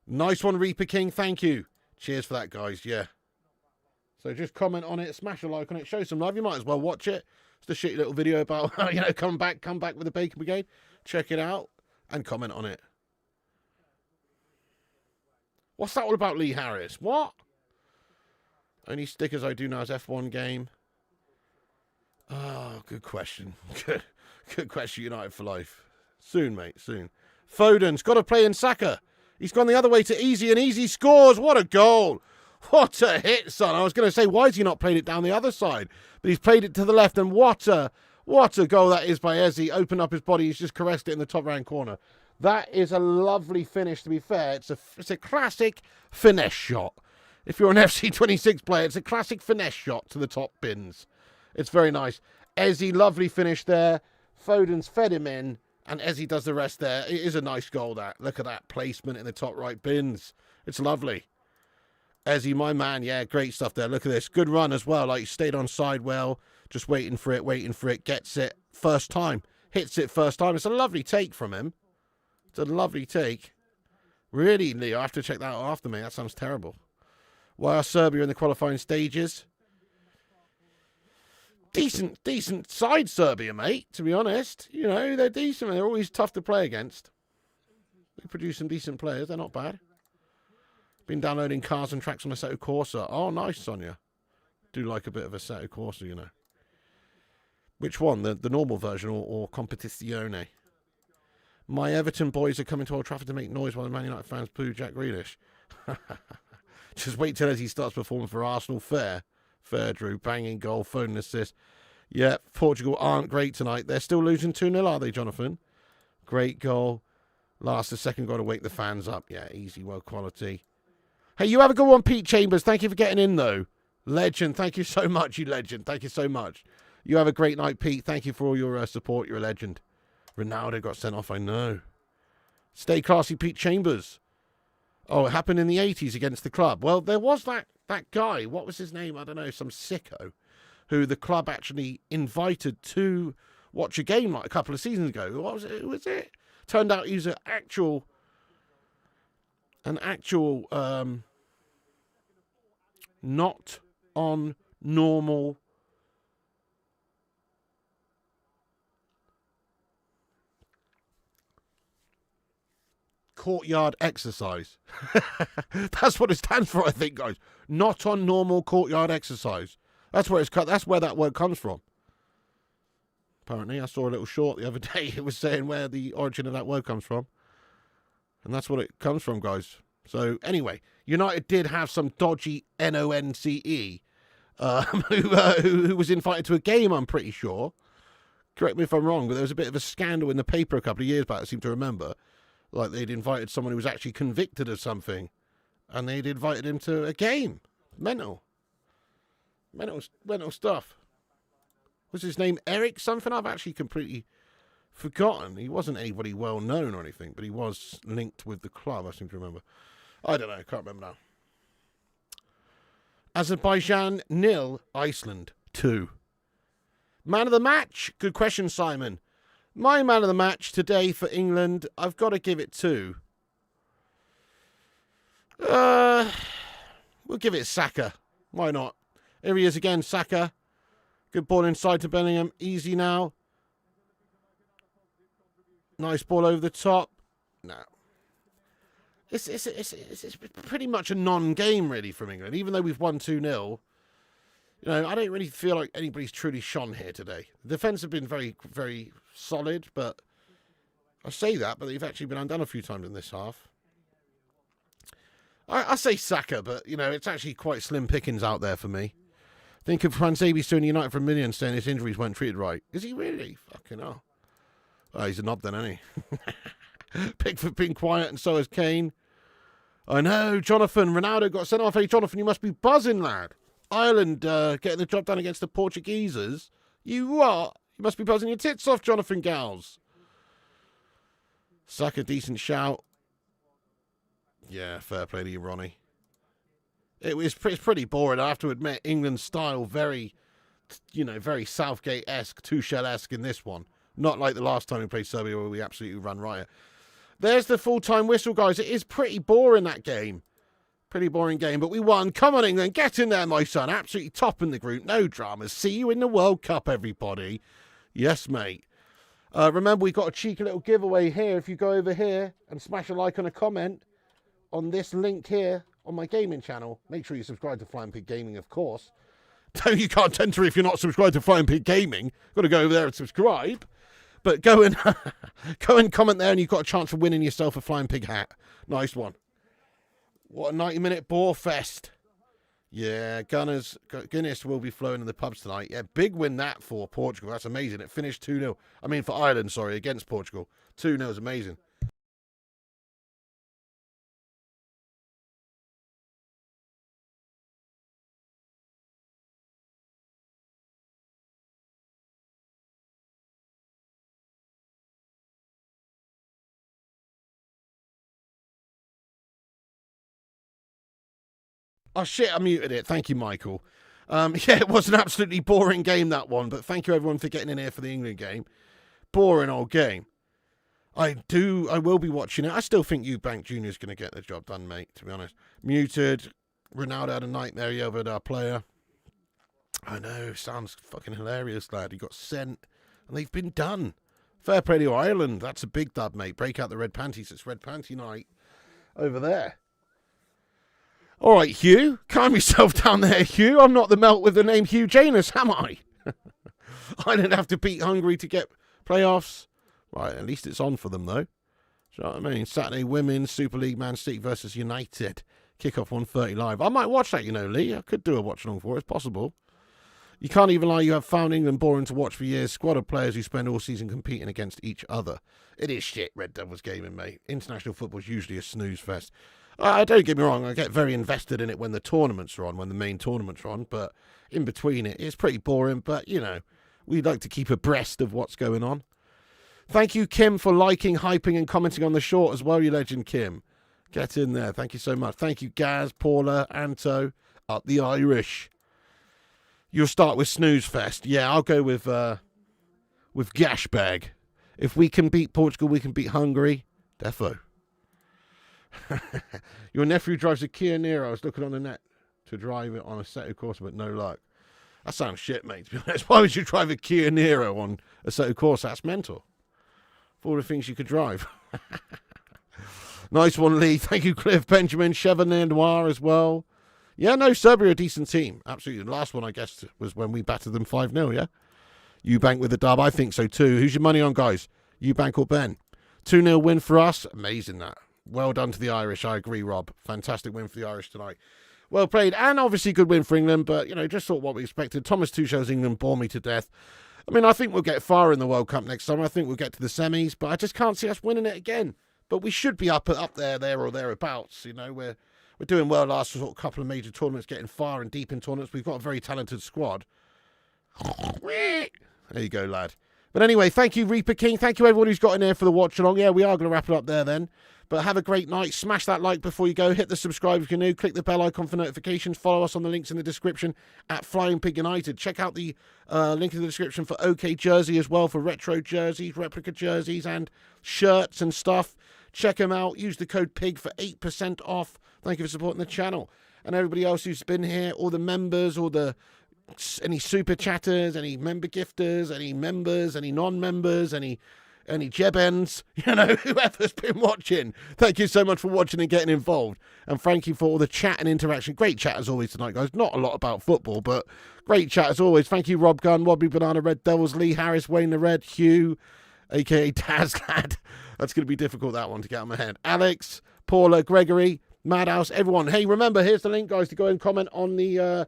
Nice one, Reaper King. Thank you. Cheers for that, guys. Yeah. So just comment on it. Smash a like on it. Show some love. You might as well watch it. It's a shitty little video about, come back with the Bacon Brigade. Check it out and comment on it. What's that all about, Lee Harris? What? Only stickers I do know is F1 game. Oh, good question. Good question, United for life. Soon, mate, soon. Foden's got to play in Saka. He's gone the other way to Easy, and Easy scores. What a goal. What a hit, son. I was going to say, why has he not played it down the other side? But he's played it to the left, and what a goal that is by Eze. Opened up his body. He's just caressed it in the top right corner. That is a lovely finish, to be fair. It's a classic finesse shot. If you're an FC26 player, it's a classic finesse shot to the top bins. It's very nice. Eze, lovely finish there. Foden's fed him in, and Eze does the rest there. It is a nice goal, that. Look at that placement in the top right bins. It's lovely. Eze, my man, yeah, great stuff there. Look at this. Good run as well. Like, he stayed on side well, just waiting for it, gets it first time. Hits it first time. It's a lovely take from him. It's a lovely take. Really, Leo, I have to check that out after me. That sounds terrible. Why are Serbia in the qualifying stages? Decent side, Serbia, mate, to be honest. You know, they're decent. They're always tough to play against. They produce some decent players. They're not bad. Been downloading cars and tracks on Assetto Corsa. Oh, nice, Sonia. Do like a bit of Assetto Corsa, you know. Which one? The normal version or Competizione? My Everton boys are coming to Old Trafford to make noise while the Man United fans boo Jack Grealish. Just wait till he starts performing for Arsenal. Fair, Drew. Banging goal, phone assist. Yeah, Portugal aren't great tonight. They're still losing 2-0, are they, Jonathan? Great goal. The second goal to wake the fans up. Yeah, easy, well quality. Hey, you have a good one, Pete Chambers. Thank you for getting in, though. Legend. Thank you so much, you legend. Thank you so much. You have a great night, Pete. Thank you for all your support. You're a legend. Ronaldo got sent off, I know. Stay classy, Pete Chambers. Oh, it happened in the 80s against the club. Well, there was that guy. What was his name? I don't know. Some sicko who the club actually invited to watch a game like a couple of seasons ago. What was it? Who was it? Turned out he was an actual not on normal courtyard exercise. That's what it stands for, I think, guys. Not on normal courtyard exercise. That's where that word comes from. Apparently, I saw a little short the other day. It was saying where the origin of that word comes from. And that's what it comes from, guys. So, anyway, United did have some dodgy NONCE who was invited to a game, I'm pretty sure. Correct me if I'm wrong, but there was a bit of a scandal in the paper a couple of years back, I seem to remember. Like they'd invited someone who was actually convicted of something. And they'd invited him to a game. Mental stuff. Was his name Eric something? I've actually completely forgotten. He wasn't anybody well known or anything, but he was linked with the club, I seem to remember. I don't know, can't remember now. Azerbaijan 0, Iceland 2. Man of the match? Good question, Simon. My man of the match today for England, I've got to give it 2. We'll give it Saka. Why not? Here he is again, Saka. Good ball inside to Bellingham. Easy now. Nice ball over the top. No. It's pretty much a non-game, really, from England. Even though we've won 2-0, you know, I don't really feel like anybody's truly shone here today. The defence have been very, very solid, but I say that, but they've actually been undone a few times in this half. I say Saka, but, you know, it's actually quite slim pickings out there for me. Think of Franzabi suing United for millions, saying his injuries weren't treated right. Is he really? Fucking hell. Oh, he's a knob then, isn't he? Pickford being quiet, and so is Kane. I know, Jonathan. Ronaldo got sent off. Hey, Jonathan, you must be buzzing, lad. Ireland getting the job done against the Portuguesers. You what? You must be buzzing your tits off, Jonathan Gals. Saka, decent shout. Yeah, fair play to you, Ronnie. It's pretty boring, I have to admit. England's style, very, you know, very Southgate-esque, Tuchel-esque in this one. Not like the last time we played Serbia where we absolutely ran riot. There's the full-time whistle, guys. It is pretty boring, that game. Pretty boring game, but we won. Come on, England. Get in there, my son. Absolutely topping the group. No dramas. See you in the World Cup, everybody. Yes, mate. Remember, we've got a cheeky little giveaway here. If you go over here and smash a like and a comment on this link here on my gaming channel. Make sure you subscribe to Flying Pig Gaming, of course. You can't enter if you're not subscribed to Flying Pig Gaming. Got to go over there and subscribe. But go and go and comment there, and you've got a chance of winning yourself a Flying Pig hat. Nice one. What a 90-minute bore fest. Yeah, Guinness will be flowing in the pubs tonight. Yeah, big win that for Portugal. That's amazing. It finished 2-0. I mean, for Ireland, sorry, against Portugal. 2-0 is amazing. Oh, shit, I muted it. Thank you, Michael. Yeah, it was an absolutely boring game, that one, but thank you, everyone, for getting in here for the England game. Boring old game. I will be watching it. I still think Eubank Jr. is going to get the job done, mate, to be honest. Muted. Ronaldo had a nightmare. He overheard our player. I know, sounds fucking hilarious, lad. He got sent, and they've been done. Fair play to Ireland. That's a big dub, mate. Break out the red panties. It's red panty night over there. All right, Hugh. Calm yourself down there, Hugh. I'm not the melt with the name Hugh Janus, am I? I didn't have to beat Hungary to get playoffs. Right, at least it's on for them, though. Do you know what I mean? Saturday Women's Super League, Man City versus United. Kickoff 1:30 live. I might watch that, you know, Lee. I could do a watch-along for it. It's possible. You can't even lie. You have found England boring to watch for years. Squad of players who spend all season competing against each other. It is shit, Red Devils gaming, mate. International football's usually a snooze fest. Don't get me wrong, I get very invested in it when the tournaments are on, when the main tournaments are on, but in between it's pretty boring, but, you know, we like to keep abreast of what's going on. Thank you, Kim, for liking, hyping, and commenting on the short as well, you legend, Kim. Get in there. Thank you so much. Thank you, Gaz, Paula, Anto, up the Irish. You'll start with Snooze Fest. Yeah, I'll go with Gashbag. If we can beat Portugal, we can beat Hungary. Defo. Your nephew drives a Kia Niro. I was looking on the net to drive it on a Assetto Corsa, but no luck. That sounds shit, mate, to be honest. Why would you drive a Kia Niro on a Assetto Corsa? That's mental. For all the things you could drive. Nice one, Lee. Thank you, Cliff, Benjamin, Chevalier Noir as well. Yeah, no, Serbia are a decent team. Absolutely. The last one, I guess, was when we battered them 5-0, yeah? Eubank with the dub. I think so, too. Who's your money on, guys? Eubank or Ben? 2-0 win for us. Amazing, that. Well done to the Irish. I agree, Rob. Fantastic win for the Irish tonight. Well played, and obviously good win for England, but, you know, just sort of what we expected. Thomas Tuchel's England bore me to death. I mean, I think we'll get far in the World Cup next summer. I think we'll get to the semis, but I just can't see us winning it again. But we should be up there or thereabouts. You know, we're doing well last sort of couple of major tournaments, getting far and deep in tournaments. We've got a very talented squad. There you go, lad. But anyway, thank you, Reaper King. Thank you, everyone who's got in here for the watch-along. Yeah, we are going to wrap it up there then. But have a great night. Smash that like before you go. Hit the subscribe if you're new. Click the bell icon for notifications. Follow us on the links in the description at Flying Pig United. Check out the link in the description for OK Jersey as well, for retro jerseys, replica jerseys, and shirts and stuff. Check them out. Use the code PIG for 8% off. Thank you for supporting the channel. And everybody else who's been here, all the members, any super chatters, any member gifters, any members, any non-members, any Jebens, you know, whoever's been watching. Thank you so much for watching and getting involved. And thank you for all the chat and interaction. Great chat as always tonight, guys. Not a lot about football, but great chat as always. Thank you, Rob Gunn, Wobbly Banana, Red Devils, Lee Harris, Wayne the Red, Hugh, a.k.a. Tazlad. That's going to be difficult, that one, to get out of my head. Alex, Paula, Gregory, Madhouse, everyone. Hey, remember, here's the link, guys, to go and comment on the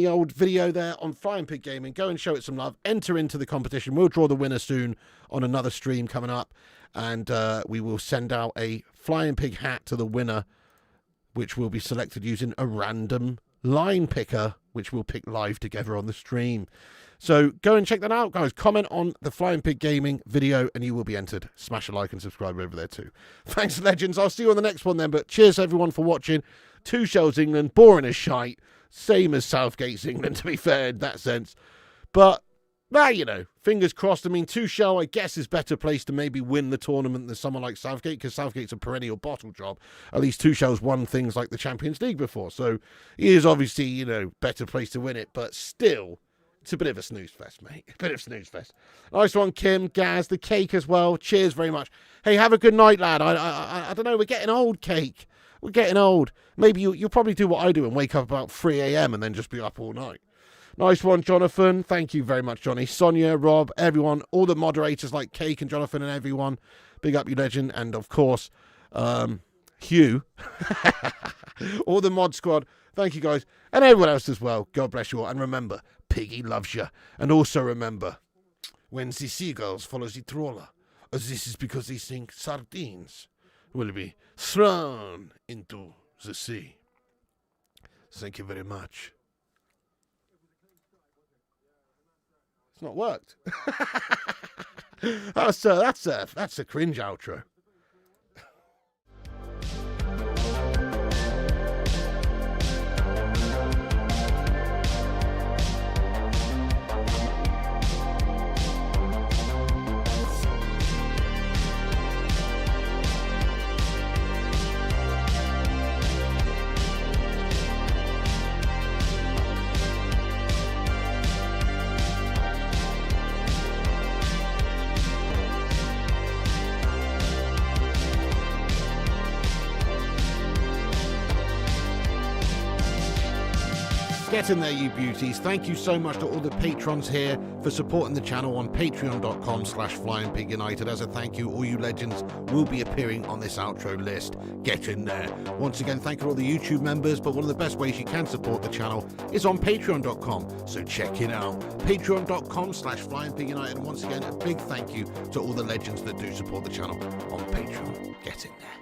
old video there on Flying Pig Gaming. Go and show it some love. Enter into the competition. We'll draw the winner soon on another stream coming up. And we will send out a Flying Pig hat to the winner, which will be selected using a random line picker, which we'll pick live together on the stream. So go and check that out, guys. Comment on the Flying Pig Gaming video and you will be entered. Smash a like and subscribe over there too. Thanks, legends. I'll see you on the next one then. But cheers, everyone, for watching. Tuchel's England, boring as shite. Same as Southgate's England, to be fair, in that sense. But, well, you know, fingers crossed. I mean, Tuchel, I guess, is better placed to maybe win the tournament than someone like Southgate, because Southgate's a perennial bottle job. At least Tuchel's won things like the Champions League before. So he is obviously, you know, better placed to win it. But still, it's a bit of a snooze fest, mate. A bit of a snooze fest. Nice one, Kim, Gaz, the cake as well. Cheers very much. Hey, have a good night, lad. I don't know, we're getting old, Cake. We're getting old. Maybe you'll probably do what I do and wake up about 3 a.m. and then just be up all night. Nice one, Jonathan. Thank you very much, Johnny. Sonia, Rob, everyone, all the moderators like Cake and Jonathan and everyone. Big up, you legend. And, of course, Hugh. All the mod squad. Thank you, guys. And everyone else as well. God bless you all. And remember, Piggy loves you. And also remember, when the seagulls follow the trawler, this is because they think sardines will be thrown into the sea. Thank you very much. It's not worked. That's a cringe outro. Get in there, you beauties. Thank you so much to all the patrons here for supporting the channel on patreon.com/FlyingPigUnited. As a thank you, all you legends will be appearing on this outro list. Get in there. Once again, thank you to all the YouTube members, but one of the best ways you can support the channel is on patreon.com. So check it out. Patreon.com/FlyingPigUnited. And once again, a big thank you to all the legends that do support the channel on Patreon. Get in there.